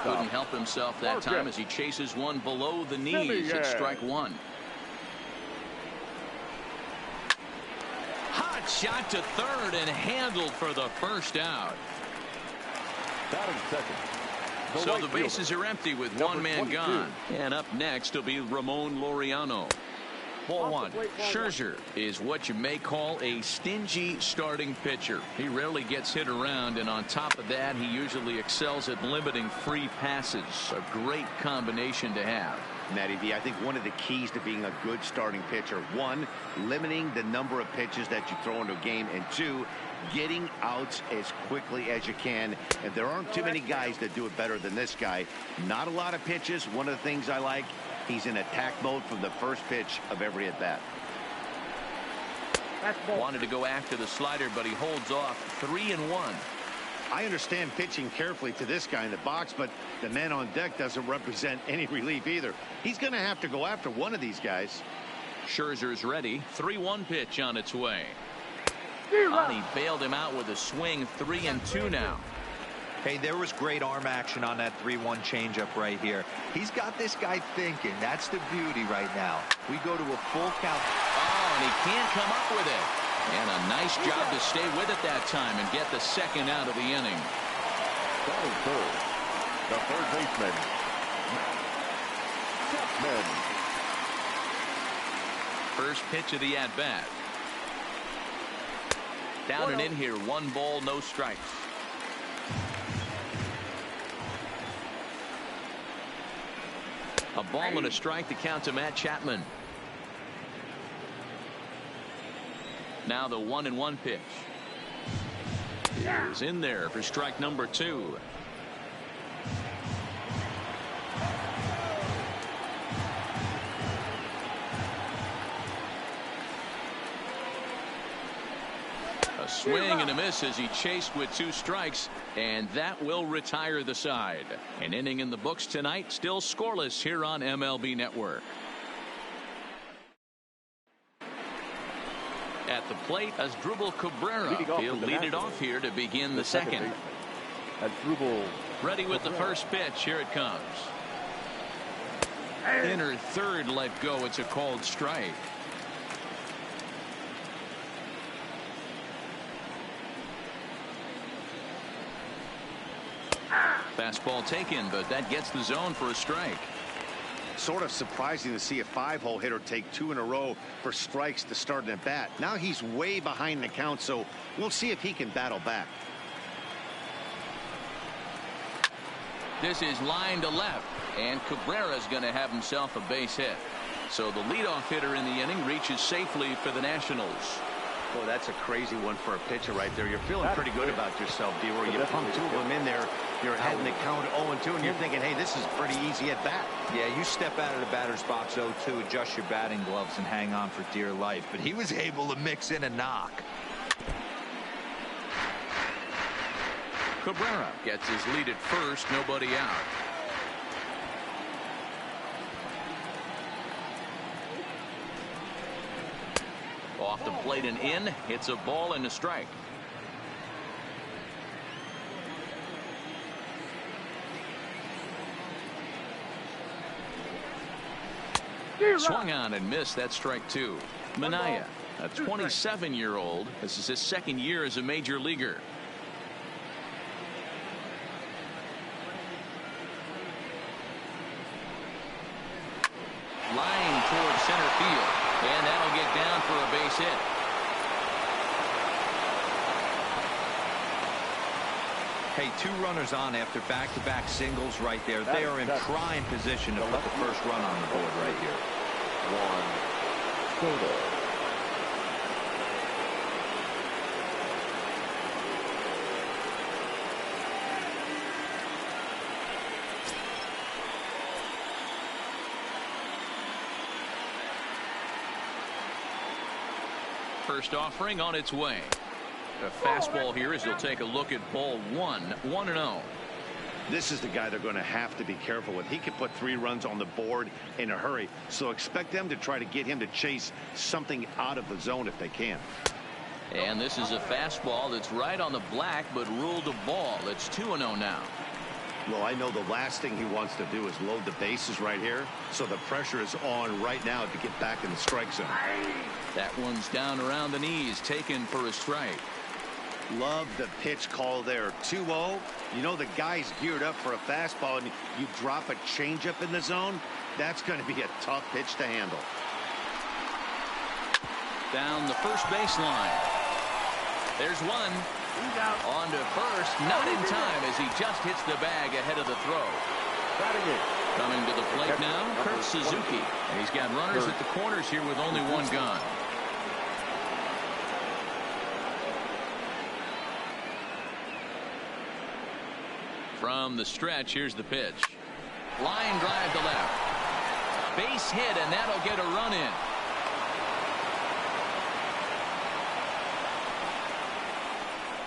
Couldn't help himself that time as he chases one below the knees. It's strike 1. Hot shot to third and handled for the first out. Batting second. So the bases are empty with one man gone. And up next will be Ramon Laureano. Ball one. Scherzer is what you may call a stingy starting pitcher. He rarely gets hit around, and on top of that, he usually excels at limiting free passes. A great combination to have. Matty V, I think one of the keys to being a good starting pitcher, one, limiting the number of pitches that you throw into a game, and two, getting outs as quickly as you can. And there aren't too many guys that do it better than this guy. Not a lot of pitches. One of the things I like, he's in attack mode from the first pitch of every at-bat. Wanted to go after the slider, but he holds off. 3-1. I understand pitching carefully to this guy in the box, but the man on deck doesn't represent any relief either. He's going to have to go after one of these guys. Scherzer's ready. 3-1 pitch on its way. And he bailed him out with a swing. 3-2 now. Hey, there was great arm action on that 3-1 changeup right here. He's got this guy thinking. That's the beauty right now. We go to a full count. Oh, and he can't come up with it. And a nice job to stay with it that time and get the second out of the inning. Batting third, the third baseman, Chapman. First pitch of the at-bat. Down and in here. 1 ball, no strikes. A ball and a strike to count to Matt Chapman. Now the 1-1 pitch is in there for strike number 2. A swing and a miss as he chased with 2 strikes, and that will retire the side. An inning in the books tonight, still scoreless here on MLB Network. At the plate, Asdrubal Cabrera. He'll lead it off here to begin the second. Ready with the first pitch. Here it comes. Inner third let go. It's a called strike. Fastball taken, but that gets the zone for a strike. Sort of surprising to see a 5-hole hitter take 2 in a row for strikes to start an at-bat. Now he's way behind the count, so we'll see if he can battle back. This is line to left, and Cabrera's going to have himself a base hit. So the leadoff hitter in the inning reaches safely for the Nationals. Boy, that's a crazy one for a pitcher right there. You're feeling pretty good about yourself, D-Roy. You pump 2 of them in there. You're heading the count 0-2, and you're thinking, hey, this is pretty easy at bat. Yeah, you step out of the batter's box 0-2, adjust your batting gloves, and hang on for dear life. But he was able to mix in a knock. Cabrera gets his lead at first, nobody out. Off the plate and in. It's a ball and a strike. Swung on and missed. That's strike 2. Minaya, a 27-year-old. This is his second year as a major leaguer. Line towards center field. And that'll get down for a base hit. Hey, 2 runners on after back-to-back singles right there. They are in prime position to put the first run on the board right here. 1, Soto. First offering on its way. The fastball here as he'll take a look at ball 1. 1-0. This is the guy they're going to have to be careful with. He can put 3 runs on the board in a hurry, so expect them to try to get him to chase something out of the zone if they can. And this is a fastball that's right on the black, but ruled a ball. It's 2-0 now. Well, I know the last thing he wants to do is load the bases right here, so the pressure is on right now to get back in the strike zone. That one's down around the knees, taken for a strike. Love the pitch call there. 2-0. You know the guy's geared up for a fastball, and you drop a changeup in the zone. That's going to be a tough pitch to handle. Down the first baseline. There's one. On to first. Not in time as he just hits the bag ahead of the throw. Coming to the plate now, Kurt Suzuki. And he's got runners at the corners here with only one gone. From the stretch, here's the pitch. Line drive to left. Base hit, and that'll get a run in.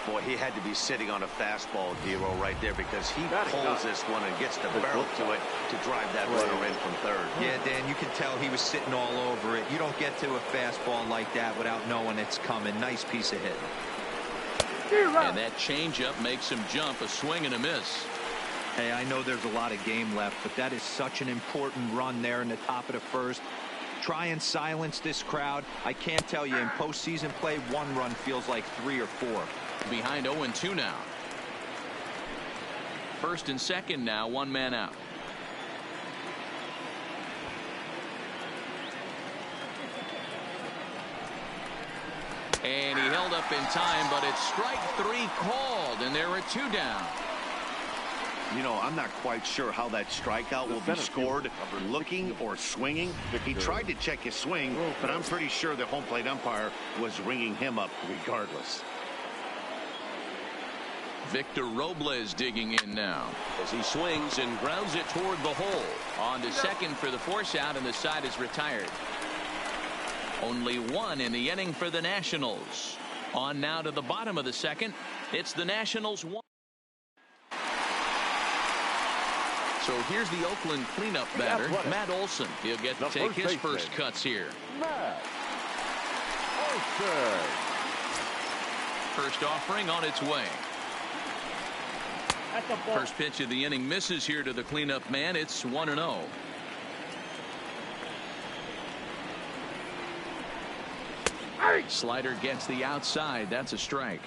Boy, he had to be sitting on a fastball, Hero, right there, because he pulls this one and gets the barrel to it to drive that runner in from third. Yeah, Dan, you can tell he was sitting all over it. You don't get to a fastball like that without knowing it's coming. Nice piece of hit. And that changeup makes him jump. A swing and a miss. Hey, I know there's a lot of game left, but that is such an important run there in the top of the first. Try and silence this crowd. I can't tell you, in postseason play, one run feels like 3 or 4. Behind 0-2 now. First and second now, one man out. And he held up in time, but it's strike 3 called, and there are 2 down. You know, I'm not quite sure how that strikeout will be scored, looking or swinging. He tried to check his swing, but I'm pretty sure the home plate umpire was ringing him up regardless. Victor Robles digging in now as he swings and grounds it toward the hole. On to second for the force out, and the side is retired. Only 1 in the inning for the Nationals. On now to the bottom of the second. It's the Nationals 1. So here's the Oakland cleanup batter, Matt Olson. He'll get to take his first cuts here. Matt Olson. First offering on its way. First pitch of the inning misses here to the cleanup man. It's 1-0. Slider gets the outside. That's a strike.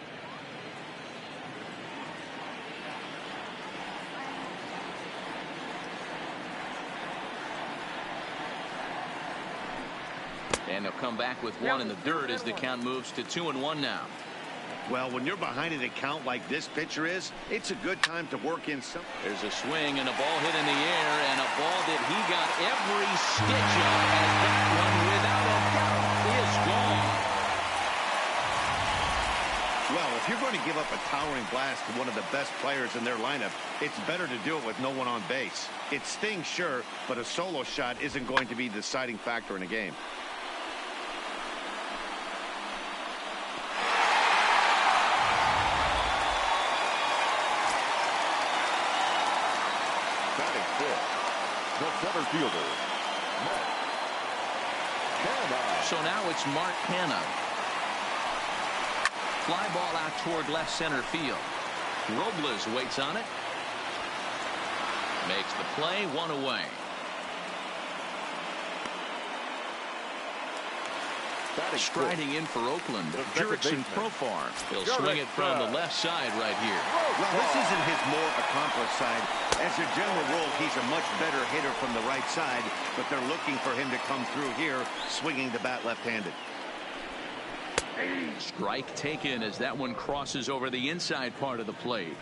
And they'll come back with one in the dirt as the count moves to 2-1 now. Well, when you're behind an account like this pitcher is, it's a good time to work in some. There's a swing and a ball hit in the air, and a ball that he got every stitch of, as that one, without a doubt, is gone. Well, if you're going to give up a towering blast to one of the best players in their lineup, it's better to do it with no one on base. It stings, sure, but a solo shot isn't going to be the deciding factor in a game. The center fielder, Mark Canha. So now it's Mark Canha. Fly ball out toward left center field. Robles waits on it. Makes the play, 1 away. Striding in for Oakland, Jurickson Profar. He'll swing it from the left side right here. Well, this isn't his more accomplished side. As a general rule, he's a much better hitter from the right side, but they're looking for him to come through here, swinging the bat left-handed. Strike taken as that one crosses over the inside part of the plate.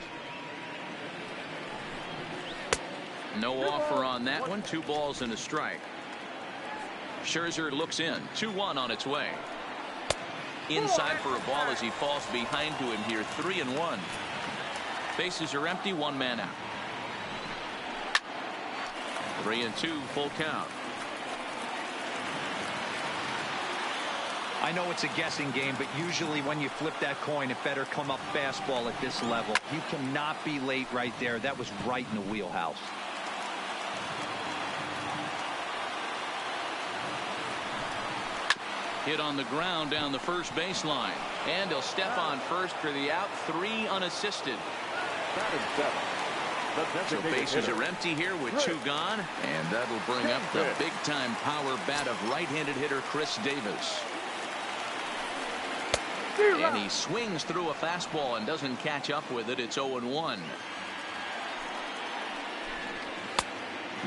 No offer on that one. 2 balls and a strike. Scherzer looks in. 2-1 on its way. Inside for a ball as he falls behind to him here. 3-1. Bases are empty. 1 man out. 3-2, full count. I know it's a guessing game, but usually when you flip that coin, it better come up fastball at this level. You cannot be late right there. That was right in the wheelhouse. Hit on the ground down the first baseline. And he'll step on first for the out. 3 unassisted. So bases are empty here with 2 gone. And that'll bring up the big-time power bat of right-handed hitter Chris Davis. And he swings through a fastball and doesn't catch up with it. It's 0-1.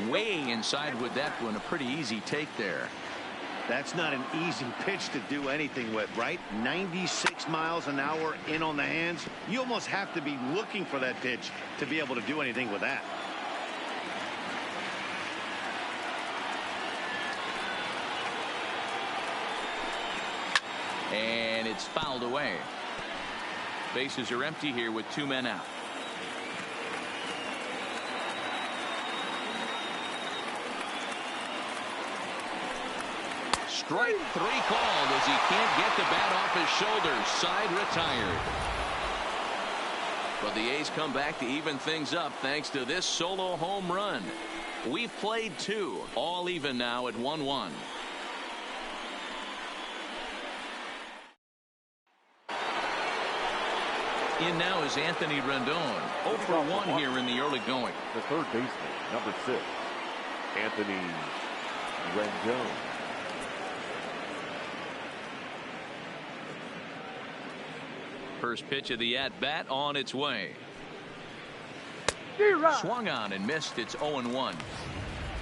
Way inside with that one. A pretty easy take there. That's not an easy pitch to do anything with, right? 96 miles an hour in on the hands. You almost have to be looking for that pitch to be able to do anything with that. And it's fouled away. Bases are empty here with 2 men out. Strike 3 called as he can't get the bat off his shoulders. Side retired. But the A's come back to even things up thanks to this solo home run. We've played 2, all even now at 1-1. In now is Anthony Rendon. 0 for 1 here in the early going. The third baseman, number 6, Anthony Rendon. First pitch of the at-bat on its way. Swung on and missed. It's 0-1.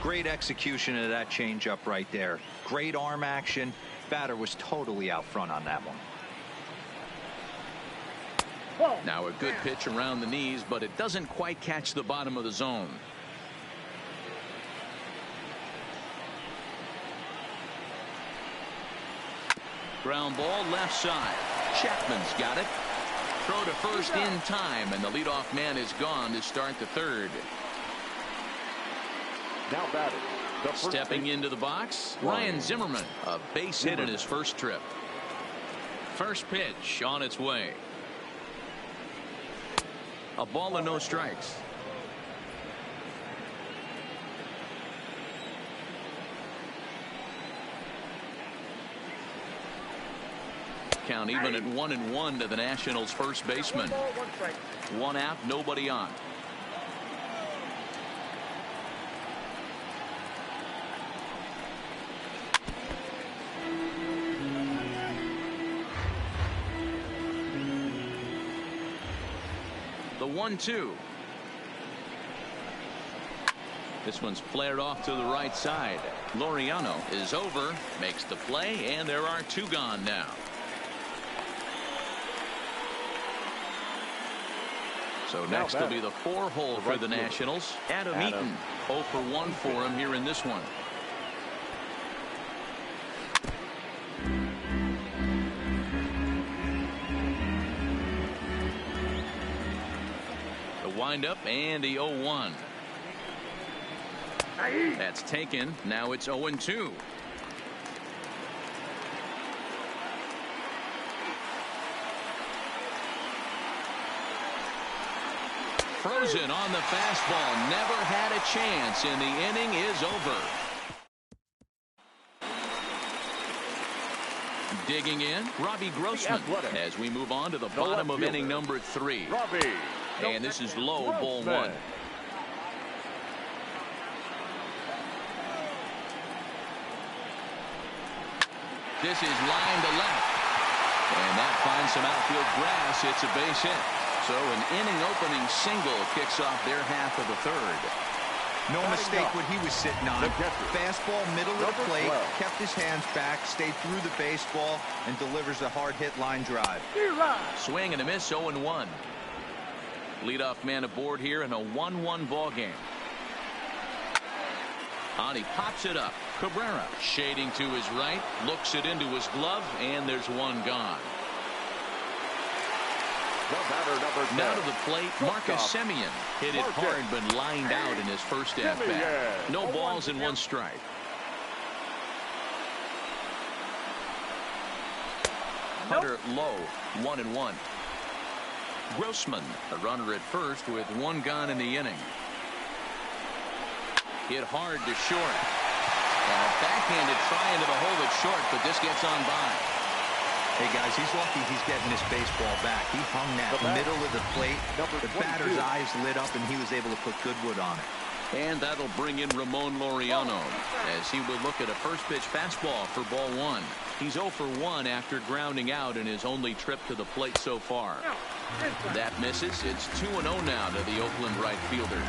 Great execution of that changeup right there. Great arm action. Batter was totally out front on that one. Now a good pitch around the knees, but it doesn't quite catch the bottom of the zone. Ground ball left side. Chapman's got it. Throw to first in time, and the leadoff man is gone to start the third. Now batting. Stepping into the box, Ryan Zimmerman. A base hit in his first trip. First pitch on its way. A ball and no strikes. Count even at 1-1 to the Nationals' first baseman. 1 out, nobody on. The 1-2. This one's flared off to the right side. Laureano is over, makes the play, and there are 2 gone now. So next will be the 4-hole for the Nationals. Adam Eaton, 0 for 1 for him here in this one. The windup and the 0-1. That's taken. Now it's 0-2. Frozen on the fastball. Never had a chance, and the inning is over. Digging in, Robbie Grossman as we move on to the bottom of inning number 3. And this is low, ball 1. This is line to left. And that finds some outfield grass. It's a base hit. So an inning-opening single kicks off their half of the third. No mistake what he was sitting on. Fastball, middle of the plate, kept his hands back, stayed through the baseball, and delivers a hard-hit line drive. Swing and a miss, 0-1. Leadoff man aboard here in a 1-1 ball game. On he pops it up. Cabrera shading to his right, looks it into his glove, and there's 1 gone. Now to the plate, Marcus Semien hit it hard but lined out in his first at-bat. No balls and 1 strike. Hunter low, 1-1. Grossman, a runner at first with 1 gone in the inning. Hit hard to short. Backhanded trying to hold it short, but this gets on by. Hey, guys, he's lucky he's getting this baseball back. He hung that middle of the plate. The batter's eyes lit up, and he was able to put good wood on it. And that'll bring in Ramon Laureano as he will look at a first pitch fastball for ball one. He's 0 for 1 after grounding out in his only trip to the plate so far. That misses. It's 2-0 now to the Oakland right fielder.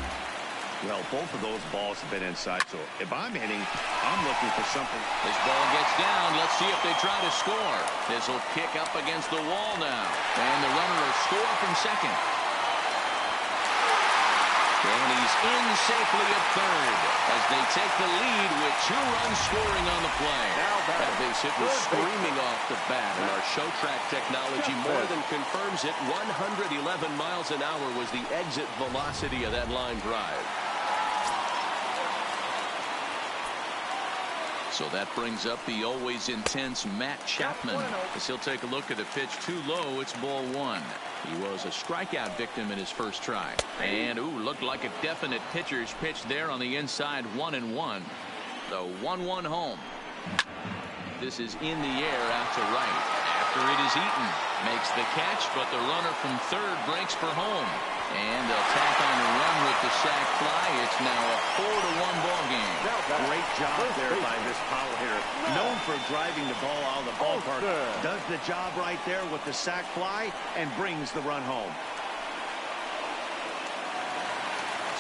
Well, both of those balls have been inside, so if I'm hitting, I'm looking for something. This ball gets down. Let's see if they try to score. This will kick up against the wall now. And the runner will score from second. And he's in safely at third as they take the lead with 2 runs scoring on the play. That base hit was screaming off the bat, and our show track technology more than confirms it. 111 miles an hour was the exit velocity of that line drive. So that brings up the always intense Matt Chapman as he'll take a look at a pitch too low. It's ball 1. He was a strikeout victim in his first try. And looked like a definite pitcher's pitch there on the inside. 1-1. The 1-1 home. This is in the air out to right. After it is eaten, makes the catch, but the runner from third breaks for home. And they'll tack on the run with the sac fly. It's now a 4-1 ball game. Great job there by this power hitter. Known for driving the ball out of the ballpark. Does the job right there with the sac fly and brings the run home.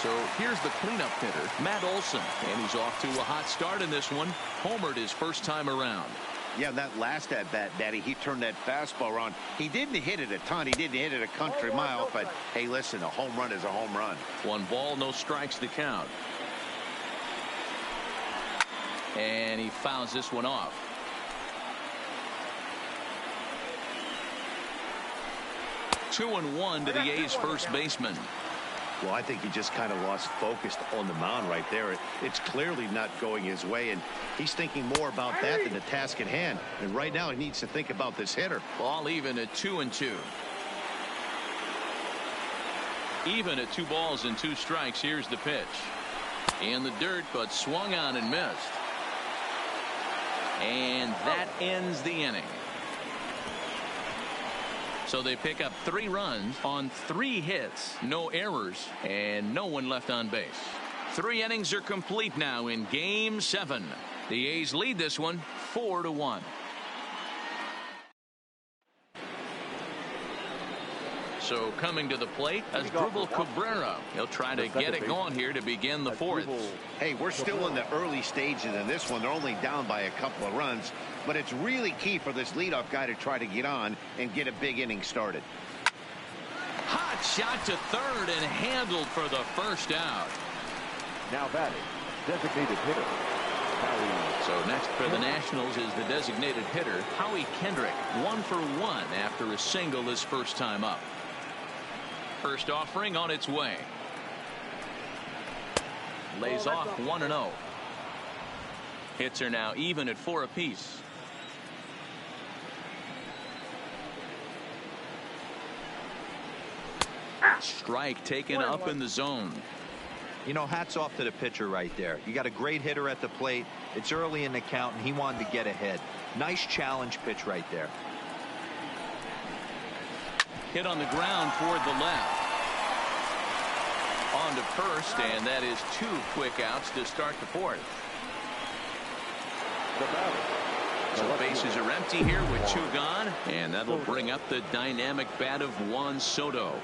So here's the cleanup hitter, Matt Olson. And he's off to a hot start in this one. Homered his first time around. Yeah, that last at-bat, Daddy, he turned that fastball around. He didn't hit it a ton. He didn't hit it a country mile. But, hey, listen, a home run is a home run. 1 ball, no strikes to count. And he fouls this one off. Two and one to the A's first baseman. Well, I think he just kind of lost focus on the mound right there. It's clearly not going his way, and he's thinking more about that than the task at hand. And right now he needs to think about this hitter. Ball even at 2-2. Even at 2 balls and 2 strikes. Here's the pitch. In the dirt, but swung on and missed. And that ends the inning. So they pick up 3 runs on 3 hits, no errors, and no one left on base. 3 innings are complete now in Game 7. The A's lead this one 4-1. So coming to the plate as Asdrubal Cabrera. He'll try to get it going here to begin the 4th. Hey, we're still in the early stages of this one. They're only down by a couple of runs, but it's really key for this leadoff guy to try to get on and get a big inning started. Hot shot to third and handled for the first out. Now batting, designated hitter. So next for the Nationals is the designated hitter, Howie Kendrick. 1 for 1 after a single his first time up. First offering on its way. Lays off 1-0. Hits are now even at 4 apiece. Strike taken up in the zone. You know, hats off to the pitcher right there. You got a great hitter at the plate. It's early in the count, and he wanted to get ahead. Nice challenge pitch right there. Hit on the ground toward the left. On to first, and that is 2 quick outs to start the 4th. So bases are empty here with 2 gone, and that'll bring up the dynamic bat of Juan Soto.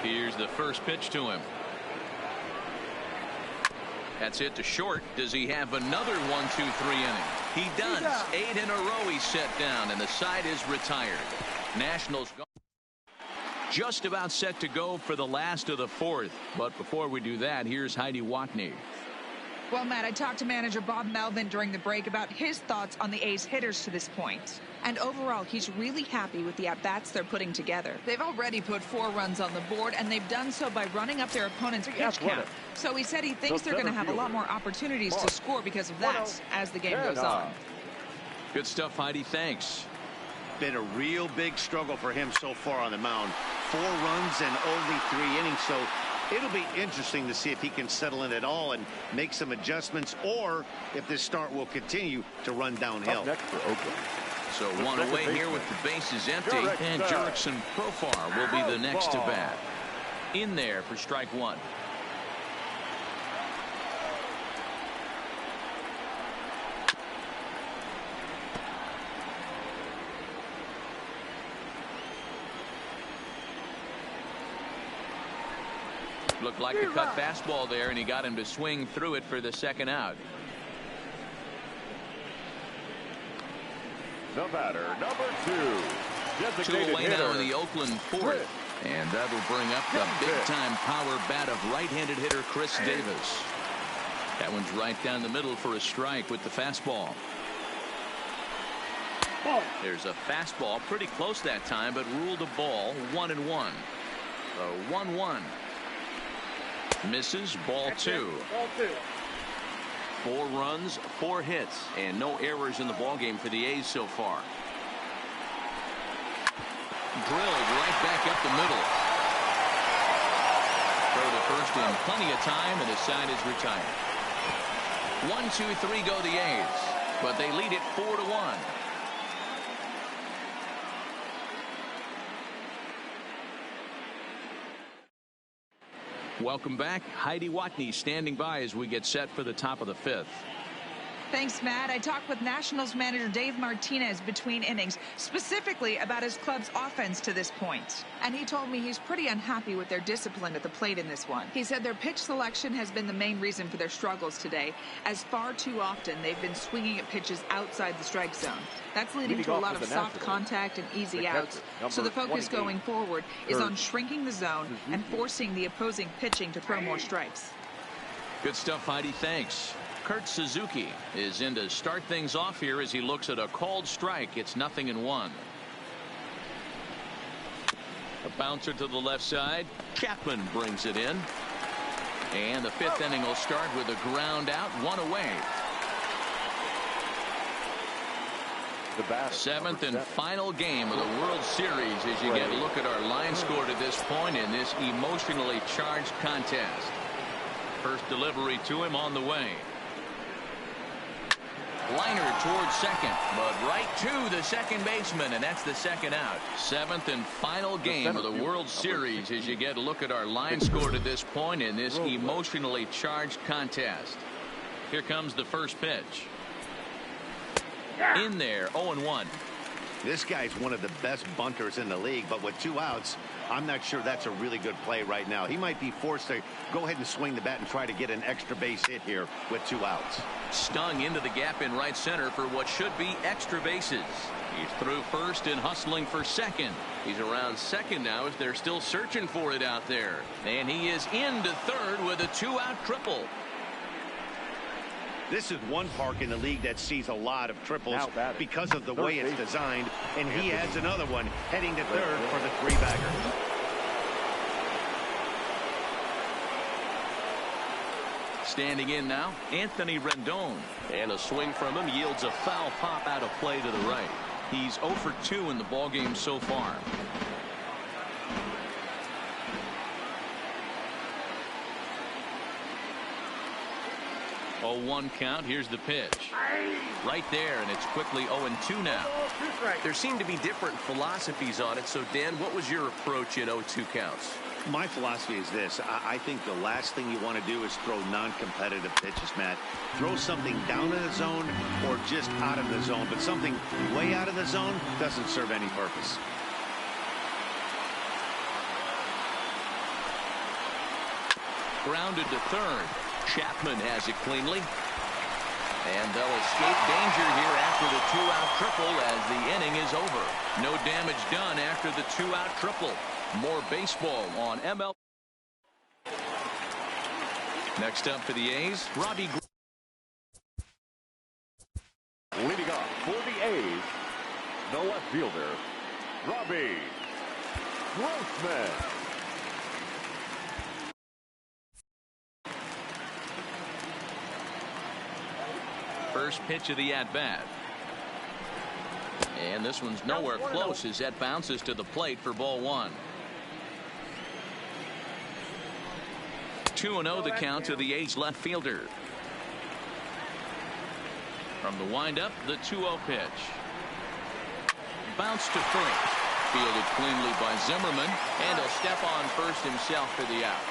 Here's the first pitch to him. That's hit to short. Does he have another 1-2-3 inning? He does. 8 in a row he's set down, and the side is retired. Nationals just about set to go for the last of the 4th. But before we do that, here's Heidi Watney. Well, Matt, I talked to manager Bob Melvin during the break about his thoughts on the A's hitters to this point. And overall, he's really happy with the at-bats they're putting together. They've already put 4 runs on the board, and they've done so by running up their opponent's pitch count. So he said he thinks they're going to have a lot more opportunities to score because of that as the game goes on. Good stuff, Heidi. Thanks. Been a real big struggle for him so far on the mound. 4 runs and only 3 innings, so it'll be interesting to see if he can settle in at all and make some adjustments, or if this start will continue to run downhill. Next for Oakland. So 1 away here with the bases empty, and Jurickson Profar will be the next to bat. In there for strike 1. Looked like a cut fastball there, and he got him to swing through it for the second out. The batter, number 2. Two away now in the Oakland fourth. And that'll bring up the big-time power bat of right-handed hitter Chris Davis. That one's right down the middle for a strike with the fastball. There's a fastball pretty close that time, but ruled a ball, 1-1. The 1-1. Misses, ball 2. 4 runs, 4 hits, and no errors in the ballgame for the A's so far. Drilled right back up the middle. Throw to first in plenty of time, and the side is retired. 1-2-3 go the A's, but they lead it 4-1. Welcome back. Heidi Watney standing by as we get set for the top of the 5th. Thanks, Matt. I talked with Nationals manager Dave Martinez between innings, specifically about his club's offense to this point. And he told me he's pretty unhappy with their discipline at the plate in this one. He said their pitch selection has been the main reason for their struggles today, as far too often they've been swinging at pitches outside the strike zone. That's leading to a lot of soft contact and easy outs. So the focus going forward is on shrinking the zone and forcing the opposing pitching to throw more strikes. Good stuff, Heidi. Thanks. Kurt Suzuki is in to start things off here as he looks at a called strike. It's 0-1. A bouncer to the left side. Chapman brings it in. And the 5th inning will start with a ground out, 1 away. The batter, 7th and final game of the World Series as you get a look at our line score to this point in this emotionally charged contest. First delivery to him on the way. Liner towards second, but right to the second baseman, and that's the second out. 7th and final game of the World Series as you get a look at our line score to this point in this emotionally charged contest. Here comes the first pitch. In there, 0-1. This guy's one of the best bunters in the league, but with 2 outs, I'm not sure that's a really good play right now. He might be forced to go ahead and swing the bat and try to get an extra base hit here with 2 outs. Stung into the gap in right center for what should be extra bases. He's through first and hustling for second. He's around second now as they're still searching for it out there. And he is into third with a 2-out triple. This is one park in the league that sees a lot of triples because of the way it's designed, and he adds another one heading to third for the 3-bagger. Standing in now, Anthony Rendon. And a swing from him yields a foul pop out of play to the right. He's 0 for 2 in the ballgame so far. Oh, 1 count. Here's the pitch. Right there, and it's quickly 0-2 now. There seem to be different philosophies on it. So, Dan, what was your approach in 0-2 counts? My philosophy is this. I think the last thing you want to do is throw non-competitive pitches, Matt. Throw something down in the zone or just out of the zone, but something way out of the zone doesn't serve any purpose. Grounded to third. Chapman has it cleanly. And they'll escape danger here after the 2-out triple as the inning is over. No damage done after the 2-out triple. More baseball on ML. Next up for the A's, Robbie. Leading off for the A's, the left fielder, Robbie Grossman. First pitch of the at-bat. And this one's nowhere close as that bounces to the plate for ball 1. 2-0 the count to the A's left fielder. From the windup, the 2-0 pitch. Bounce to first. Fielded cleanly by Zimmerman, and he'll step on first himself for the out.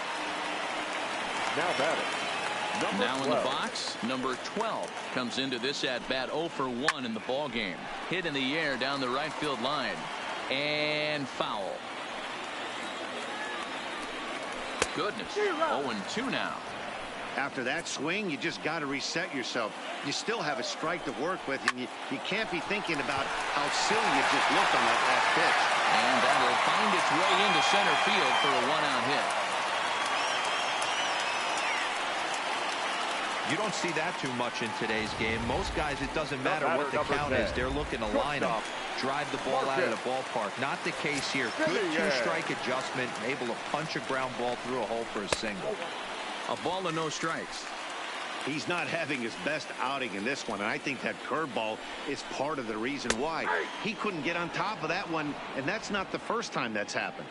Now batting. Now in the box, number 12 comes into this at-bat 0 for 1 in the ballgame. Hit in the air down the right field line. And foul. goodness. 0-2 now. After that swing, you just got to reset yourself. You still have a strike to work with, and you can't be thinking about how silly you just looked on that last pitch. And that will find its way into center field for a one-out hit. You don't see that too much in today's game. Most guys, it doesn't matter what the count is. They're looking to line up, drive the ball out of the ballpark. Not the case here. Good two-strike adjustment, able to punch a ground ball through a hole for a single. A ball and no strikes. He's not having his best outing in this one, and I think that curveball is part of the reason why. He couldn't get on top of that one, and that's not the first time that's happened.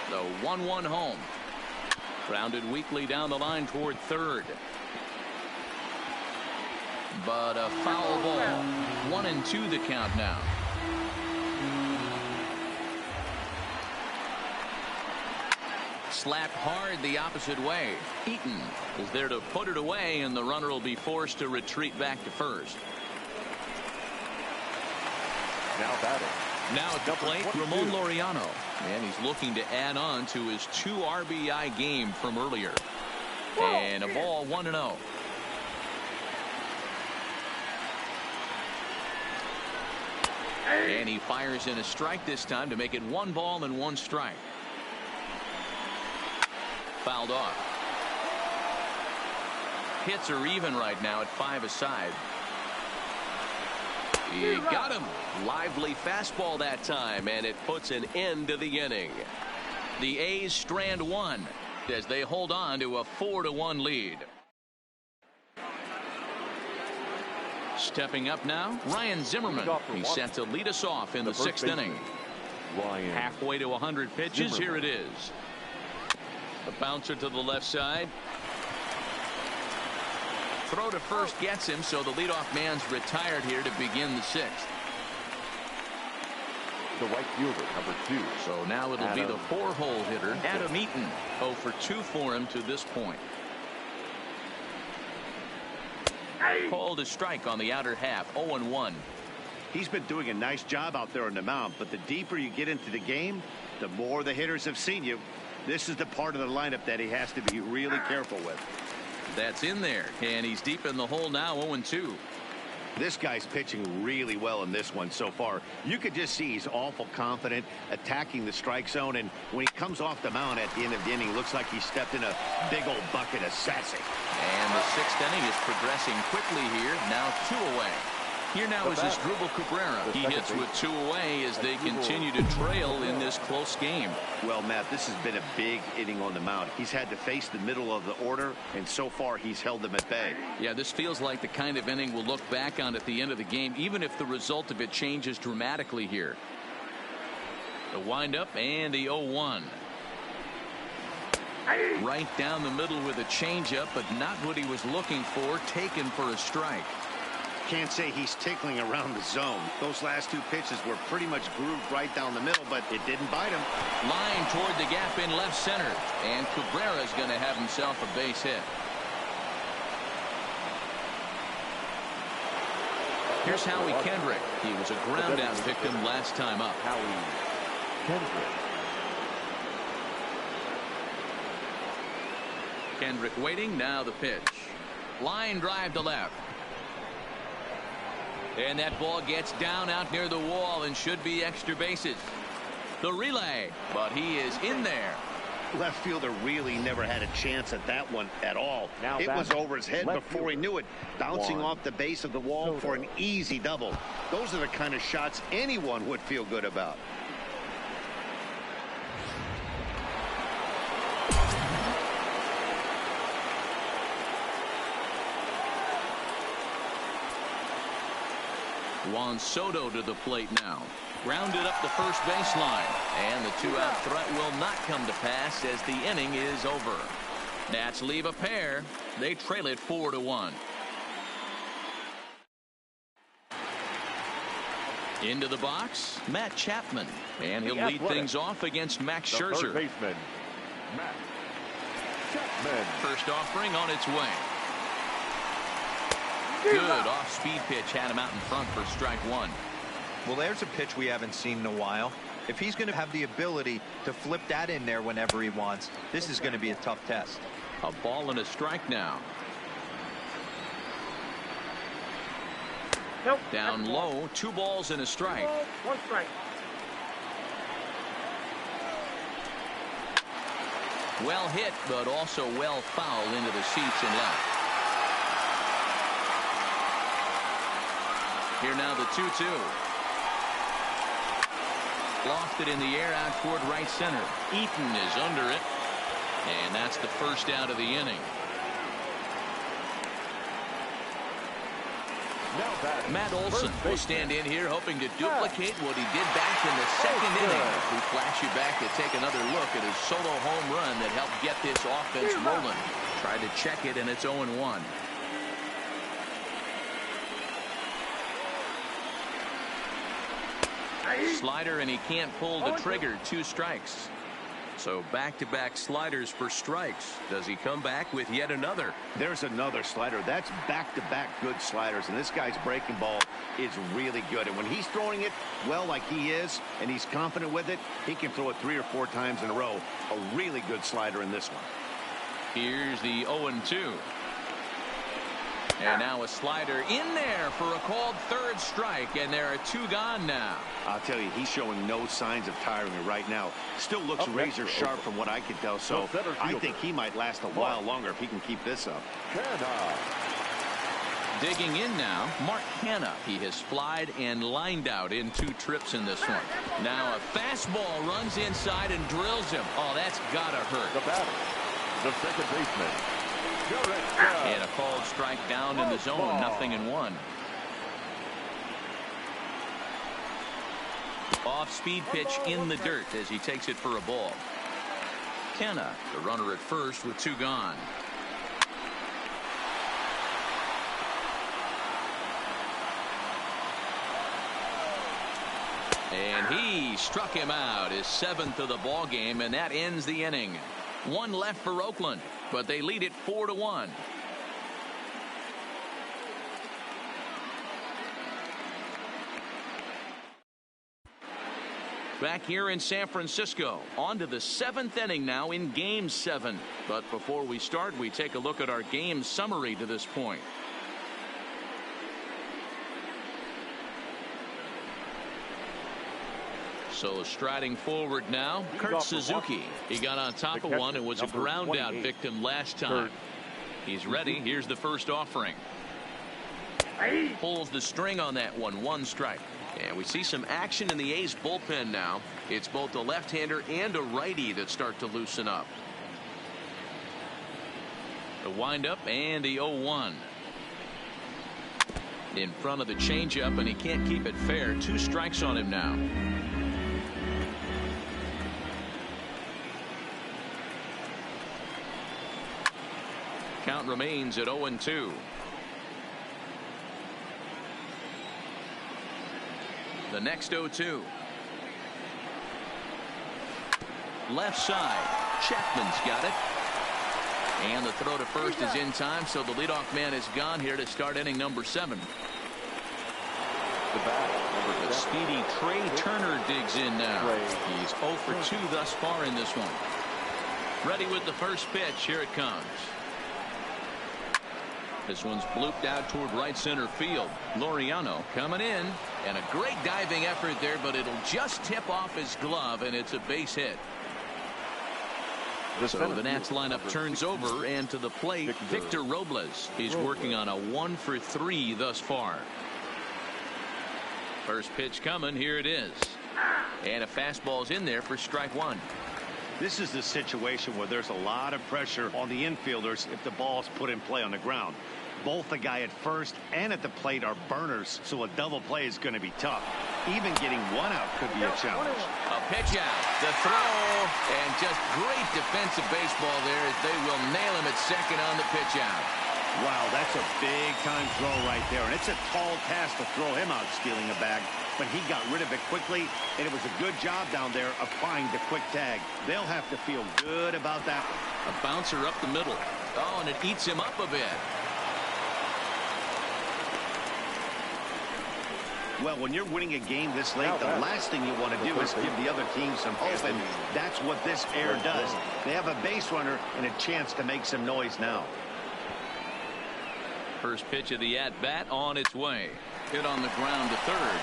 The 1-1 home. Grounded weakly down the line toward third. But a foul ball. 1-2 the count now. Slapped hard the opposite way. Eaton is there to put it away, and the runner will be forced to retreat back to first. Now batting. Now at the plate, Ramon Laureano. And he's looking to add on to his 2 RBI game from earlier. And a ball 1-0. And he fires in a strike this time to make it 1 ball and 1 strike. Fouled off. Hits are even right now at 5 aside. He got him. Lively fastball that time, and it puts an end to the inning. The A's strand 1 as they hold on to a 4-1 lead. Stepping up now, Ryan Zimmerman. He's set to lead us off in the 6th inning. Halfway to 100 pitches. Here it is. The bouncer to the left side. Throw to first gets him, so the leadoff man's retired here to begin the 6th. The right fielder, number 2. So now it'll be the 4-hole hitter, Adam Eaton. 0 for 2 for him to this point. Called a strike on the outer half. 0-1. He's been doing a nice job out there on the mound, but the deeper you get into the game, the more the hitters have seen you. This is the part of the lineup that he has to be really careful with. That's in there, and he's deep in the hole now. 0-2. This guy's pitching really well in this one so far. You could just see he's awful confident attacking the strike zone, and when he comes off the mound at the end of the inning, looks like he stepped in a big old bucket of sassy. And the 6th inning is progressing quickly here. Now 2 away. Here now is Asdrubal Cabrera. He hits with 2 away as they continue to trail in this close game. Well, Matt, this has been a big inning on the mound. He's had to face the middle of the order, and so far he's held them at bay. Yeah, this feels like the kind of inning we'll look back on at the end of the game, even if the result of it changes dramatically here. The windup and the 0-1. Right down the middle with a changeup, but not what he was looking for, taken for a strike. Can't say he's tickling around the zone. Those last 2 pitches were pretty much grooved right down the middle, but it didn't bite him. Line toward the gap in left center, and Cabrera's going to have himself a base hit. Here's Howie Kendrick. He was a ground out victim last time up. Howie Kendrick. Kendrick waiting. Now the pitch. Line drive to left. And that ball gets down out near the wall and should be extra bases. The relay, but he is in there. Left fielder really never had a chance at that one at all. It was over his head before he knew it, bouncing off the base of the wall for an easy double. Those are the kind of shots anyone would feel good about. Juan Soto to the plate now. Grounded up the first baseline, and the 2-out threat will not come to pass as the inning is over. Nats leave a pair. They trail it 4-1. Into the box, Matt Chapman, and he'll lead things off against Max Scherzer. Third baseman, Matt Chapman. First offering on its way. Good off-speed pitch had him out in front for strike 1. Well, there's a pitch we haven't seen in a while. If he's going to have the ability to flip that in there whenever he wants, this is going to be a tough test. A ball and a strike now. Nope. Down low, 2 balls and a strike. 1 strike. Well hit, but also well fouled into the seats and left. Here now the 2-2. Lofted in the air out toward right center. Eaton is under it. And that's the first out of the inning. Matt Olson will stand in here hoping to duplicate what he did back in the second inning. We flash you back to take another look at his solo home run that helped get this offense rolling. Tried to check it, and it's 0-1. Slider, and he can't pull the trigger. 2 strikes. So back-to-back sliders for strikes. Does he come back with yet another? There's another slider. That's back-to-back good sliders, and this guy's breaking ball is really good. And when he's throwing it well like he is, and he's confident with it, he can throw it 3 or 4 times in a row. A really good slider in this one. Here's the 0-2. And now a slider in there for a called 3rd strike, and there are 2 gone now. I'll tell you, he's showing no signs of tiring right now. Still looks razor sharp from what I can tell, so I think he might last a while longer if he can keep this up. Digging in now, Mark Hanna. He has flied and lined out in 2 trips in this one. Now a fastball runs inside and drills him. Oh, that's gotta hurt. The batter, the second baseman. And a called strike down in the zone. 0-1. Off-speed pitch in the dirt as he takes it for a ball. Kenna, the runner at first with 2 gone. And he struck him out, his 7th of the ball game, and that ends the inning. 1 left for Oakland, but they lead it 4-1. Back here in San Francisco, on to the 7th inning now in Game 7. But before we start, we take a look at our game summary to this point. So striding forward now, Kurt Suzuki. He got on top of one and was a ground out victim last time. He's ready. Here's the first offering. Pulls the string on that one. 1 strike. And we see some action in the A's bullpen now. It's both a left-hander and a righty that start to loosen up. The windup and the 0-1. In front of the changeup, and he can't keep it fair. 2 strikes on him now. Count remains at 0-2. The next 0-2. Left side. Chapman's got it. And the throw to first is in time, so the leadoff man is gone here to start inning number 7. The speedy Trey Turner digs in now. He's 0 for 2 thus far in this one. Ready with the first pitch. Here it comes. This one's blooped out toward right center field. Laureano coming in, and a great diving effort there, but it'll just tip off his glove, and it's a base hit. So the Nats lineup turns over, and to the plate, Victor Robles. He's working on a 1 for 3 thus far. First pitch coming. Here it is. And a fastball's in there for strike 1. This is the situation where there's a lot of pressure on the infielders if the ball's put in play on the ground. Both the guy at first and at the plate are burners, so a double play is going to be tough. Even getting 1 out could be a challenge. A pitch out, the throw, and just great defensive baseball there as they will nail him at second on the pitch out. Wow, that's a big-time throw right there, and it's a tall task to throw him out stealing a bag, but he got rid of it quickly, and it was a good job down there applying the quick tag. They'll have to feel good about that one. A bouncer up the middle. Oh, and it eats him up a bit. Well, when you're winning a game this late, the last thing you want to do is give the other team some hope, and that's what this air does. They have a base runner and a chance to make some noise now. First pitch of the at-bat on its way. Hit on the ground to third.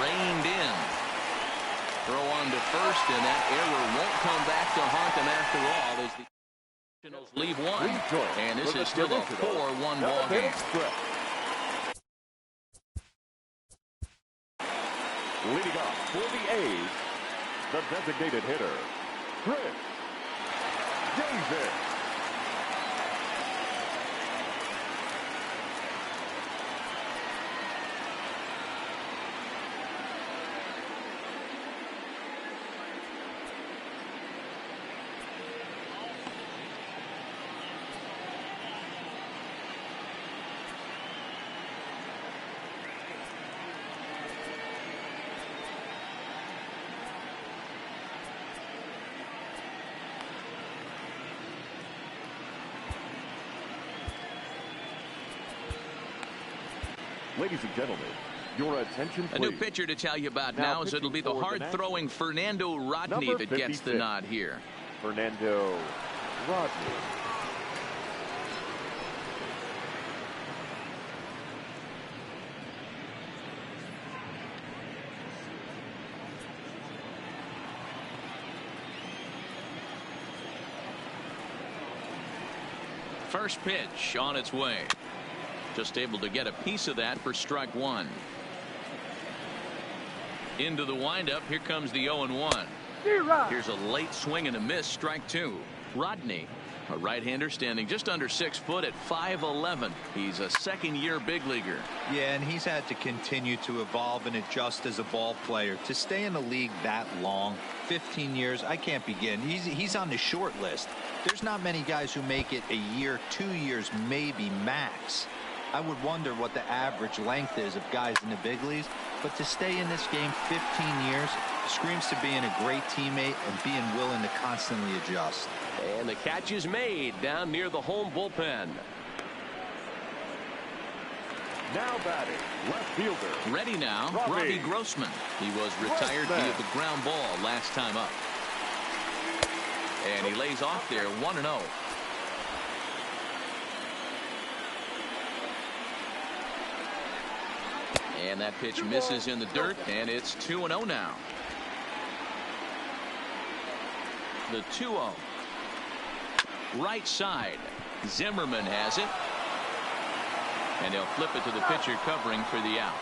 Reined in. Throw on to first, and that error won't come back to haunt them after all as the Nationals leave one. And this is still a 4-1 ball game. Leading off for the A's, the designated hitter, Chris Davis. Ladies and gentlemen, your attention, please. A new pitcher to tell you about now is it'll be the hard-throwing Fernando Rodney that gets the nod here. Fernando Rodney. First pitch on its way. Just able to get a piece of that for strike one. Into the windup. Here comes the 0-1. Here's a late swing and a miss. Strike two. Rodney, a right-hander standing just under 6 foot at 5'11". He's a second-year big leaguer. Yeah, and he's had to continue to evolve and adjust as a ball player. To stay in the league that long, 15 years, I can't begin. He's on the short list. There's not many guys who make it a year, 2 years, maybe max. I would wonder what the average length is of guys in the big leagues, but to stay in this game 15 years screams to being a great teammate and being willing to constantly adjust. And the catch is made down near the home bullpen. Now batting, left fielder. Ready now, Robbie Grossman. He was retired via the ground ball last time up. And he lays off there 1-0. And that pitch misses in the dirt, and it's 2-0 now. The 2-0. Right side. Zimmerman has it. And they'll flip it to the pitcher covering for the out.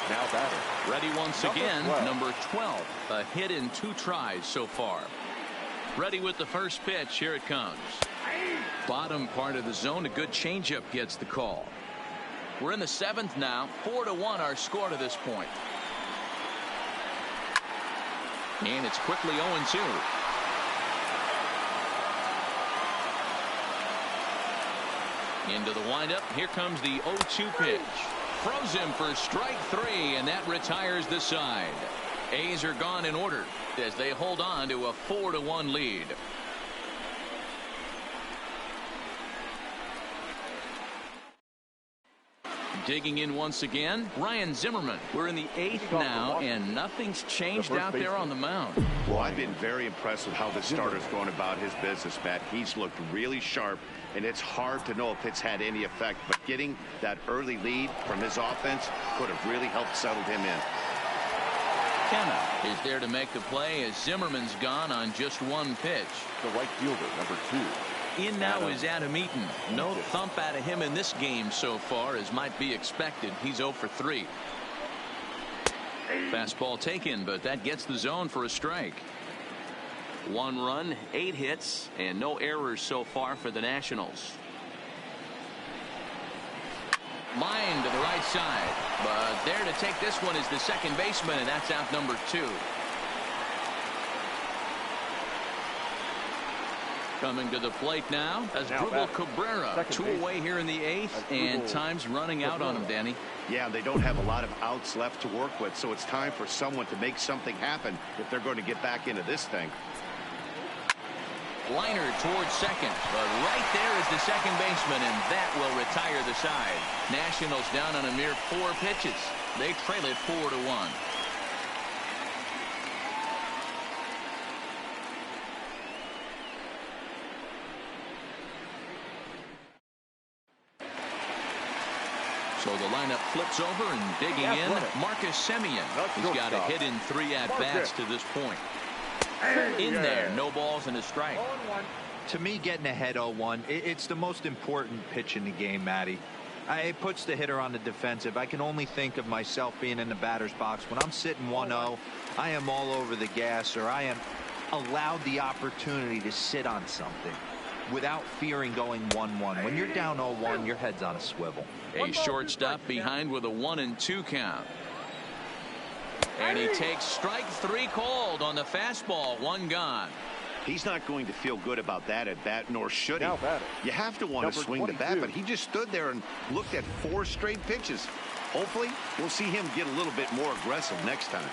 Now batting. Ready once again, number 12. A hit in 2 tries so far. Ready with the first pitch. Here it comes. Bottom part of the zone. A good changeup gets the call. We're in the 7th now. 4-1 our score to this point. And it's quickly 0-2. Into the windup. Here comes the 0-2 pitch. Throws him for strike 3, and that retires the side. A's are gone in order as they hold on to a 4-1 lead. Digging in once again, Ryan Zimmerman. We're in the 8th now, and nothing's changed out there on the mound. Well, I've been very impressed with how the starter's going about his business, Matt. He's looked really sharp, and it's hard to know if it's had any effect. But getting that early lead from his offense could have really helped settle him in. Kenna is there to make the play as Zimmerman's gone on just 1 pitch. The right fielder, number 2. In now is Adam Eaton. No thump out of him in this game so far, as might be expected. He's 0 for 3. Fastball taken, but that gets the zone for a strike. 1 run, 8 hits, and no errors so far for the Nationals. Line to the right side, but there to take this one is the second baseman, and that's out number 2. Coming to the plate now, Asdrubal Cabrera. 2 away here in the 8th, and time's running out on him, Danny. Yeah, they don't have a lot of outs left to work with, so it's time for someone to make something happen if they're going to get back into this thing. Liner towards second, but right there is the second baseman, and that will retire the side. Nationals down on a mere 4 pitches. They trail it 4-1. So the lineup flips over, and digging in, Marcus Semien. He's got a hit in 3 at-bats to this point. In there, no balls and a strike. To me, getting ahead 0-1, it's the most important pitch in the game, Matty. It puts the hitter on the defensive. I can only think of myself being in the batter's box. When I'm sitting 1-0, I am all over the gas, or I am allowed the opportunity to sit on something without fearing going 1-1. When you're down 0-1, your head's on a swivel. A shortstop behind with a 1-2 count. And he takes strike 3 called on the fastball. 1 gone. He's not going to feel good about that at bat, nor should he. You have to want to swing the bat, but he just stood there and looked at 4 straight pitches. Hopefully, we'll see him get a little bit more aggressive next time.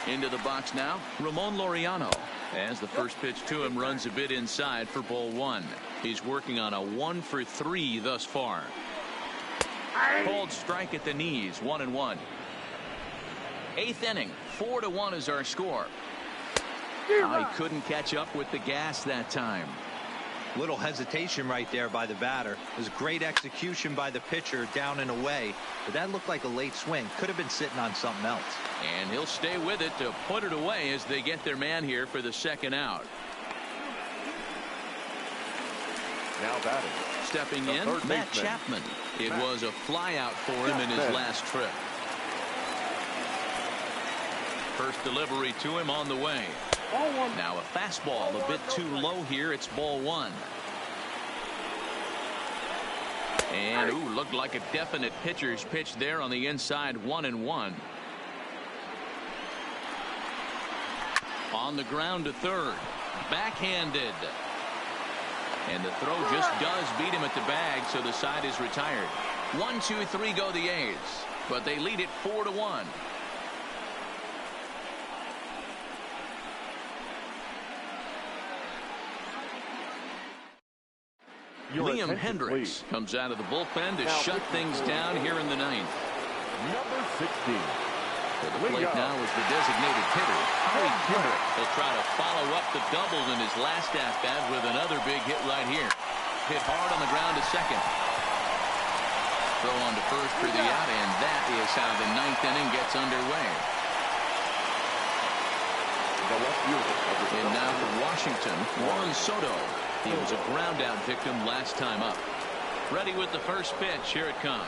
Into the box now, Ramon Laureano. As the first pitch to him runs a bit inside for ball 1. He's working on a 1-for-3 thus far. Called strike at the knees, 1-1. 8th inning, 4-1 is our score. He couldn't catch up with the gas that time. Little hesitation right there by the batter. It was great execution by the pitcher down and away, but that looked like a late swing. Could have been sitting on something else. And he'll stay with it to put it away as they get their man here for the 2nd out. Now batting. Stepping in, Matt Chapman. It was a flyout for him in his last trip. First delivery to him on the way. Now a fastball a bit too low here. It's ball 1. And looked like a definite pitcher's pitch there on the inside. 1-1. On the ground to third. Backhanded. And the throw just does beat him at the bag, so the side is retired. 1-2-3 go the A's, but they lead it 4-1. Liam Hendricks comes out of the bullpen to shut things down here in the 9th. Number 16. For the plate now is the designated hitter, Howie Kendrick. He'll try to follow up the double in his last at-bat with another big hit right here. Hit hard on the ground to second. Throw on to first for the out, and that is how the 9th inning gets underway. And now for Washington, Juan Soto. He was a ground out victim last time up. Ready with the first pitch. Here it comes.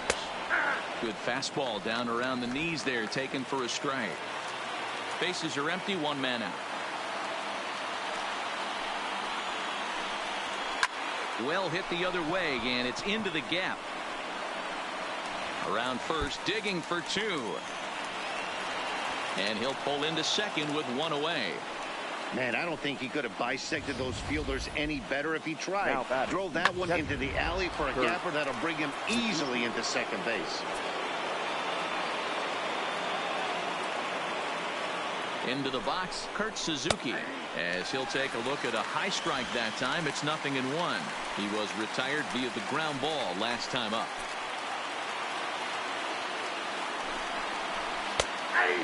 Good fastball down around the knees there, taken for a strike. Bases are empty, 1 man out. Well hit the other way, and it's into the gap. Around first, digging for 2. And he'll pull into second with 1 away. Man, I don't think he could have bisected those fielders any better if he tried. Drove that one into the alley for a gapper that'll bring him easily into second base. Into the box, Kurt Suzuki, as he'll take a look at a high strike that time. It's 0-1. He was retired via the ground ball last time up.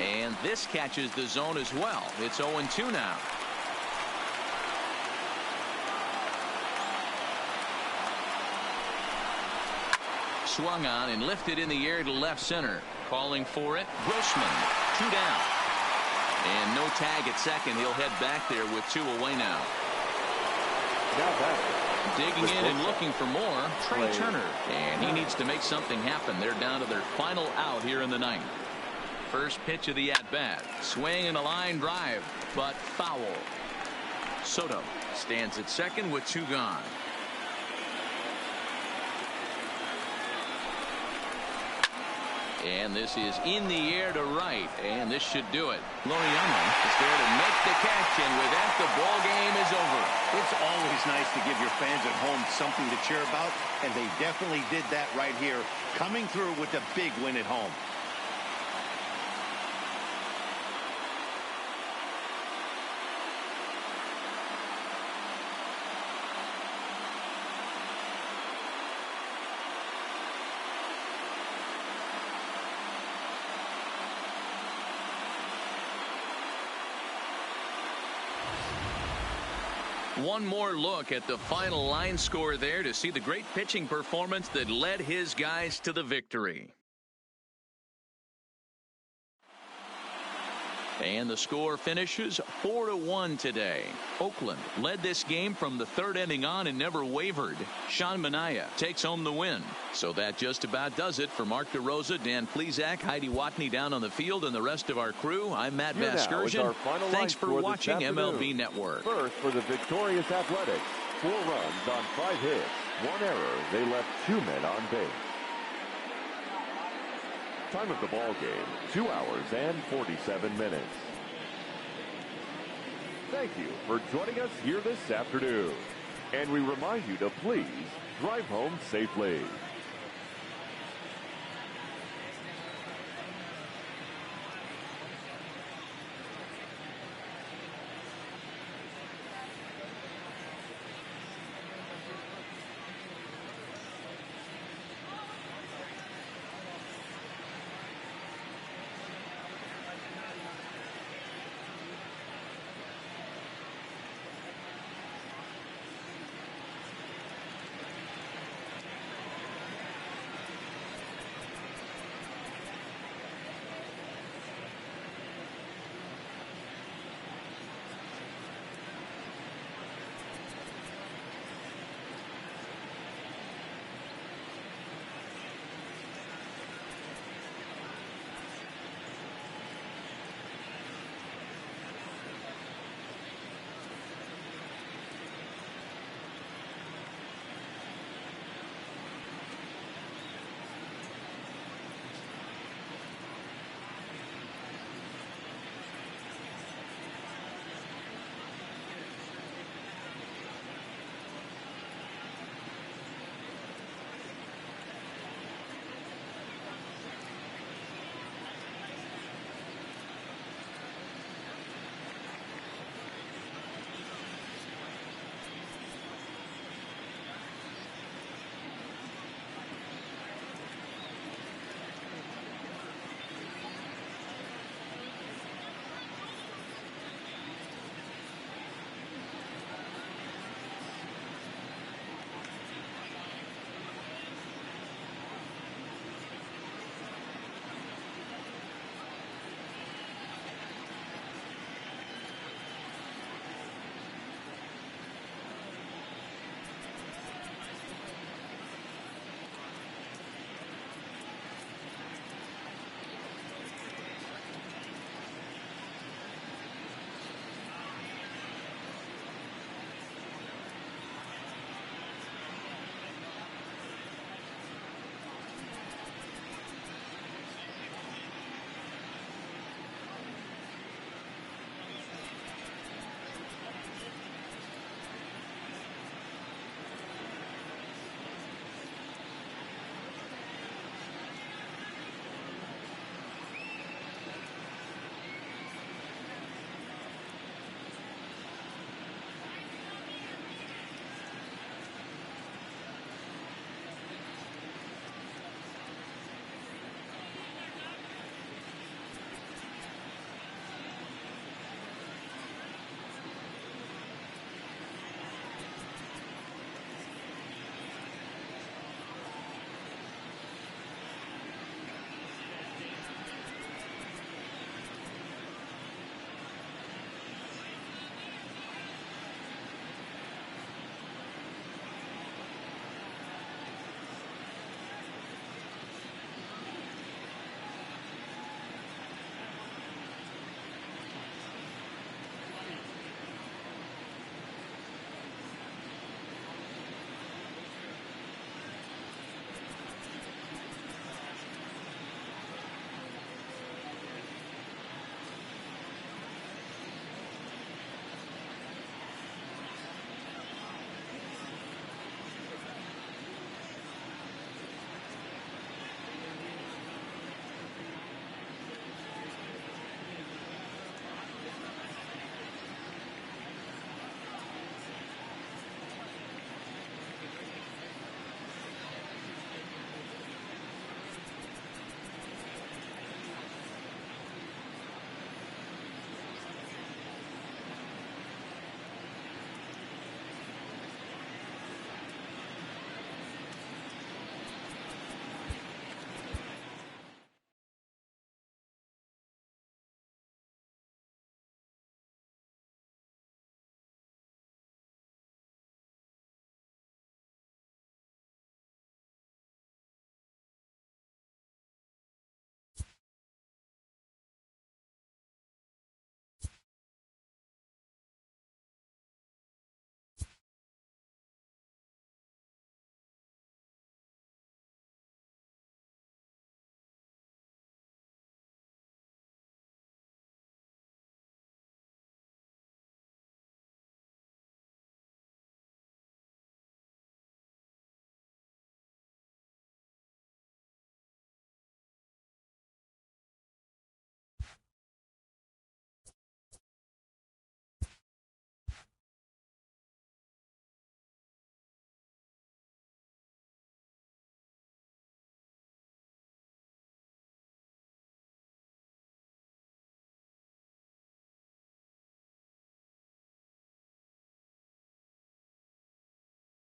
And this catches the zone as well. It's 0-2 now. Swung on and lifted in the air to left center. Calling for it, Grossman. 2 down. And no tag at second. He'll head back there with 2 away now. Digging in and looking for more, Trey Turner. And he needs to make something happen. They're down to their final out here in the 9th. First pitch of the at-bat. Swing and a line drive, but foul. Soto stands at second with 2 gone. And this is in the air to right, and this should do it. Laureano is there to make the catch, and with that, the ball game is over. It's always nice to give your fans at home something to cheer about, and they definitely did that right here, coming through with a big win at home. One more look at the final line score there to see the great pitching performance that led his guys to the victory. And the score finishes 4-1 today. Oakland led this game from the third inning on and never wavered. Sean Manaea takes home the win. So that just about does it for Mark DeRosa, Dan Plesac, Heidi Watney down on the field, and the rest of our crew. I'm Matt Vasgersian. Thanks for watching MLB Network. First for the victorious Athletics. 4 runs on 5 hits. 1 error. They left 2 men on base. Time of the ball game, 2 hours and 47 minutes. Thank you for joining us here this afternoon. And we remind you to please drive home safely.